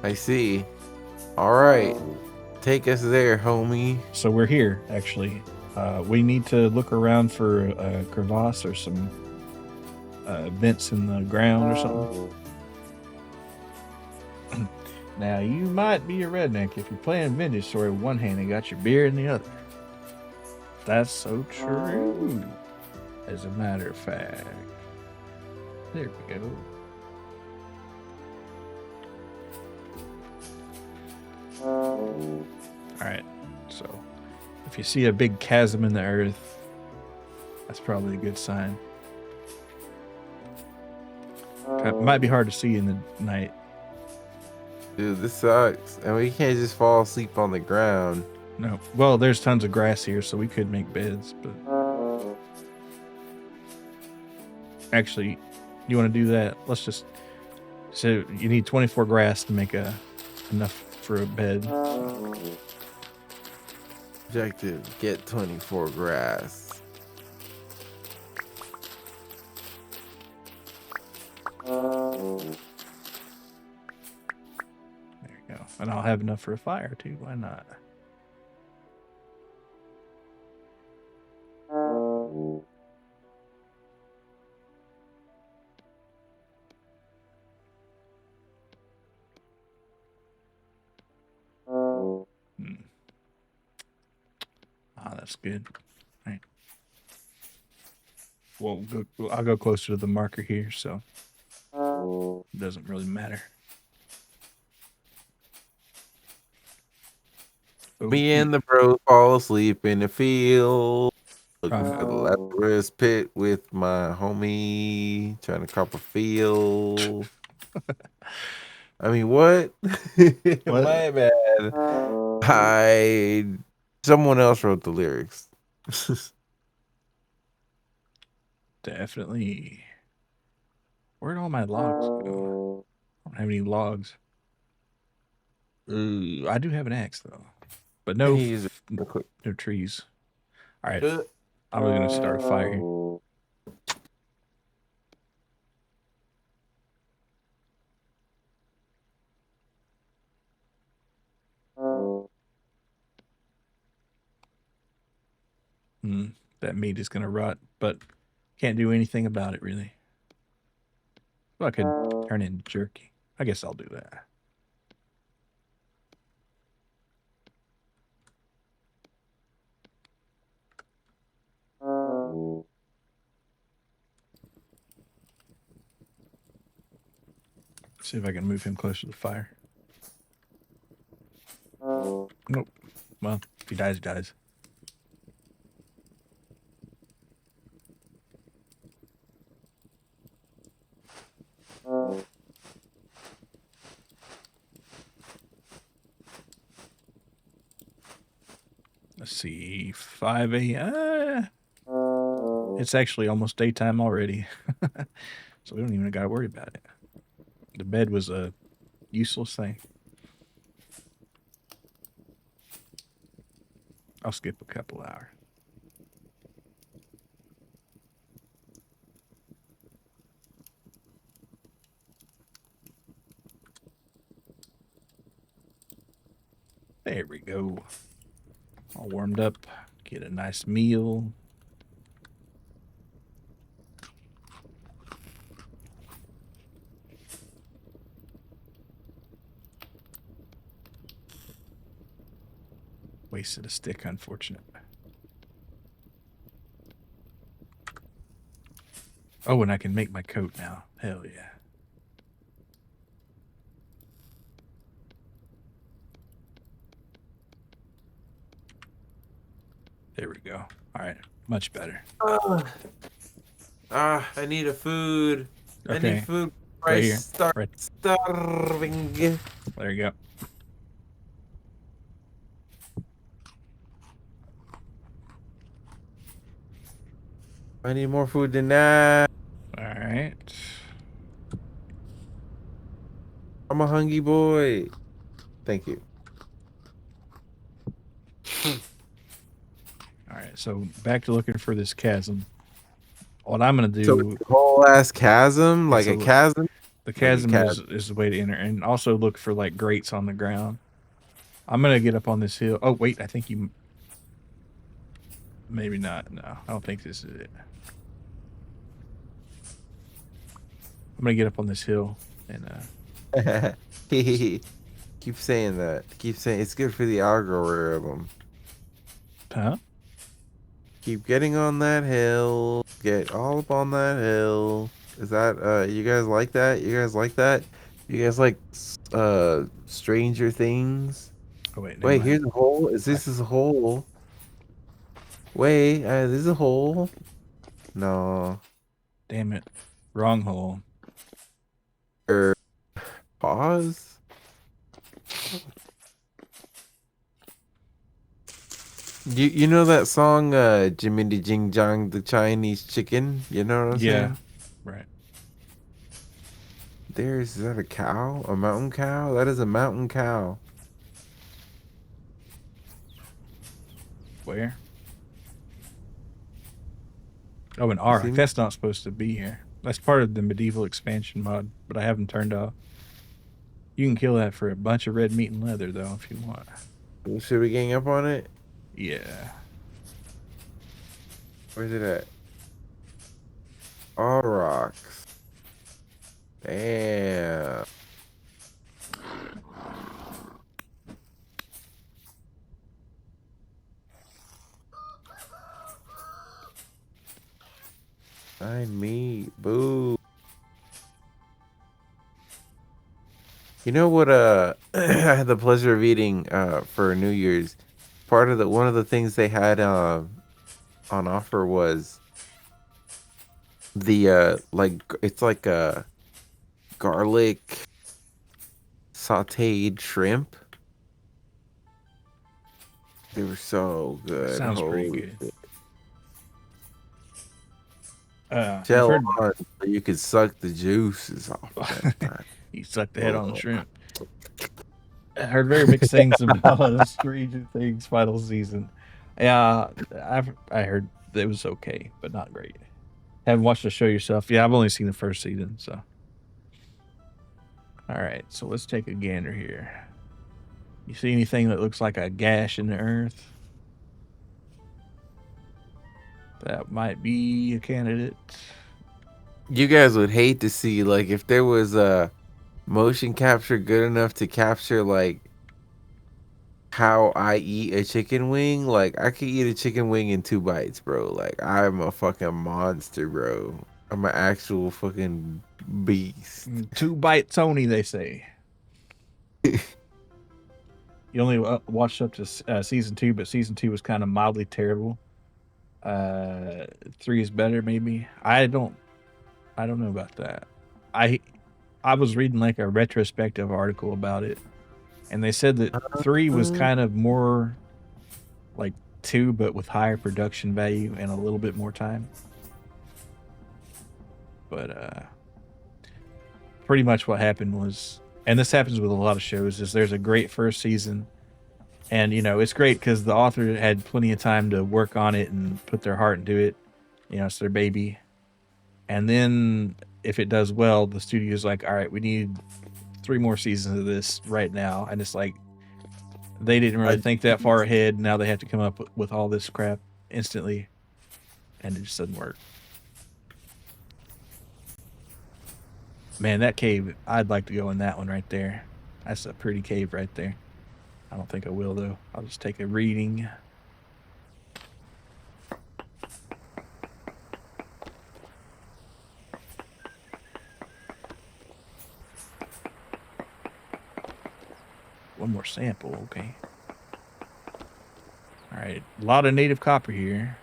I see. All right, take us there, homie. So we're here, actually. We need to look around for a crevasse or some vents in the ground or something. Now, you might be a redneck if you're playing vintage story with one hand and got your beer in the other. That's so true. As a matter of fact. There we go. Alright, so if you see a big chasm in the earth, that's probably a good sign. It might be hard to see in the night. Dude, this sucks. And we can't just fall asleep on the ground. No. Well, there's tons of grass here, so we could make beds, but actually, you want to do that? Let's just. So you need 24 grass to make enough for a bed. Objective: get 24 grass. There you go. And I'll have enough for a fire too. Why not? That's good. All right. I'll go closer to the marker here, so it doesn't really matter. Me and the bros fall asleep in the field. Looking for the Uh, Lazarus pit with my homie. Trying to cop a feel. I mean, what? What? My bad. Someone else wrote the lyrics. Definitely. Where'd all my logs go? I don't have any logs. I do have an axe though, but I need to use it real quick. no trees. All right, I'm really gonna start a fire here. That meat is gonna rot, but can't do anything about it really. Well, I could turn it into jerky. I guess I'll do that. See if I can move him closer to the fire. Nope. Well, if he dies, he dies. Let's see, 5 a.m. It's actually almost daytime already, so we don't even got to worry about it. The bed was a useless thing. I'll skip a couple hours. There we go. All warmed up. Get a nice meal. Wasted a stick, unfortunate. Oh, and I can make my coat now. Hell yeah. There we go. All right. Much better. I need a food. I Okay. need food. Right here. Start Right. starving. There you go. I need more food than that. All right. I'm a hungry boy. Thank you. All right. So back to looking for this chasm. What I'm going to So do. it's a whole ass chasm? Like a chasm? The chasm is the way to enter. And also look for like grates on the ground. I'm going to get up on this hill. Oh, wait. I think you. Maybe not. No, I don't think this is it. I'm going to get up on this hill and. Keep saying that. Keep saying it's good for the algorithm. Huh? Keep getting on that hill. Get all up on that hill. Is that you guys like that? You guys like that? You guys like Stranger Things? Oh wait, never Wait, mind. here's a hole. This is a hole? Wait, this is a hole? No. Damn it. Wrong hole. Pause? You know that song, Jiminy Jing Jong, the Chinese chicken? You know what I'm saying? Right. Is that a cow? A mountain cow? That is a mountain cow. Where? Oh, an R. see me? That's not supposed to be here. That's part of the medieval expansion mod, but I haven't turned off. You can kill that for a bunch of red meat and leather, though, if you want. Should we gang up on it? Yeah. Where's it at? All rocks. Damn. Find me. Boo. You know what? I had the pleasure of eating for New Year's. One of the things they had on offer was the it's like a garlic sautéed shrimp. They were so That good. sounds pretty Holy good. shit. I've Shell heard on so you could suck the juices off of that thing. you sucked the head on the Oh. shrimp. I heard very mixed things about Stranger Things final season. Yeah, I heard it was okay, but not great. Haven't watched the show yourself? Yeah, I've only seen the first season, so. All right, so let's take a gander here. You see anything that looks like a gash in the earth? That might be a candidate. You guys would hate to see like if there was a motion capture good enough to capture like how I eat a chicken wing. Like I could eat a chicken wing in 2 bites, bro. Like I'm a fucking monster, bro. I'm an actual fucking beast. 2 bites only, they say. You only watched up to season 2, but season 2 was kind of mildly terrible. 3 is better, maybe. I don't know about that. I was reading like a retrospective article about it, and they said that 3 was kind of more like 2, but with higher production value and a little bit more time. But pretty much what happened was, and this happens with a lot of shows, is there's a great first season, and it's great because the author had plenty of time to work on it and put their heart into it. It's their baby. And then if it does well, the studio's like, all right, we need 3 more seasons of this right now. And it's like, they didn't really think that far ahead. Now they have to come up with all this crap instantly. And it just doesn't work. Man, that cave, I'd like to go in that one right there. That's a pretty cave right there. I don't think I will, though. I'll just take a reading. One more sample, okay. All right, a lot of native copper here.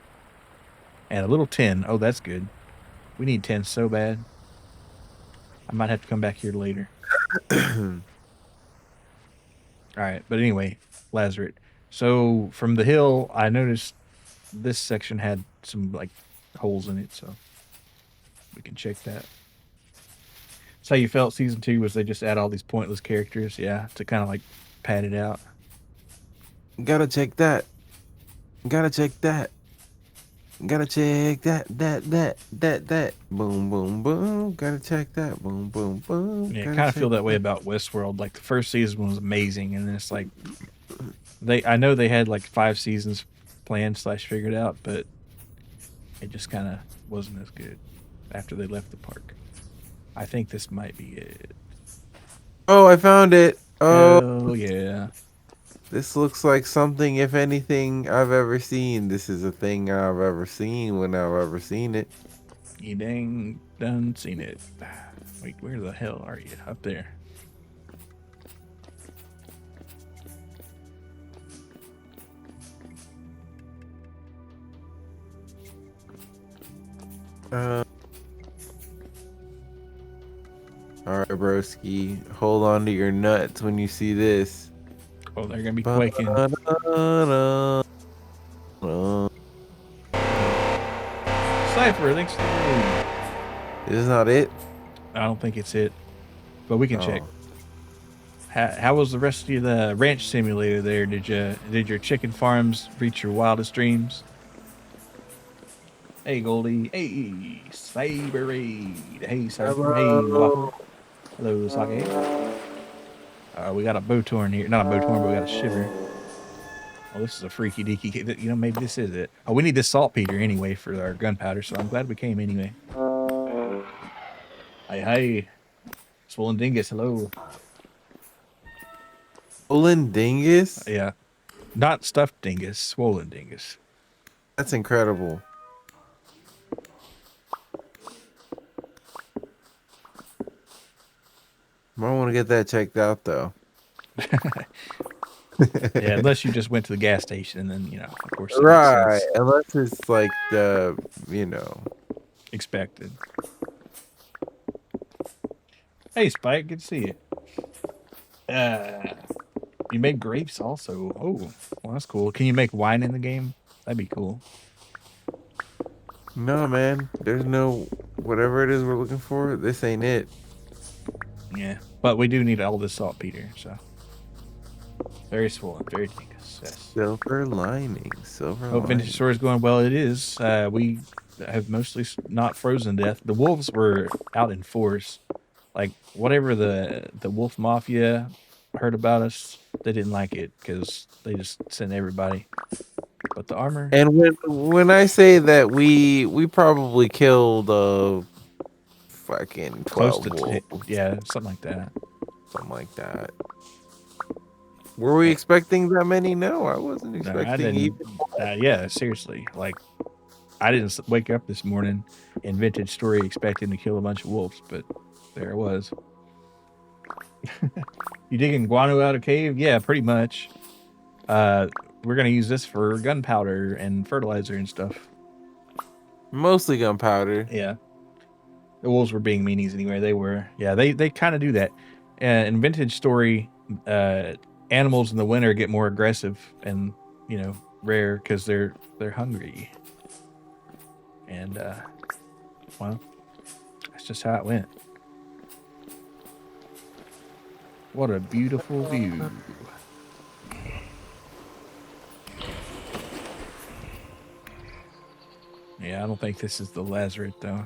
And a little tin. Oh, that's good. We need tin so bad. I might have to come back here later. All right, but anyway, Lazaret. So from the hill, I noticed this section had some like holes in it, so we can check that. That's how you felt season 2 was they just add all these pointless characters, yeah, to kind of like pad it out. Gotta check that. Gotta check that. Gotta check that. Boom, boom, boom. Gotta check that. Boom, boom, boom. Yeah, I Gotta kind of feel check that way about Westworld. Like the first season was amazing, and then it's like I know they had like 5 seasons planned / figured out, but it just kind of wasn't as good after they left the park. I think this might be it. Oh, I found it. Oh yeah. This looks like something, if anything, I've ever seen. This is a thing I've ever seen when I've ever seen it. You dang done seen it. Wait, where the hell are you? Up there. Alright, broski. Hold on to your nuts when you see this. Oh, they're gonna be quaking. Cypher, thanks for the raid. This is not it? I don't think it's it, but we can check. How was the rest of the ranch simulator there? Did your chicken farms reach your wildest dreams? Hey Goldie, hey Cyber Raid, hey Cypher, hey Waffle, hello Sake. We got a Botorn here, not a Botorn, but we got a Shiver. Oh, this is a freaky deaky. Maybe this is it. Oh, we need this saltpeter anyway for our gunpowder, so I'm glad we came anyway. Hey, Swollen Dingus, hello. Swollen Dingus? Yeah, not stuffed dingus, swollen dingus. That's incredible. Might want to get that checked out though. Yeah, unless you just went to the gas station and then, of course it makes Right, sense. unless it's like you know. Expected. Hey, Spike, good to see you. You made grapes also. Oh, well, that's cool. Can you make wine in the game? That'd be cool. No, man. There's no whatever it is we're looking for. This ain't it. Yeah, but we do need all this saltpeter, so very swollen, very dangerous. Yes. Silver lining. Silver Oh, vintage lining. store is going well. It is. We have mostly not frozen to death. The wolves were out in force. Like whatever the wolf mafia heard about us, they didn't like it because they just sent everybody. But the armor, And when I say that we probably killed fucking close 12 to wolves, yeah, something like that. something like that. Were we Eh, expecting that many? No, I wasn't No, I expecting didn't. even. Yeah, seriously. Like I didn't wake up this morning in Vintage Story expecting to kill a bunch of wolves, but there it was. You digging guano out of cave? Yeah, pretty much. We're gonna use this for gunpowder and fertilizer and stuff. Mostly gunpowder. Yeah, the wolves were being meanies anyway. They were. Yeah, they kind of do that. In Vintage Story, animals in the winter get more aggressive and rare because they're hungry. And well, that's just how it went. What a beautiful view. Yeah, I don't think this is the Lazaret, though.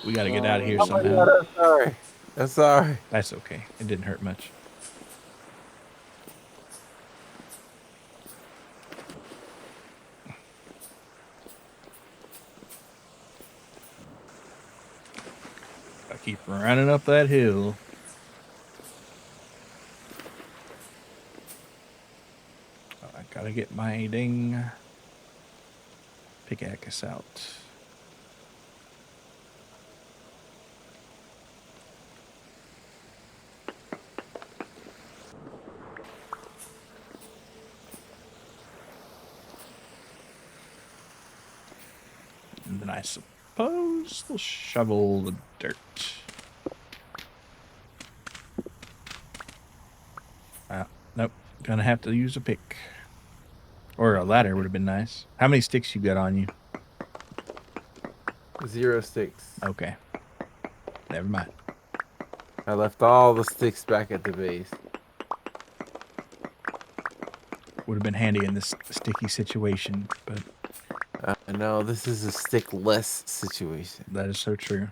We got to get out of here Oh my somehow. god, I'm sorry. I'm sorry. That's okay. It didn't hurt much. I keep running up that hill. I gotta get my dang pickaxe out. And then I suppose we'll shovel the dirt. Nope. Gonna have to use a pick. Or a ladder would have been nice. How many sticks you got on you? 0 sticks. Okay. Never mind. I left all the sticks back at the base. Would have been handy in this sticky situation, but No, this is a stickless situation. that is so true.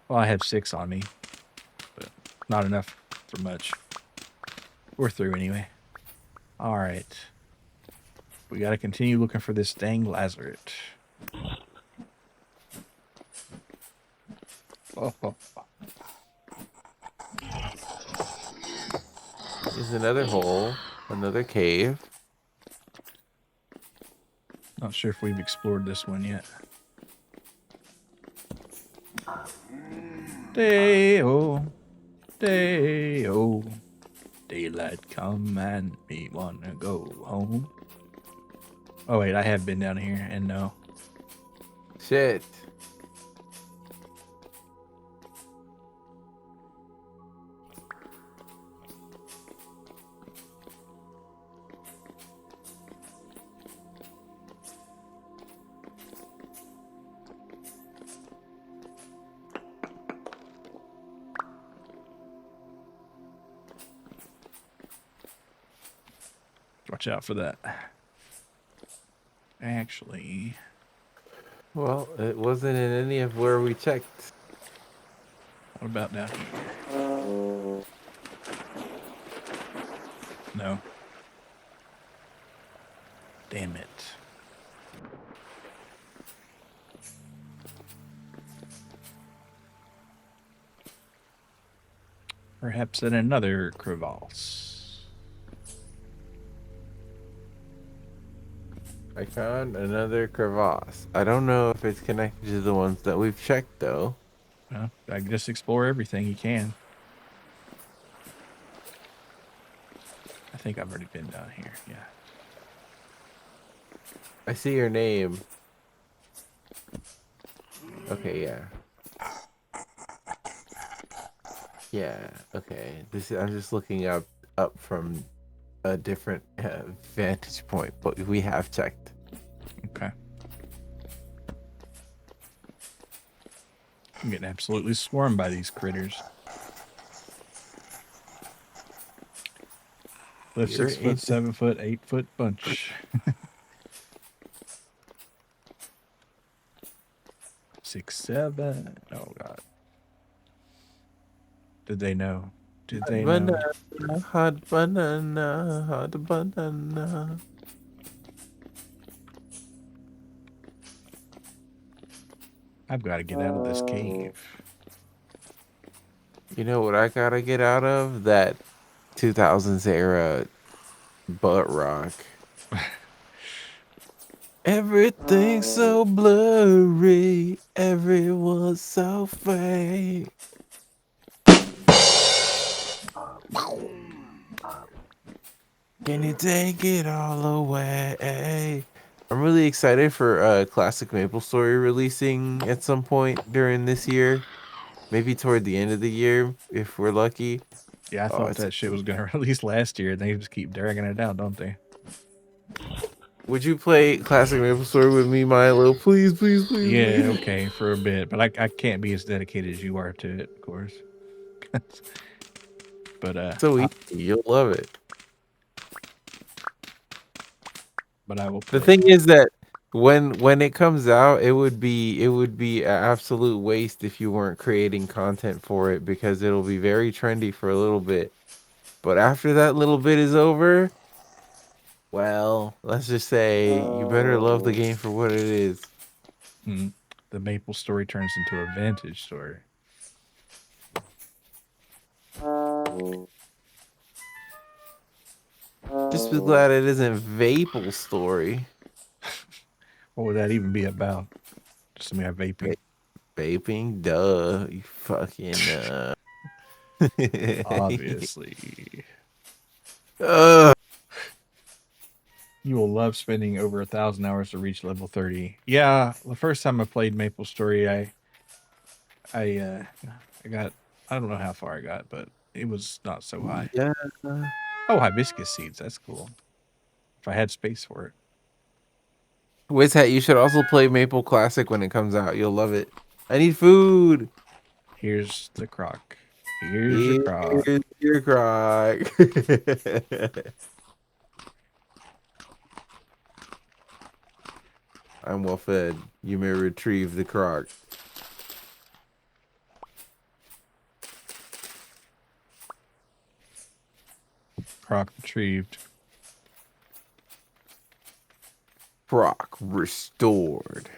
Well, I have 6 on me, but not enough for much. We're through anyway. All right. We got to continue looking for this dang Lazaret. Oh. There's another hole, another cave. Not sure if we've explored this one yet. Day-o, day-o, daylight come and me wanna go home. Oh wait, I have been down here and no. Shit. Watch out for that. Actually, Well, it wasn't in any of where we checked. what about down here? No. Damn it. Perhaps in another crevasse. I found another crevasse. I don't know if it's connected to the ones that we've checked, though. Well, I can just explore everything you can. I think I've already been down here. Yeah. I see your name. Okay, yeah. Yeah, okay. I'm just looking up from a different vantage point, but we have checked. Okay. I'm getting absolutely swarmed by these critters. Live You're 6 foot, in- 7 foot, 8 foot bunch. 6, 7. Oh God. Did they know? Did they know? Hot banana, hot banana. I've got to get out of this cave. You know what I gotta get out of? That 2000s era butt rock. Everything's so blurry, everyone's so fake. Can you take it all away? I'm really excited for Classic Maple Story releasing at some point during this year. Maybe toward the end of the year, if we're lucky. Yeah, I Oh, thought that shit was going to release last year. They just keep dragging it out, don't they? Would you play Classic Maple Story with me, Milo? Please, please, please, Yeah, please. okay, for a bit. But I can't be as dedicated as you are to it, of course. But So easy. You'll love it. I will The play. thing is that when it comes out, it would be an absolute waste if you weren't creating content for it, because it'll be very trendy for a little bit. But after that little bit is over, well, let's just say you better love the game for what it is. The Maple story turns into a vintage story. Just be glad it isn't Vapal Story. What would that even be about? Just some guy vaping. Vaping? Duh. You fucking Obviously. Ugh. You will love spending over 1,000 hours to reach level 30. Yeah, the first time I played Maple Story, I got, I don't know how far I got, but it was not so high. Yeah. Oh, hibiscus seeds. That's cool. If I had space for it. Wizhat, you should also play Maple Classic when it comes out. You'll love it. I need food. Here's the croc. Here's your croc. Here's your croc. I'm well fed. You may retrieve the croc. Croc retrieved. Croc restored.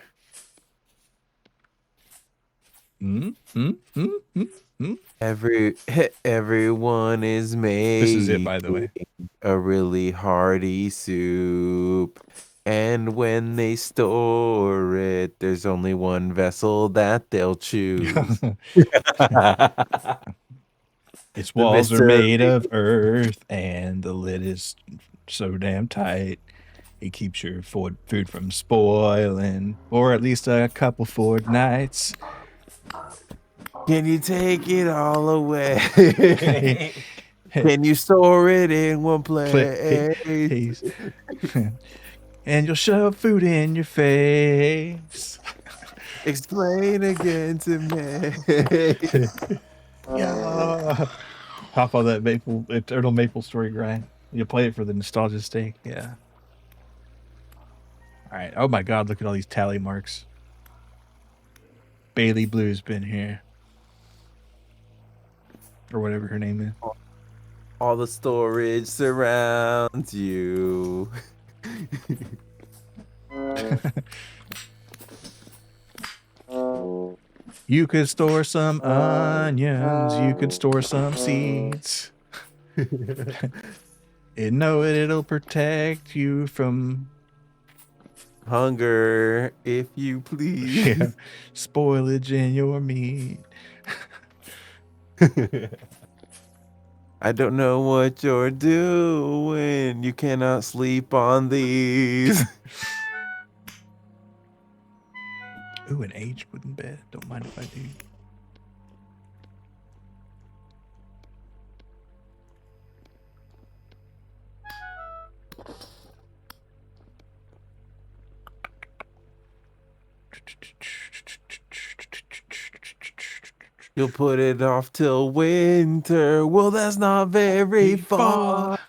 Everyone is made. This is it, by the way. A really hearty soup. And when they store it, there's only one vessel that they'll choose. Its walls are made of earth, and the lid is so damn tight. It keeps your food from spoiling, or at least a couple fortnights. Can you take it all away? Can you store it in one place? And you'll shove food in your face. Explain again to me. Yeah. Pop on that eternal maple story grind. You play it for the nostalgia stake. Yeah. All right. Oh my God! Look at all these tally marks. Bailey Blue's been here, or whatever her name is. All the storage surrounds you. You could store some onions. You could store some seeds. And know it'll protect you from Hunger, if you please. Yeah. Spoilage in your meat. I don't know what you're doing. You cannot sleep on these. Ooh, an aged wooden bed. Don't mind if I do. You'll put it off till winter. Well, that's not very far.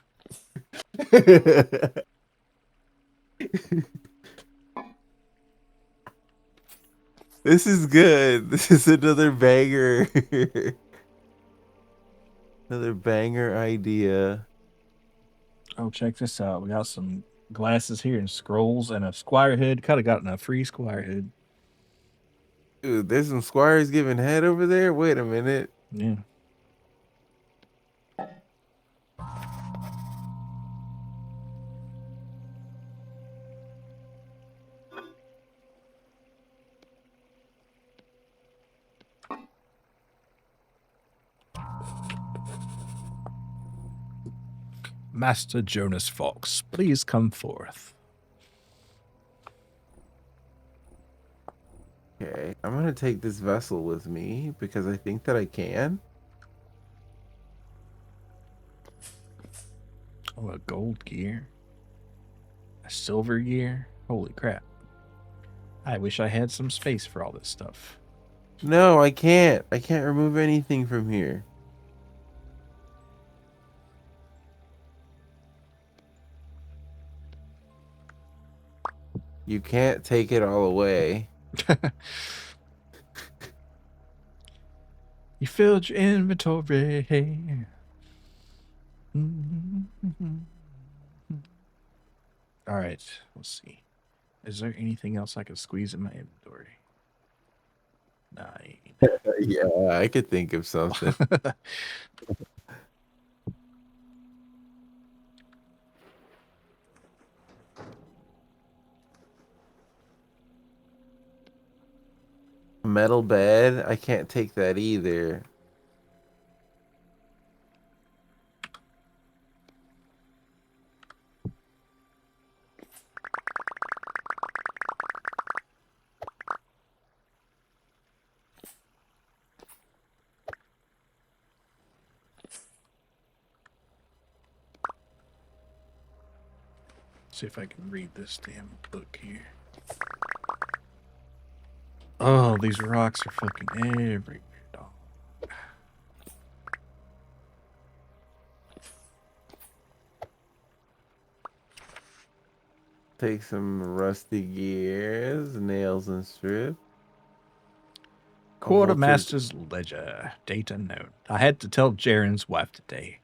This is good. This is another banger. Another banger idea. Oh, check this out. We got some glasses here and scrolls and a squire hood. Could have gotten a free squire hood. Dude, there's some squires giving head over there. Wait a minute. Yeah. Master Jonas Fox, please come forth. Okay, I'm gonna take this vessel with me because I think that I can. Oh, a gold gear. A silver gear. Holy crap. I wish I had some space for all this stuff. No, I can't. I can't remove anything from here. You can't take it all away. You filled your inventory. All right, let's see. Is there anything else I can squeeze in my inventory? Nine. Yeah, I could think of something. Metal bed. I can't take that either. See if I can read this damn book here. Oh, these rocks are fucking everywhere, dog. Take some rusty gears, nails and strip. Quartermaster's ledger. Date unknown. I had to tell Jaren's wife today.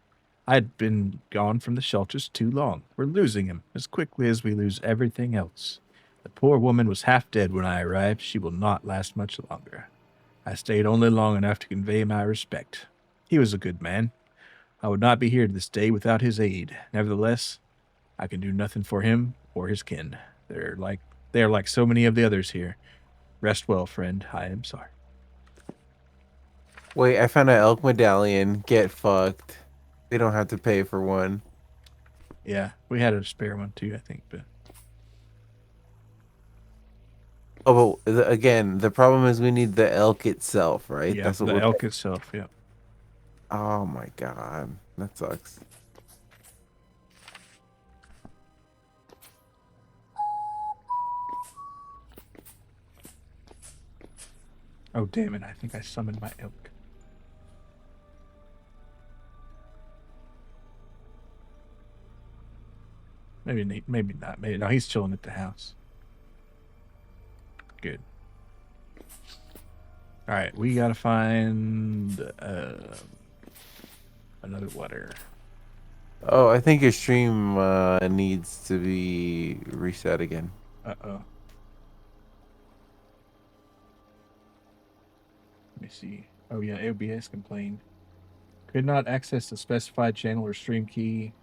I'd been gone from the shelters too long. We're losing him as quickly as we lose everything else. The poor woman was half dead when I arrived. She will not last much longer. I stayed only long enough to convey my respect. He was a good man. I would not be here this day without his aid. Nevertheless, I can do nothing for him or his kin. They are like so many of the others here. Rest well, friend. I am sorry. Wait, I found an elk medallion. Get fucked. They don't have to pay for one. Yeah, we had a spare one too, I think, but Oh, but again, the problem is we need the elk itself, right? yeah, That's what the we're. elk itself, yeah. Oh my god, that sucks. Oh damn it! I think I summoned my elk. Maybe not. Maybe no. He's chilling at the house. Good. All right, we gotta find another water. Oh, I think your stream needs to be reset again. Uh-oh. Let me see. Oh yeah, OBS complained. Could not access the specified channel or stream key.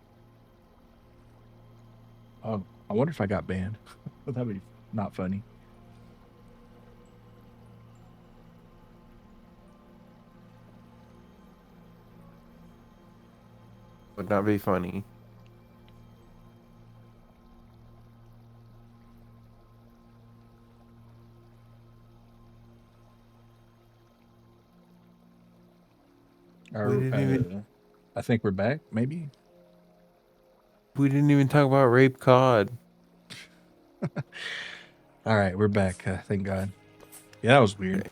Oh, I wonder if I got banned. That'd be not funny. Would not be funny. We didn't even I think we're back. Maybe. talk about rape cod. All right, we're back. Thank God. Yeah, that was weird.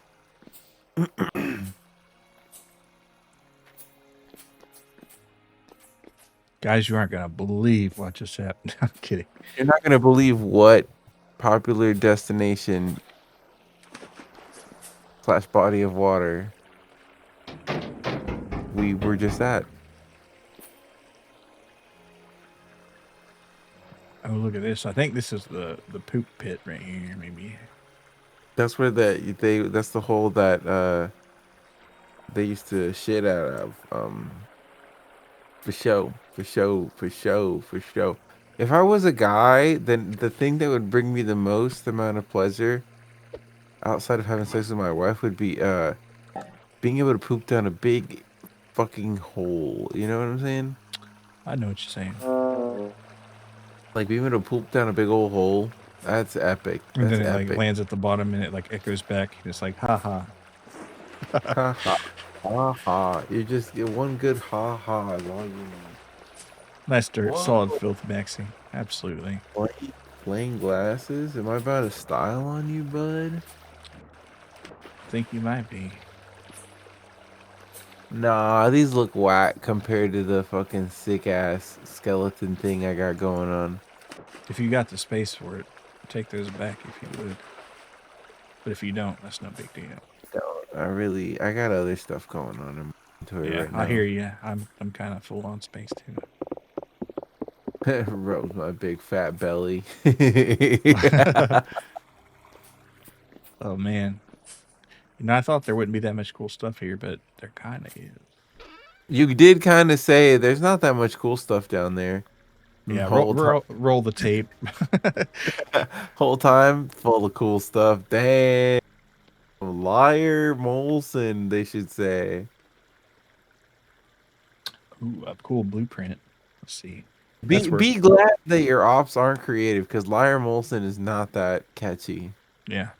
Guys, you aren't gonna believe what just happened. I'm kidding. You're not gonna believe what popular destination / body of water we were just at. Oh, look at this. I think this is the poop pit right here. Maybe. That's where that's the hole that they used to shit out of. For show. If I was a guy, then the thing that would bring me the most amount of pleasure outside of having sex with my wife would be being able to poop down a big fucking hole. You know what I'm saying? I know what you're saying. Like being able to poop down a big old hole. That's epic. And That's then it like epic. lands at the bottom and it like echoes back. And it's like, ha ha. Ha ha. Ha ha. You're one good ha ha is all you need. Nice dirt, Whoa. solid filth, Maxie. Absolutely. Plain glasses? Am I about to style on you, bud? I think you might be. Nah, these look whack compared to the fucking sick ass skeleton thing I got going on. If you got the space for it, take those back if you would. But if you don't, that's no big deal. I got other stuff going on in my inventory right now. I hear you. I'm kind of full on space too. Rose my big fat belly. Oh man. You know, I thought there wouldn't be that much cool stuff here, but there kind of is. You did kind of say there's not that much cool stuff down there. Yeah, roll the tape. Whole time full of cool stuff. Damn. Liar Molson, they should say. Ooh, a cool blueprint. Let's see. Be glad that your ops aren't creative, because Liar Molson is not that catchy. Yeah.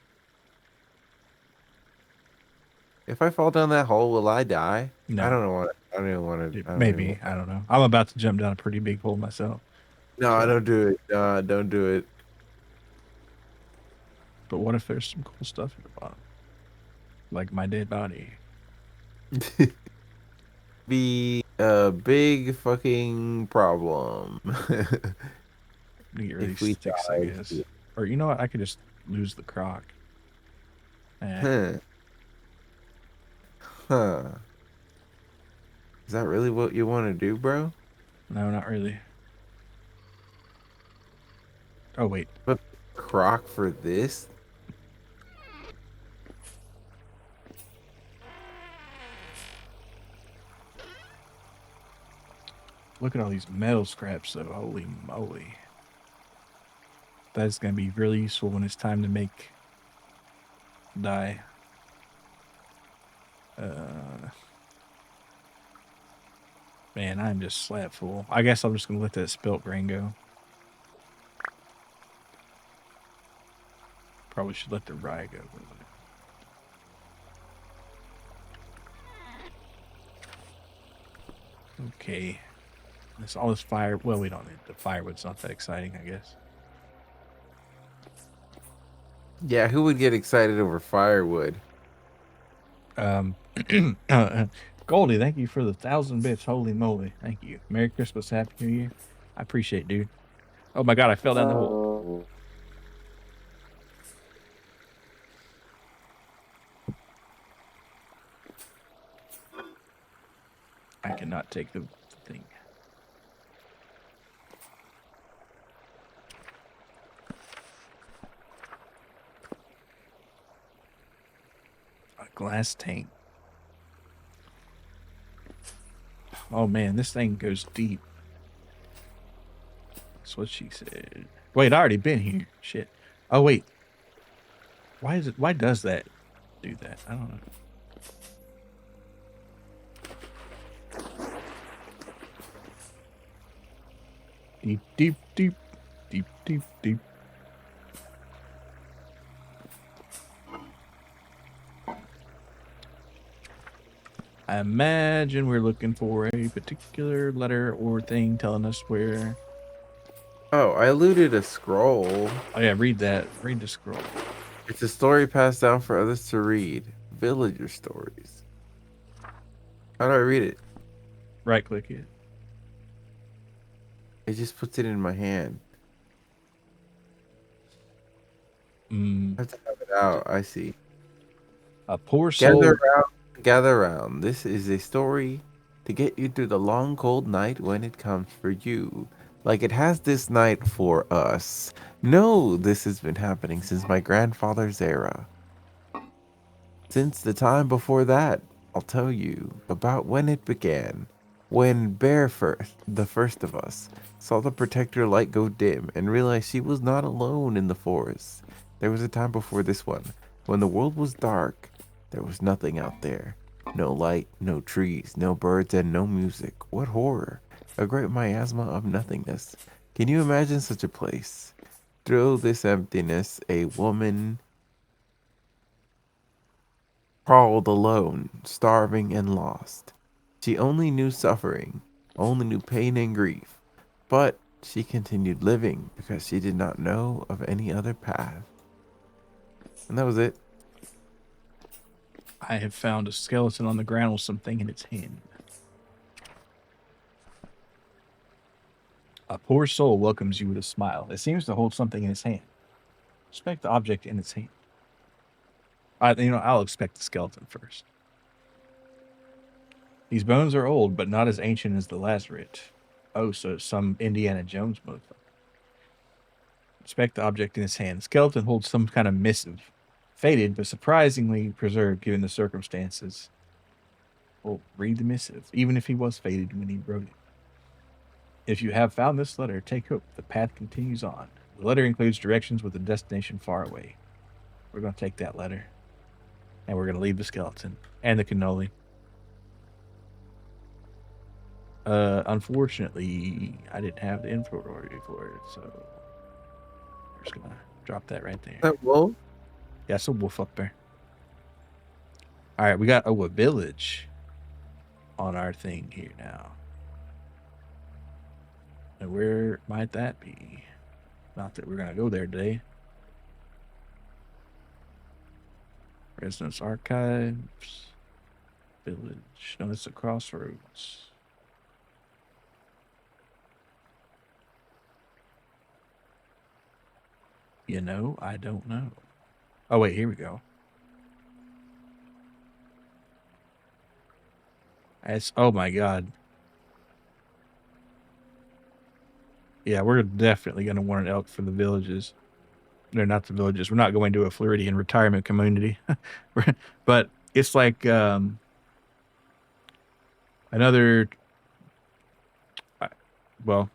If I fall down that hole, will I die? No. I don't know what. I don't even want to. Maybe. I don't know. I'm about to jump down a pretty big hole myself. No, I don't do it. Don't do it. But what if there's some cool stuff at the bottom? Like my dead body. Be a big fucking problem. You get really sticks, I guess. Or you know what? I could just lose the crock. Huh. Is that really what you want to do, bro? No, not really. Oh, wait. But crock for this? Look at all these metal scraps, though. Holy moly. That's going to be really useful when it's time to make dye. Man, I'm just slap full. I guess I'm just going to let that spilt grain go. Probably should let the rye go. Okay. That's all this fire. Well, we don't need the firewood's not that exciting, I guess. Yeah, who would get excited over firewood? Goldie, thank you for the 1,000 bits. Holy moly. Thank you. Merry Christmas. Happy New Year. I appreciate it, dude. Oh my God, I fell down the hole. I cannot take the thing. A glass tank. Oh man, this thing goes deep. That's what she said. Wait, I already been here. Shit. Oh wait, why is it? Why does that do that? I don't know. Deep, deep, deep, deep, deep, deep. I imagine we're looking for a particular letter or thing telling us where. Oh, I looted a scroll. Oh yeah, read that. Read the scroll. It's a story passed down for others to read. Villager stories. How do I read it? Right click it. It just puts it in my hand. Mm, I have to have it out. I see. a poor Gather soul. around, gather round. This is a story to get you through the long cold night when it comes for you. Like it has this night for us. No, this has been happening since my grandfather's era. Since the time before that, I'll tell you about when it began. When Bear first, the first of us, saw the protector light go dim and realized she was not alone in the forest. There was a time before this one, when the world was dark. There was nothing out there. No light, no trees, no birds, and no music. What horror! A great miasma of nothingness. Can you imagine such a place? Through this emptiness, a woman crawled alone, starving and lost. She only knew suffering, only knew pain and grief, but she continued living because she did not know of any other path. And that was it. I have found a skeleton on the ground with something in its hand. A poor soul welcomes you with a smile. It seems to hold something in its hand. Inspect the object in its hand. I'll expect the skeleton first. These bones are old, but not as ancient as the Lazaret. Oh, so it's some Indiana Jones motherfucker. Inspect the object in his hand. The skeleton holds some kind of missive. Faded, but surprisingly preserved given the circumstances. Well, read the missive, even if he was faded when he wrote it. If you have found this letter, take hope. The path continues on. The letter includes directions with a destination far away. We're going to take that letter. And we're going to leave the skeleton and the cannoli. Unfortunately, I didn't have the info order for it, so we're just going to drop that right there. That wolf? Yeah, it's a wolf up there. All right, we got a village on our thing here now. And where might that be? Not that we're going to go there today. Residence Archives. Village. No, it's a crossroads. You know, I don't know. Oh, wait, here we go. Oh my God. Yeah, we're definitely going to want an elk for the villages. They're not the villages. We're not going to a Floridian retirement community. But it's like another, well,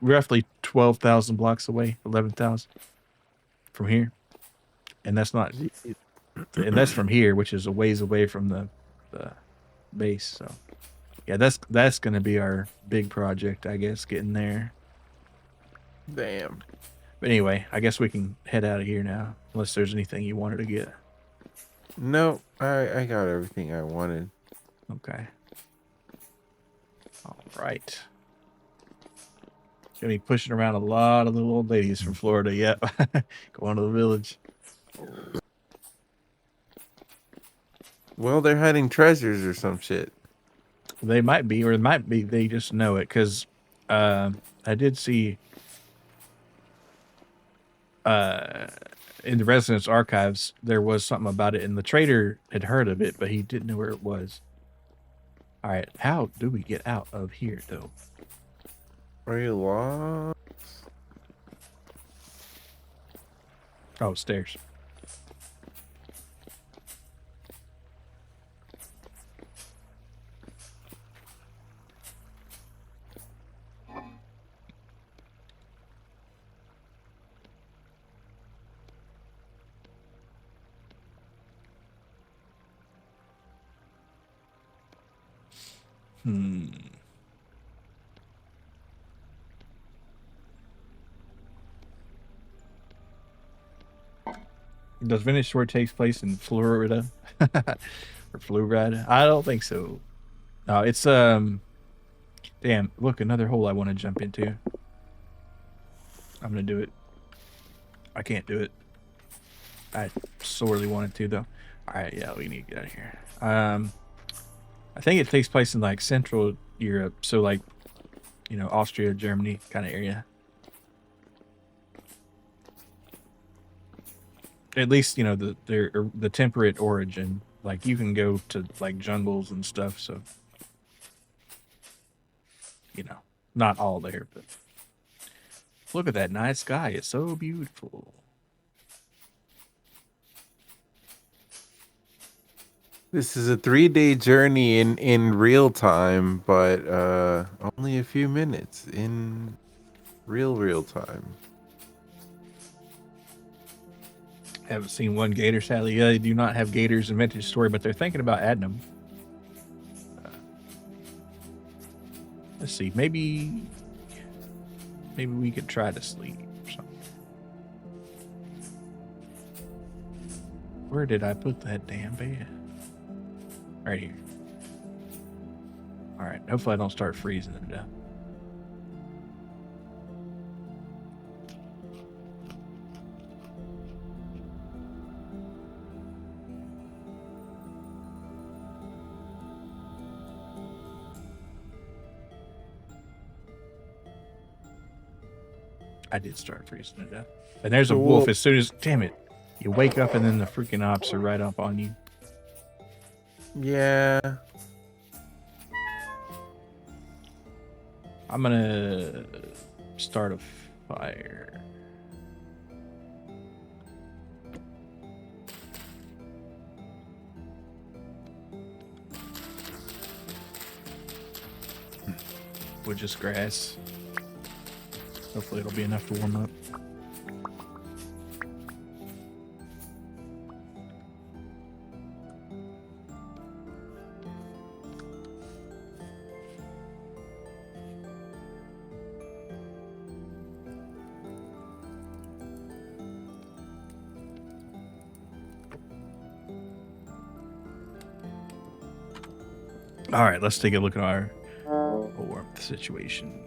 roughly 12,000 blocks away, 11,000 from here. And that's not, Jeez. and that's from here, which is a ways away from the base. So yeah, that's going to be our big project, I guess, getting there. Damn. But anyway, I guess we can head out of here now, unless there's anything you wanted to get. No, I got everything I wanted. Okay. All right. Gonna be pushing around a lot of little old ladies from Florida. Yep. Going to the village. Well, they're hiding treasures or some shit. They might be, or it might be they just know it, because I did see in the residence archives there was something about it, and the trader had heard of it, but he didn't know where it was. All right, how do we get out of here, though? Are you lost? Oh, stairs. Hmm. Does Venice Shore take place in Florida? Or Florida? I don't think so. No, it's damn, look, another hole I want to jump into. I'm gonna do it. I can't do it. I sorely wanted to though. Alright, yeah, we need to get out of here. I think it takes place in like Central Europe, so like, you know, Austria, Germany kind of area. At least, you know, the temperate origin. Like you can go to like jungles and stuff, so you know, not all there, but look at that night sky. It's so beautiful. This is a 3-day journey in real time, but only a few minutes in real time. Haven't seen one gator, sadly. Yeah, they do not have gators in Vintage Story, but they're thinking about adding them. Let's see, maybe we could try to sleep or something. Where did I put that damn bed? Right here. All right, hopefully I don't start freezing to death. I did start freezing to death. And there's a wolf as soon as, damn it, you wake up and then the freaking ops are right up on you. Yeah. I'm gonna start a fire. With just grass. Hopefully it'll be enough to warm up. All right, let's take a look at our warmth situation.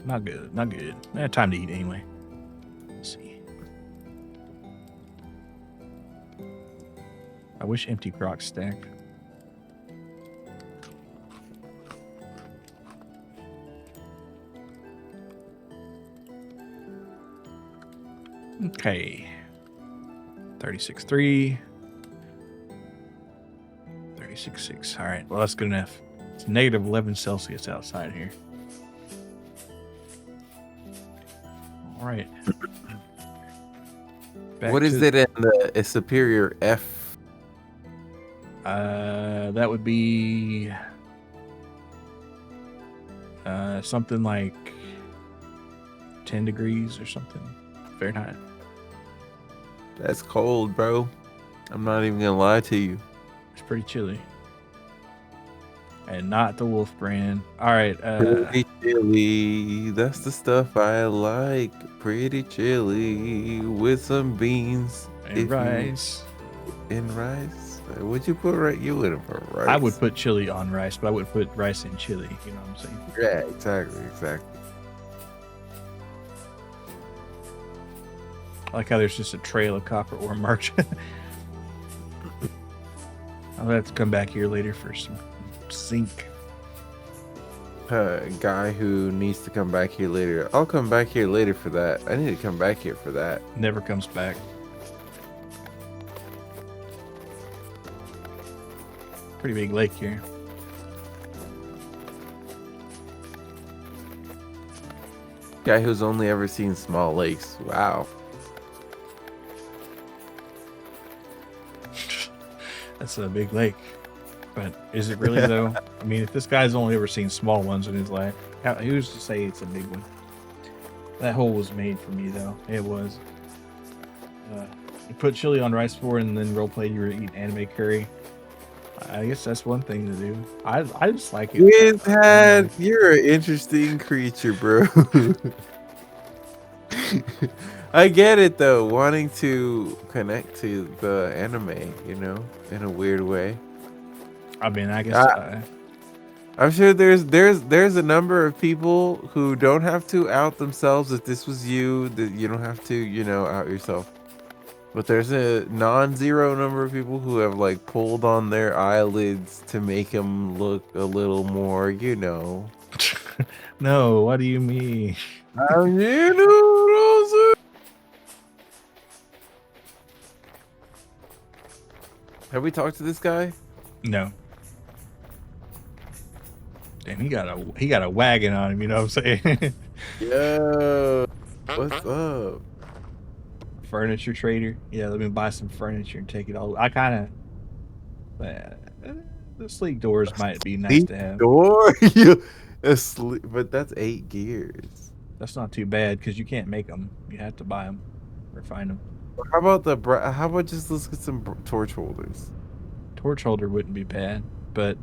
Not good, not good. Time to eat anyway. Let's see. I wish empty crock stacked. Okay. 36.3. 36.6. All right. Well, that's good enough. It's negative 11 Celsius outside here. All right. What is it in the superior F? That would be something like 10 degrees or something Fahrenheit. That's cold, bro. I'm not even gonna lie to you. It's pretty chilly. And not the Wolf brand. All right. Pretty chilly. That's the stuff I like. Pretty chilly with some beans And rice. And rice. Would you put right? You would have put rice. I would put chili on rice, but I would put rice in chili. You know what I'm saying? Yeah, exactly. I like how there's just a trail of copper ore marks. I'll have to come back here later for some zinc. Guy who needs to come back here later. I'll come back here later for that. I need to come back here for that. Never comes back. Pretty big lake here. Guy who's only ever seen small lakes. Wow. That's a big lake. But is it really though? I mean, if this guy's only ever seen small ones in his life, who's to say it's a big one? That hole was made for me though. It was. You put chili on rice for and then roleplay you were eating anime curry. I guess that's one thing to do. I just like it. You're an interesting creature, bro. I get it though, wanting to connect to the anime, in a weird way. I mean, I guess I'm sure there's a number of people who don't have to out themselves if this was you, that you don't have to, out yourself. But there's a non-zero number of people who have like pulled on their eyelids to make them look a little more. No, what do you mean? Have we talked to this guy? No. Damn, he got a wagon on him, you know what I'm saying? Yo, what's up? Furniture trader. Yeah, let me buy some furniture and take it all. I kind of the sleek doors might be nice to have. Door? Asleep, but that's 8 gears. That's not too bad because you can't make them. You have to buy them or find them. How about just let's get some torch holders? Torch holder wouldn't be bad, but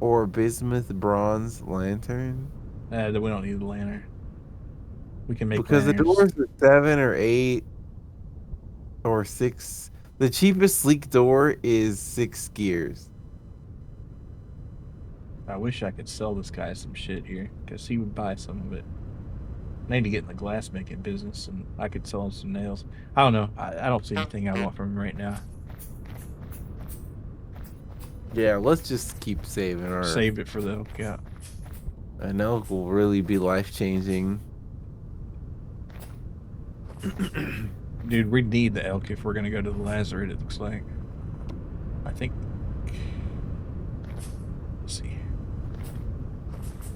or bismuth bronze lantern. We don't need the lantern. We can make because lanterns. the doors are 7 or 8 or 6. The cheapest sleek door is 6 gears. I wish I could sell this guy some shit here because he would buy some of it. I need to get in the glass making business and I could sell him some nails. I don't know. I don't see anything I want from him right now. Yeah, let's just keep saving our. Saved it for the elk, yeah. An elk will really be life changing. Dude, we need the elk if we're gonna go to the Lazaret. It looks like. I think. Let's see.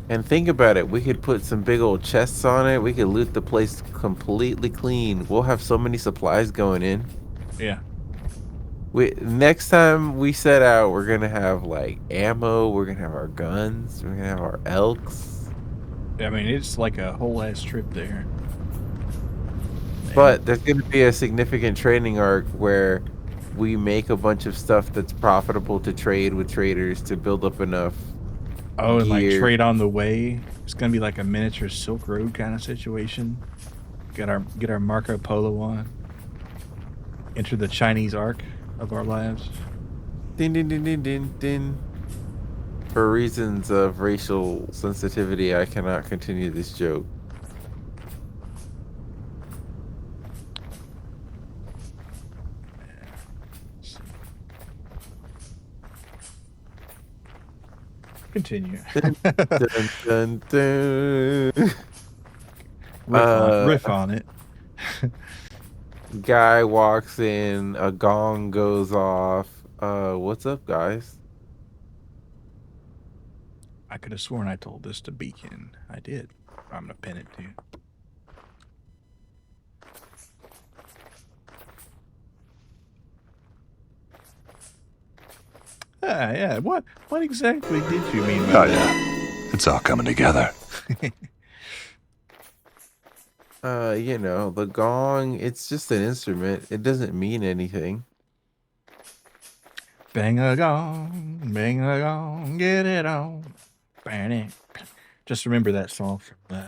And think about it. We could put some big old chests on it. We could loot the place completely clean. We'll have so many supplies going in. Yeah. Next time we set out, we're gonna have like ammo. We're gonna have our guns. We're gonna have our elks. I mean, it's like a whole ass trip there. But there's gonna be a significant trading arc where we make a bunch of stuff that's profitable to trade with traders to build up enough. Oh, and like trade on the way. It's gonna be like a miniature Silk Road kind of situation. Get our Marco Polo on. Enter the Chinese arc of our lives. Din din din din din din. For reasons of racial sensitivity, I cannot continue this joke. Continue. Dun, dun, dun. Riff on it. Guy walks in, a gong goes off. What's up, guys? I could have sworn I told this to Beacon. I did. I'm gonna pin it too. Yeah. What exactly did you mean by that? Yeah. It's all coming together. The gong, it's just an instrument. It doesn't mean anything. Bang a gong, get it on. Bang it. Just remember that song from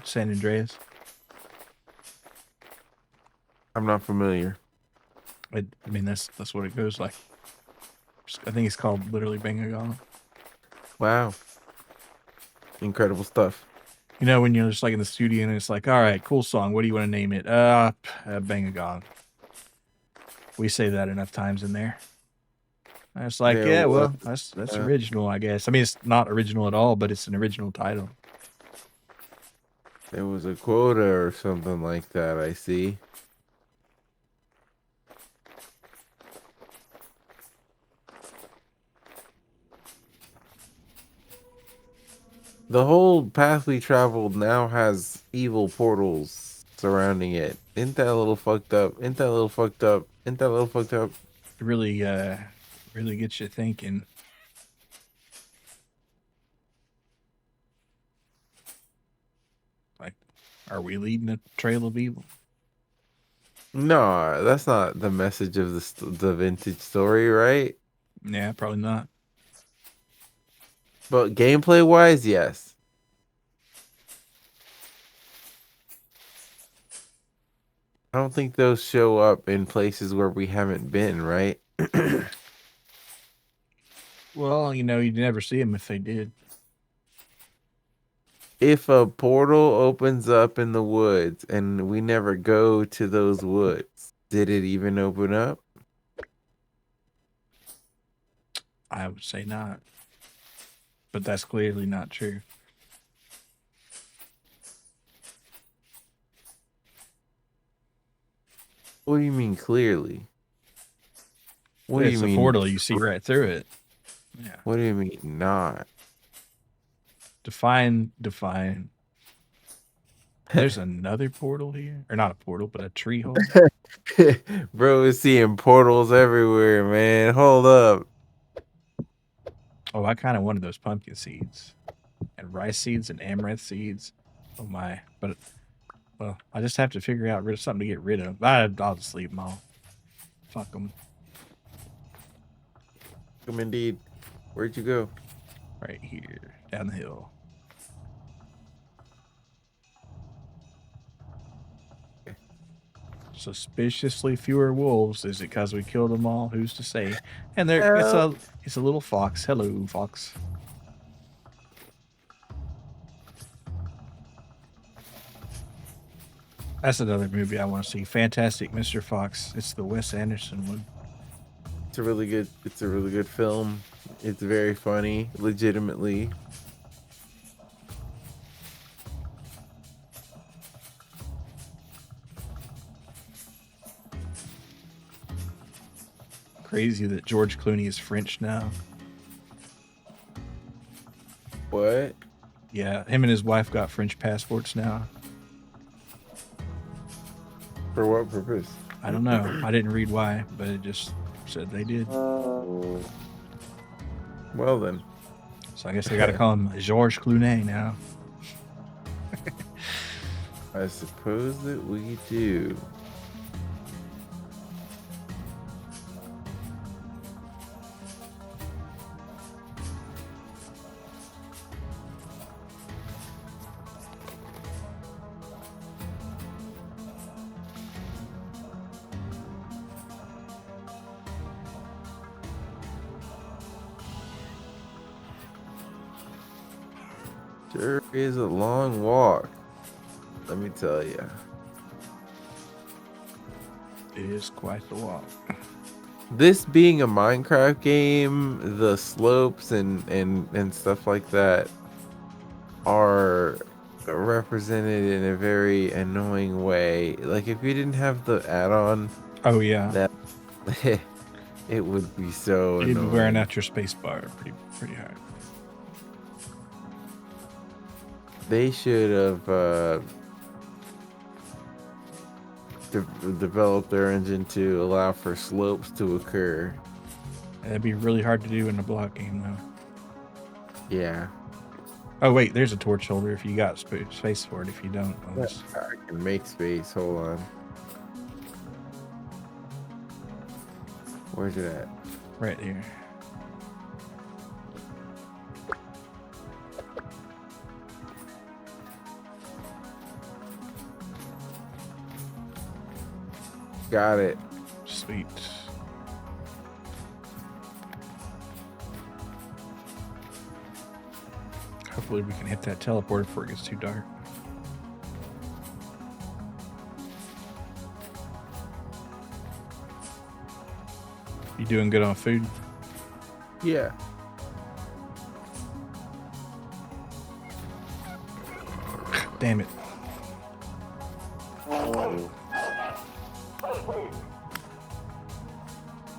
San Andreas. I'm not familiar. I mean, that's what it goes like. I think it's called literally Bang a Gong. Wow. Incredible stuff. You know, when you're just like in the studio and it's like, all right, cool song. What do you want to name it? Bang a Gong. We say that enough times in there. And it's like, yeah, well, that's original, I guess. I mean, it's not original at all, but it's an original title. There was a quota or something like that, I see. The whole path we traveled now has evil portals surrounding it. Isn't that a little fucked up? Isn't that a little fucked up? Isn't that a little fucked up? It really gets you thinking. Like, are we leading a trail of evil? No, that's not the message of the vintage story, right? Yeah, probably not. But gameplay wise, yes. I don't think those show up in places where we haven't been, right? Well, you know, you'd never see them if they did. If a portal opens up in the woods and we never go to those woods, did it even open up? I would say not. But that's clearly not true. What do you mean clearly? What do It's you a mean? portal, you see right through it. Yeah. What do you mean not? Define. There's another portal here. Or not a portal, but a tree hole. Bro is seeing portals everywhere, man. Hold up. Oh, I kind of wanted those pumpkin seeds. And rice seeds and amaranth seeds. Oh my. But, well, I just have to figure out something to get rid of. I'll just leave them all. Fuck them. Come indeed. Where'd you go? Right here. Down the hill. Suspiciously fewer wolves. Is it because we killed them all? Who's to say? And there, it's a little fox. Hello, fox. That's another movie I want to see. Fantastic Mr. Fox. It's the Wes Anderson one. It's a really good film. It's very funny, legitimately. Crazy that George Clooney is French now. What? Yeah, him and his wife got French passports now. For what purpose? I don't know. I didn't read why, but it just said they did. Well then. So I guess they got to call him Georges Clooney now. I suppose that we do. Sure is a long walk. Let me tell you. It is quite the walk. This being a Minecraft game, the slopes and stuff like that are represented in a very annoying way. Like if you didn't have the add-on, Oh yeah, that it would be so you'd be annoying. wearing out your space bar pretty hard. They should have developed their engine to allow for slopes to occur. That'd be really hard to do in a block game though. Yeah. Oh wait, there's a torch holder if you got space for it. If you don't, I can make space. Hold on. Where's it at? right here. Got it. Sweet. Hopefully we can hit that teleporter before it gets too dark. You doing good on food? Yeah. Damn it.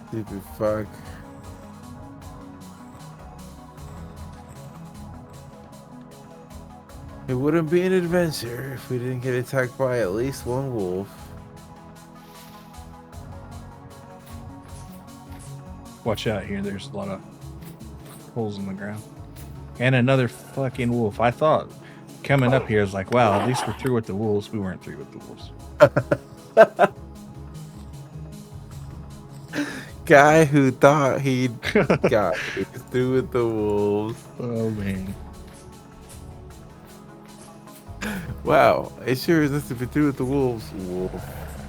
Stupid fuck. It wouldn't be an adventure if we didn't get attacked by at least one wolf. Watch out here. There's a lot of holes in the ground. And another fucking wolf. I thought coming up here is like, wow, at least we're through with the wolves. We weren't through with the wolves. Guy who thought he'd got me through with the wolves. Oh man. Wow, it sure is nice to be through with the wolves. Wolf.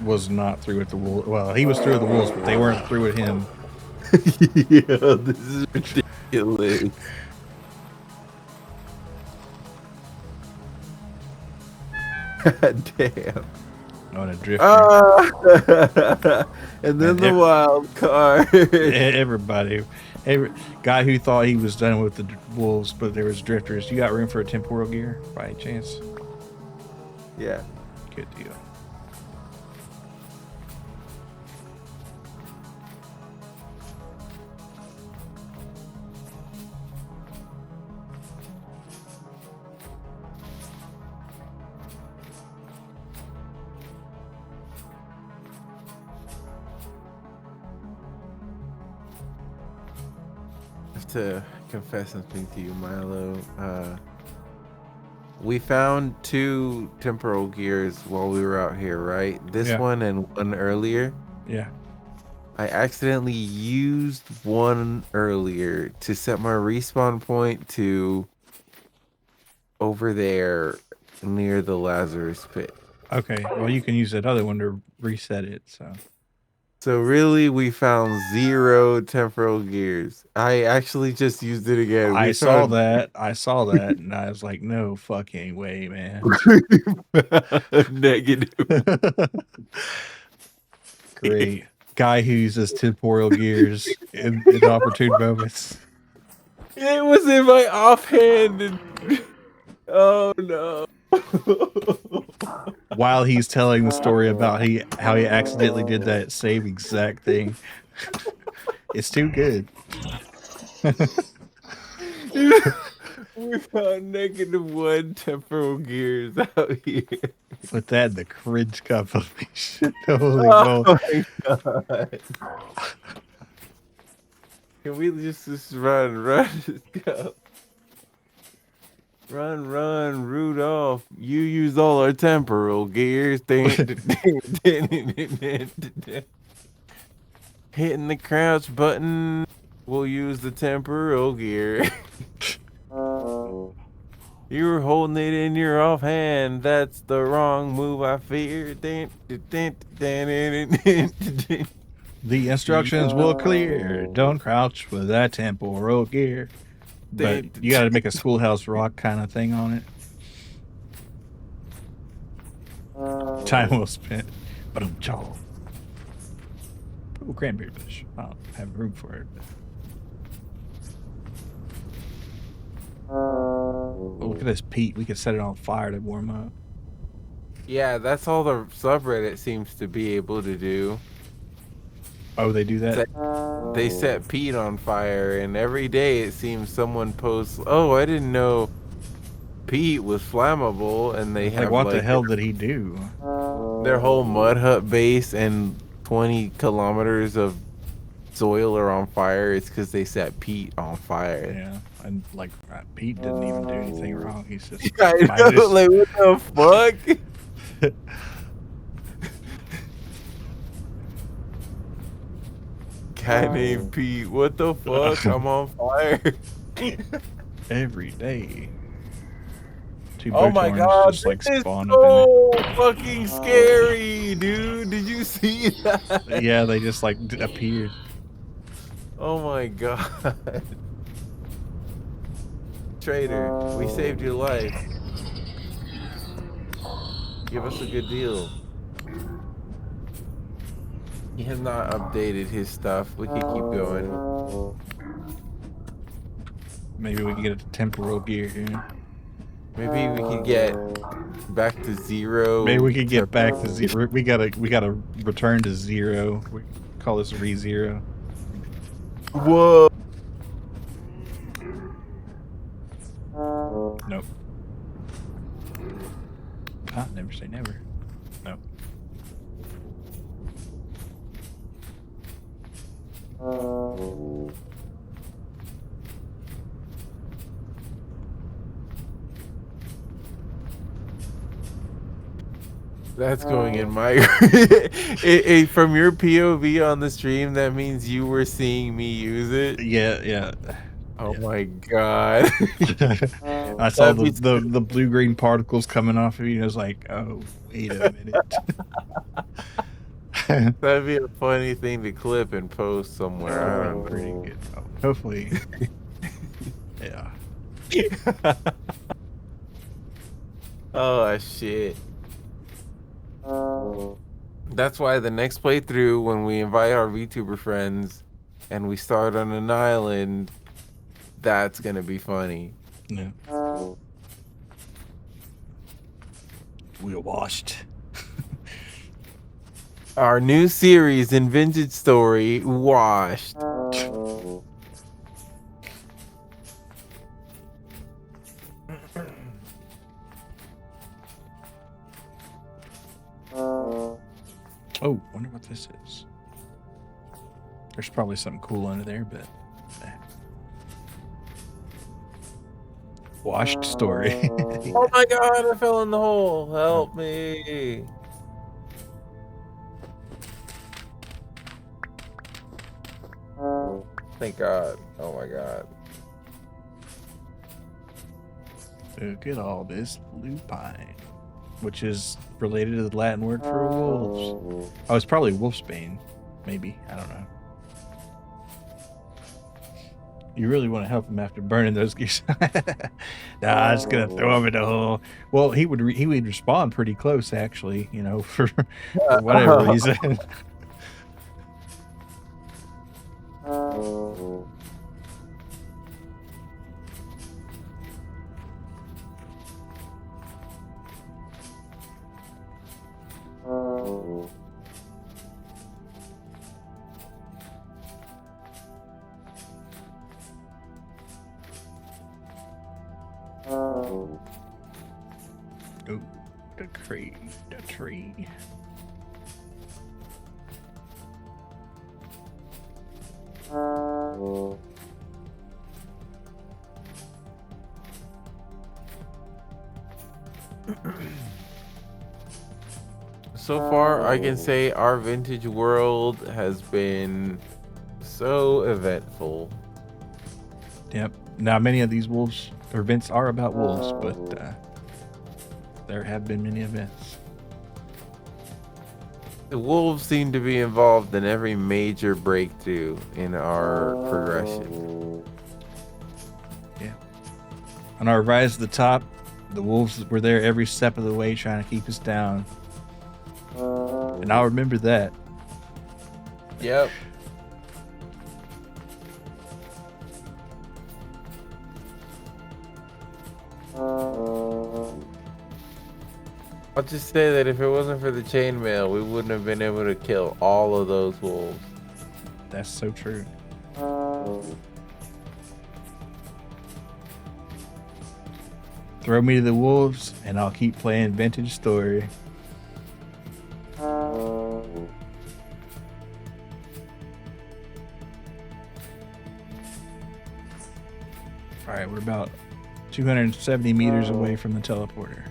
Was not through with the wolves. Well, he was through with the wolves, but they weren't through with him. Yeah, this is ridiculous. God damn. On a drifter. And then And the wild card. Everybody. Every guy who thought he was done with the wolves, but there was drifters. You got room for a temporal gear by any chance? Yeah. Good deal. To confess something to you, Milo. We found 2 temporal gears while we were out here, right? This Yeah. one and one earlier. Yeah. I accidentally used one earlier to set my respawn point to over there near the Lazarus pit. Okay. Well, you can use that other one to reset it. So really, we found 0 temporal gears. I actually just used it again. I saw that, and I was like, no fucking way, man. Negative. Great. Guy who uses temporal gears in opportune moments. It was in my offhand. And... Oh no. While he's telling the story about how he accidentally did that same exact thing. It's too good. We found -1 temporal gears out here. Put that in the cringe compilation. Holy Oh moly. my god. Can we just run? Just go. Run, Rudolph. You use all our temporal gears. Hitting the crouch button. We'll use the temporal gear. You were holding it in your offhand. That's the wrong move, I fear. The instructions will clear. Don't crouch with that temporal gear. But you got to make a Schoolhouse Rock kind of thing on it. Time well spent. But I'm jaw. Ooh, cranberry bush. I don't have room for it. Oh, look at this peat. We could set it on fire to warm up. Yeah, that's all the subreddit seems to be able to do. Oh, they do that? They set peat on fire, and every day it seems someone posts, "Oh, I didn't know peat was flammable," and they have Like, what the hell did he do? Their whole mud hut base and 20 kilometers of soil are on fire. It's because they set peat on fire. Yeah, and like Pete didn't even do anything wrong. He's just I know, like what the fuck? Guy named Pete. What the fuck? I'm on fire. Every day. Two Oh my bushhorns god, just like this is spawn so fucking scary, dude. Did you see that? Yeah, they just like appeared. Oh my god. Trader, we saved your life. Give us a good deal. He has not updated his stuff. We can keep going. Maybe we can get a temporal gear here. Maybe we could get back to 0. Maybe we could get back to 0. We gotta return to 0. We call this re-0. Whoa. Nope. Ah, never say never. Nope. That's going in my from your POV on the stream. That means you were seeing me use it. Yeah. Oh my god. I saw That'd be the blue green particles coming off of you. And I was like, oh, wait a minute. that'd be a funny thing to clip and post somewhere. I That don't would be pretty know. good. Oh, hopefully, yeah. Oh shit. That's why the next playthrough, when we invite our VTuber friends and we start on an island, that's gonna be funny. Yeah. We're washed. Our new series in Vintage Story, Washed. Oh, wonder what this is. There's probably something cool under there, but washed story. Oh my god, I fell in the hole. Help me. Thank God. Oh my god. Look at all this lupine, which is related to the Latin word for wolves. Oh, it's probably wolfsbane, maybe. I don't know. You really want to help him after burning those geese? Nah, I'm just gonna throw him in the hole. Well, he would respond pretty close, actually. You know, for whatever reason. Oh, the tree. So far, I can say our vintage world has been so eventful. Yep. Now, many of these wolves or events are about wolves, but there have been many events. The wolves seem to be involved in every major breakthrough in our progression. Yeah. On our rise to the top, the wolves were there every step of the way trying to keep us down. And I'll remember that. Yep. I'll just say that if it wasn't for the chainmail, we wouldn't have been able to kill all of those wolves. That's so true. Throw me to the wolves, and I'll keep playing Vintage Story. Alright, we're about 270 meters away from the teleporter.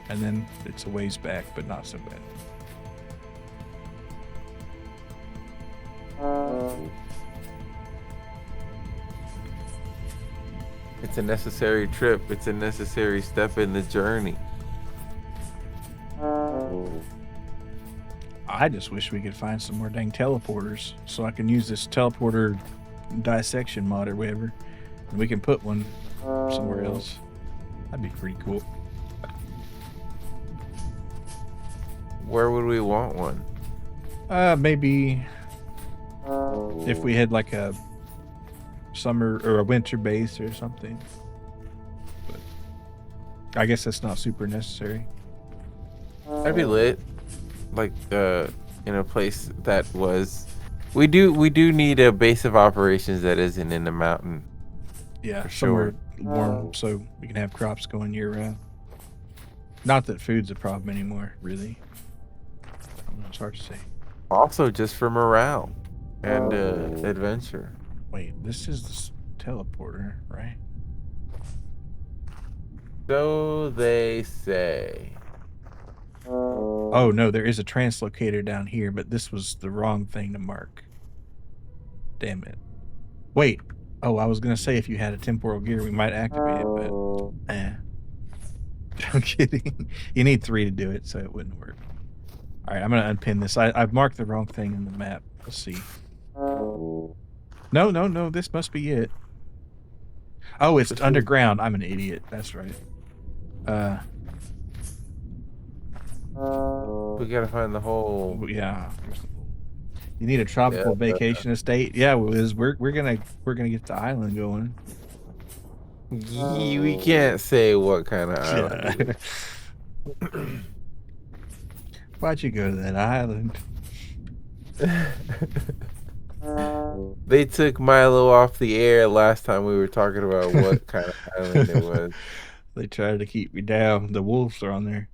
And then it's a ways back, but not so bad. It's a necessary trip. It's a necessary step in the journey. I just wish we could find some more dang teleporters so I can use this teleporter dissection mod or whatever. And we can put one somewhere else. That'd be pretty cool. Where would we want one? Maybe if we had like a summer or a winter base or something. But I guess that's not super necessary. That'd be lit. Like in a place that was we do need a base of operations that isn't in the mountain. Yeah, For somewhere sure. warm so we can have crops going year round. Not that food's a problem anymore, really. I don't know, it's hard to say. Also just for morale and adventure. Wait, this is the teleporter, right? So they say. Oh no, there is a translocator down here, but this was the wrong thing to mark. Damn it. Wait. Oh, I was gonna say if you had a temporal gear, we might activate it, but I'm kidding. You need 3 to do it, so it wouldn't work. All right, I'm gonna unpin this. I've marked the wrong thing in the map. Let's see. No. This must be it. Oh, it's underground. I'm an idiot. That's right. We gotta find the hole. Yeah. You need a tropical vacation estate. Yeah, we're gonna get the island going. We can't say what kind of island. Yeah. Why'd you go to that island? They took Milo off the air last time we were talking about what kind of island it was. They tried to keep me down. The wolves are on there.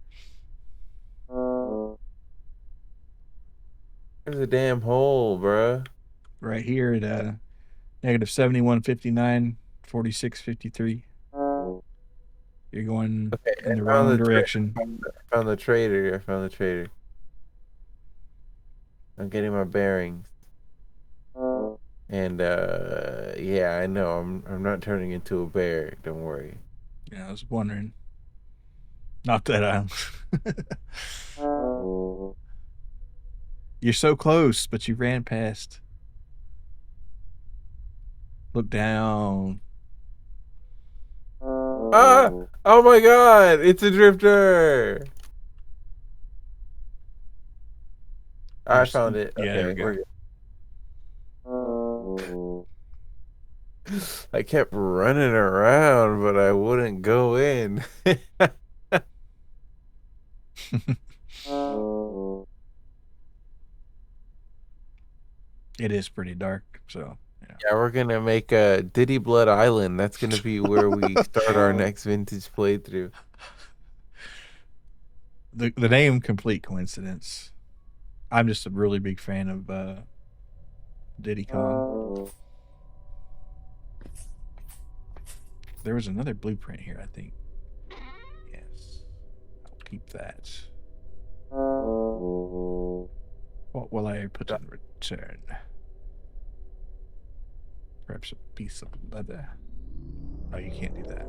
There's a damn hole, bruh. Right here at negative 7159, 4653. You're going in the wrong direction. I found the trader. I'm getting my bearings. And yeah, I know I'm not turning into a bear. Don't worry. Yeah, I was wondering. Not that island. You're so close, but you ran past. Look down. Ah! Oh my god! It's a drifter! I found it. Yeah, Okay, there we go. we're good. I kept running around, but I wouldn't go in. It is pretty dark, so Yeah, we're gonna make a Diddy Blood Island. That's gonna be where we start our next vintage playthrough. The name, complete coincidence. I'm just a really big fan of Diddy Kong. There was another blueprint here, I think. Yes, I'll keep that. What will I put in return? Perhaps a piece of leather. Oh, you can't do that.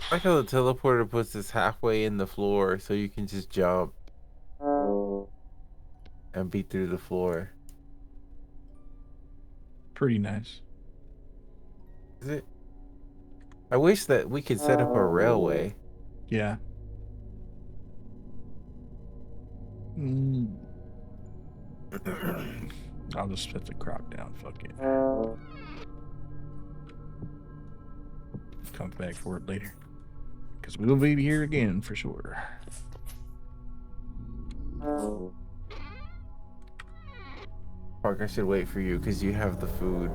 I like how the teleporter puts us halfway in the floor so you can just jump and beat through the floor. Pretty nice. Is it? I wish that we could set up a railway. Yeah. I'll just set the croc down. Fuck it. Come back for it later. Because we'll be here again for sure. Park, I should wait for you because you have the food.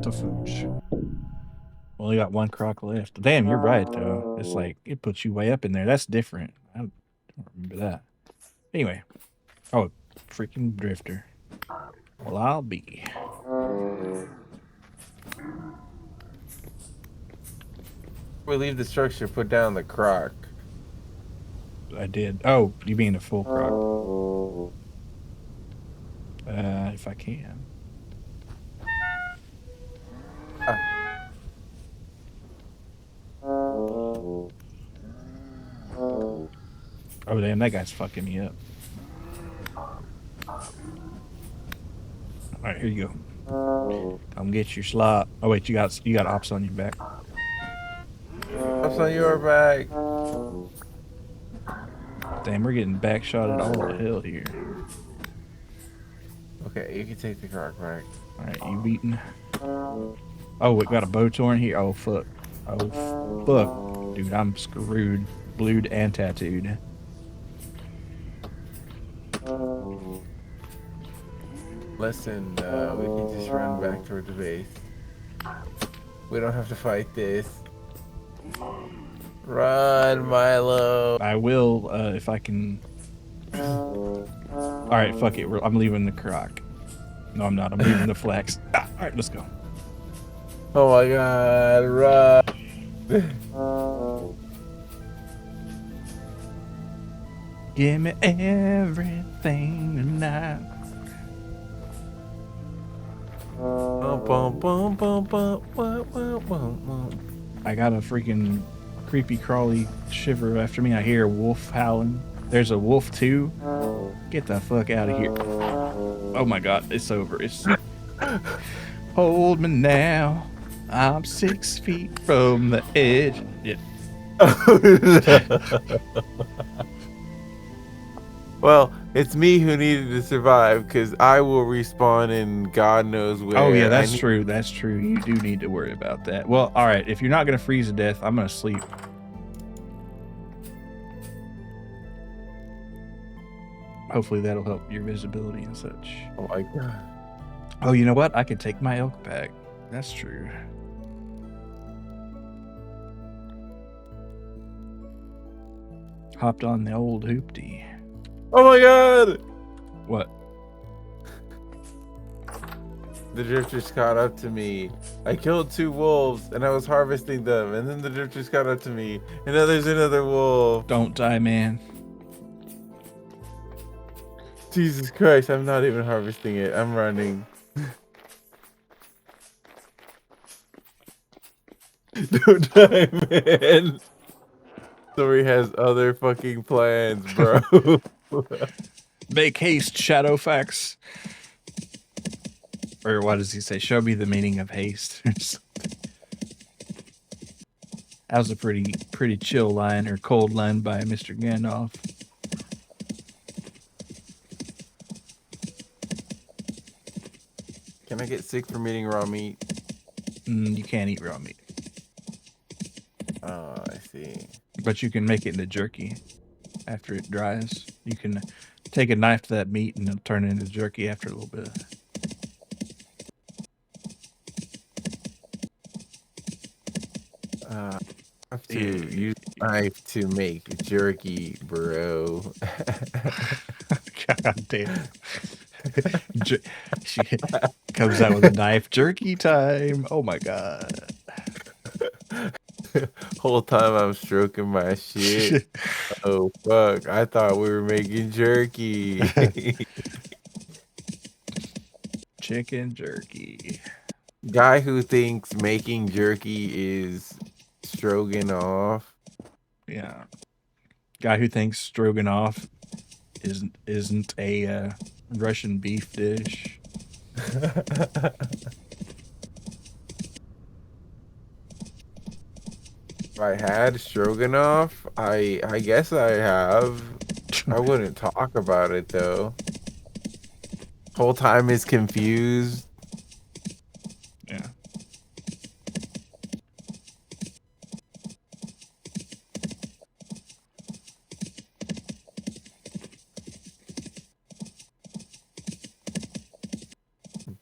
The food. Only got 1 croc left. Damn, you're right though. It's like it puts you way up in there. That's different. I don't remember that. Anyway. Oh, freaking drifter. Well, I'll be. We leave the structure, put down the croc. I did. Oh, you mean a full croc? If I can. Oh damn, that guy's fucking me up. Alright, here you go. Come get your slop. Oh wait, you got ops on your back. Ops on your back. Damn, we're getting backshotted all the hell here. Okay, you can take the croc back. Alright, you beaten. Oh, we got a bow torn here. Oh fuck. Oh fuck. Dude, I'm screwed. Blued and tattooed. Listen, we can just run back toward the base. We don't have to fight this. Run, Milo. I will, if I can. Alright, fuck it. I'm leaving the croc. No, I'm not. I'm leaving the flax. Alright, let's go. Oh my god, run. Give me everything tonight. Bum, bum, bum, bum, bum, bum, bum, bum. I got a freaking creepy crawly shiver after me. I hear a wolf howling. There's a wolf too. Get the fuck out of here. Oh my god, it's over. It's hold me now. I'm 6 feet from the edge. Yeah. Well, it's me who needed to survive because I will respawn in God knows where. Oh yeah, that's true. That's true. You do need to worry about that. Well, all right. If you're not gonna freeze to death, I'm gonna sleep. Hopefully that'll help your visibility and such. Oh my god. Oh, you know what? I could take my elk back. That's true. Hopped on the old hoopty. Oh my god! What? The drifters caught up to me. I killed 2 wolves and I was harvesting them, and then the drifters caught up to me, and now there's another wolf. Don't die, man. Jesus Christ, I'm not even harvesting it. I'm running. Don't die, man. Story has other fucking plans, bro. Make haste, Shadowfax. Or what does he say? Show me the meaning of haste. That was a pretty chill line or cold line by Mr. Gandalf. Can I get sick from eating raw meat? You can't eat raw meat. Oh, I see. But you can make it into jerky after it dries. You can take a knife to that meat and it'll turn it into jerky after a little bit. I have to use a knife to make jerky, bro. God damn. She comes out with a knife. Jerky time. Oh my god. Whole time I'm stroking my shit. Oh fuck! I thought we were making jerky. Chicken jerky. Guy who thinks making jerky is stroganoff. Yeah. Guy who thinks stroganoff isn't a Russian beef dish. If I had stroganoff, I guess I have. I wouldn't talk about it though. Whole time is confused. Yeah.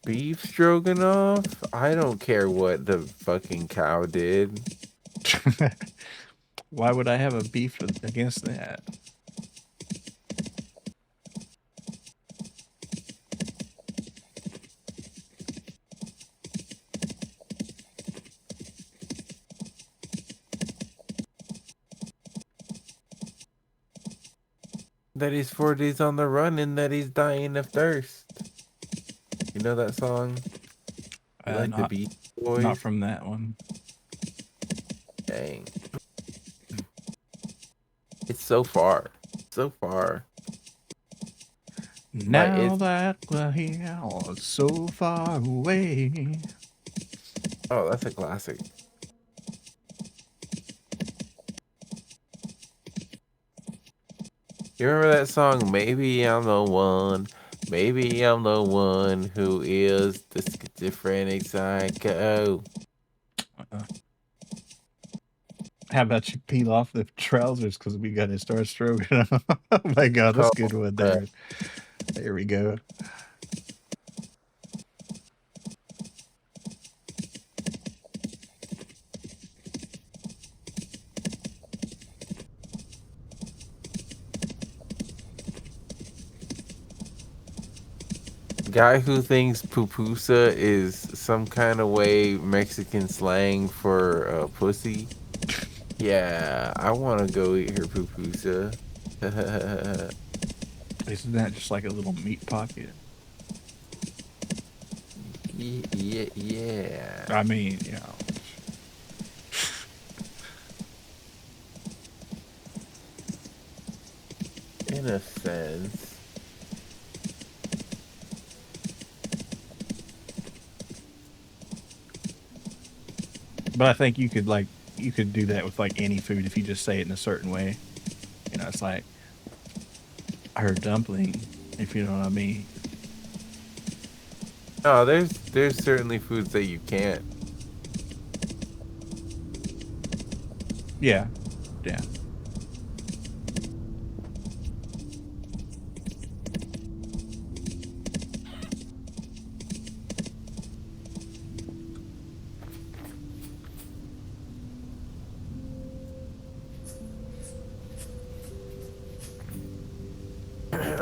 Beef stroganoff? I don't care what the fucking cow did. Why would I have a beef against that? That he's 4 days on the run and that he's dying of thirst. You know that song? You like the Beach Boys? Not from that one. Dang. It's so far. So far. Now that we're here, so far away. Oh, that's a classic. You remember that song, Maybe I'm the One? Maybe I'm the one who is the schizophrenic psycho. How about you peel off the trousers because we got to start stroking? Oh my god, that's a good one there. There we go. Guy who thinks pupusa is some kind of way Mexican slang for pussy. Yeah, I want to go eat her pupusa. Isn't that just like a little meat pocket? Yeah. I mean, you know. In a sense. But I think you could do that with like any food if you just say it in a certain way. You know, it's like her dumpling, if you know what I mean. No, there's certainly foods that you can't. Yeah. Yeah.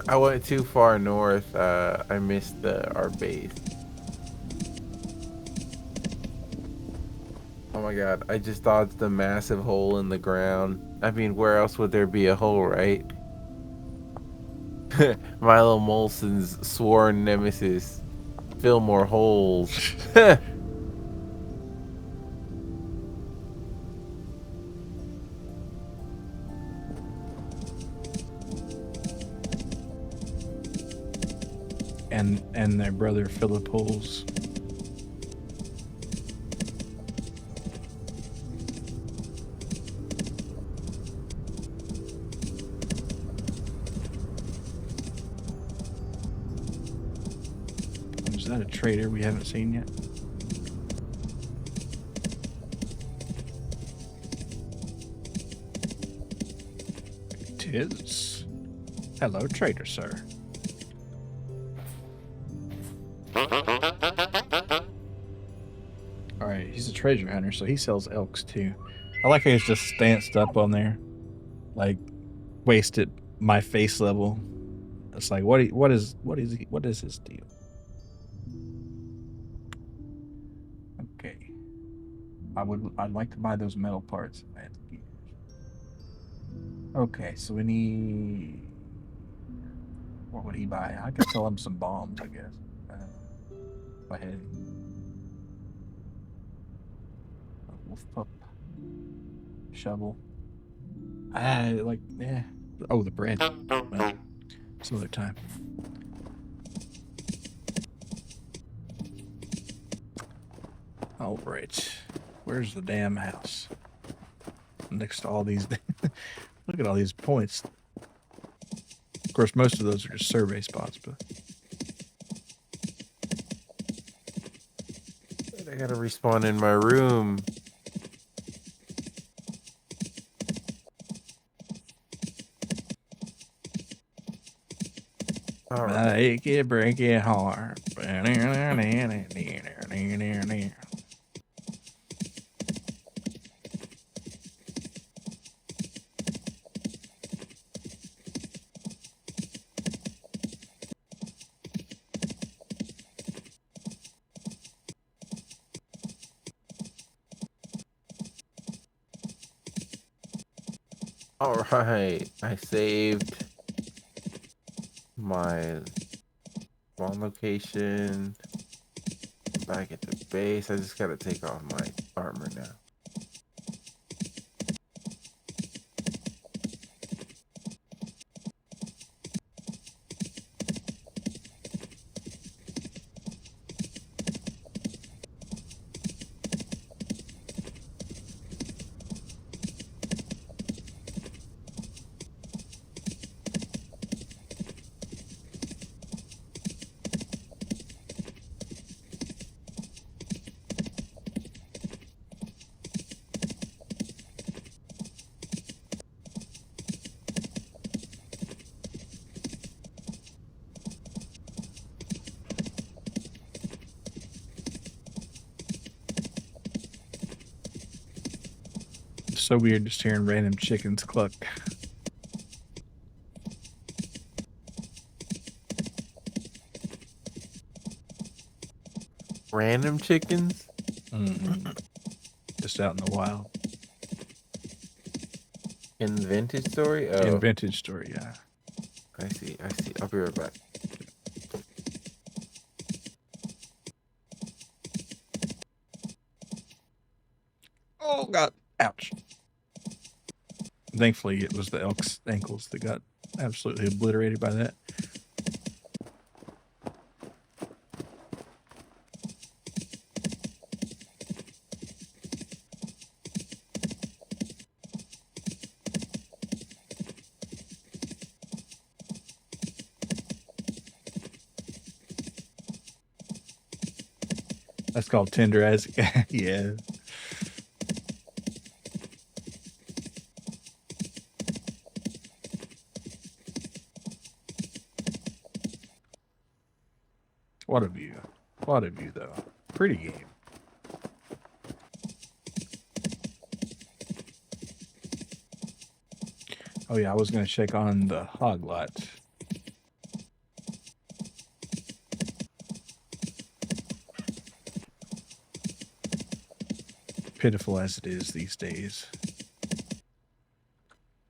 I went too far north. I missed our base. Oh my god, I just dodged a massive hole in the ground. I mean, where else would there be a hole, right? Milo Molson's sworn nemesis. Fill more holes. And their brother Philip Holes. Is that a trader we haven't seen yet? Tis. Hello, trader, sir. Alright, he's a treasure hunter, so he sells elks too. I like how he's just stanced up on there. Like, wasted my face level. It's like, what is his deal? Okay. I'd like to buy those metal parts if I had to get. Okay, so we need. What would he buy? I could sell him some bombs, I guess. Go ahead. Wolf pup. Shovel. Yeah. Oh, the bread. Well, some other time. All right. Where's the damn house? Next to all these. Look at all these points. Of course, most of those are just survey spots, but. I gotta respawn in my room. Alright. Make it, break it hard. Alright, I saved my spawn location. Back at the base. I just gotta take off my armor now. So weird just hearing random chickens cluck. Random chickens? Just out in the wild. In the vintage story? Oh, In Vintage Story, yeah. I see. I'll be right back. Oh, God. Ouch. Thankfully, it was the elk's ankles that got absolutely obliterated by that. That's called tender as yeah. What a view. What a view, though. Pretty game. Oh, yeah, I was going to check on the hog lot. Pitiful as it is these days.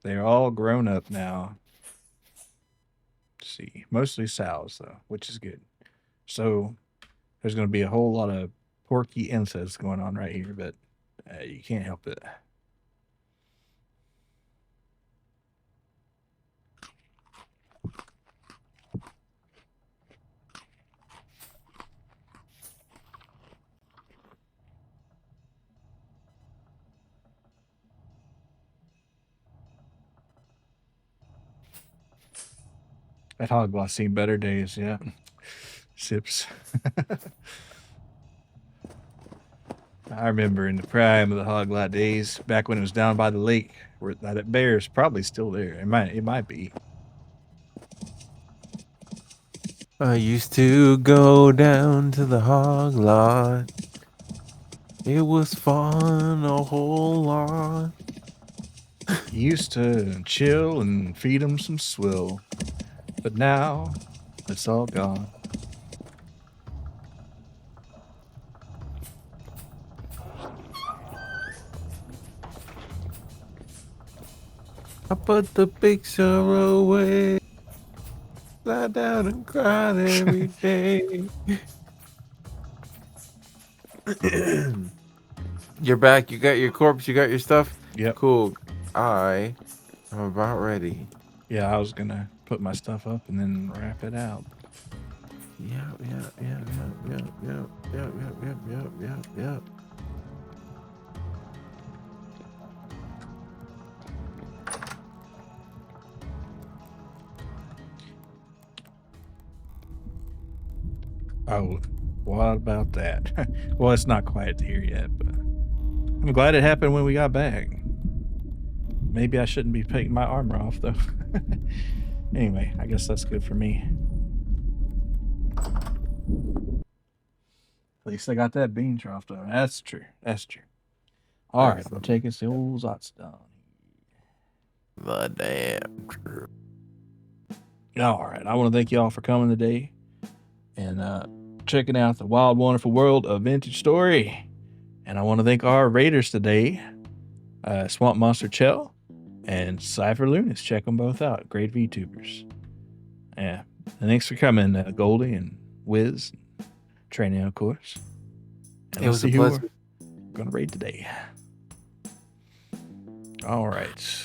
They're all grown up now. Let's see, mostly sows, though, which is good. So there's going to be a whole lot of porky incest going on right here, but you can't help it. That hog lot seen better days, yeah. Sips. I remember in the prime of the hog lot days, back when it was down by the lake, where that bear is probably still there. It might be. I used to go down to the hog lot. It was fun, a whole lot. Used to chill and feed them some swill, but now it's all gone. I put the picture away. Sat down and cried every day. You're back. You got your corpse. You got your stuff. Yep. Cool. I'm about ready. Yeah, I was gonna put my stuff up and then wrap it out. Yep. Oh, what about that? Well, it's not quite here yet, but I'm glad it happened when we got back. Maybe I shouldn't be taking my armor off, though. Anyway, I guess that's good for me. At least I got that bean trough, though. That's true. That's true. All right, we'll take us the old Zots down. The damn truth. All right, I want to thank y'all for coming today and checking out the wild, wonderful world of Vintage Story. And I want to thank our raiders today, Swamp Monster Chell and Cypher Lunas. Check them both out. Great VTubers. Yeah. And thanks for coming, Goldie and Wiz, Trueno, of course. And It was a pleasure. We're going to raid today. All right.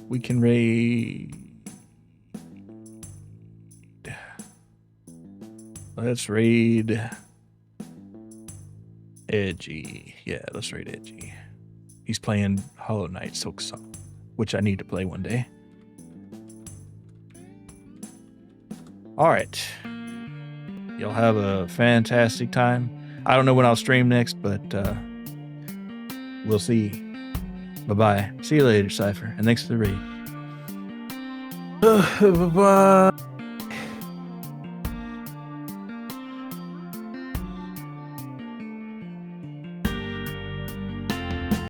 We can raid. Let's raid Edgy. Yeah, let's raid Edgy. He's playing Hollow Knight Silk Song, which I need to play one day. All right. Y'all have a fantastic time. I don't know when I'll stream next, but we'll see. Bye-bye. See you later, Cypher. And thanks for the raid. Bye-bye.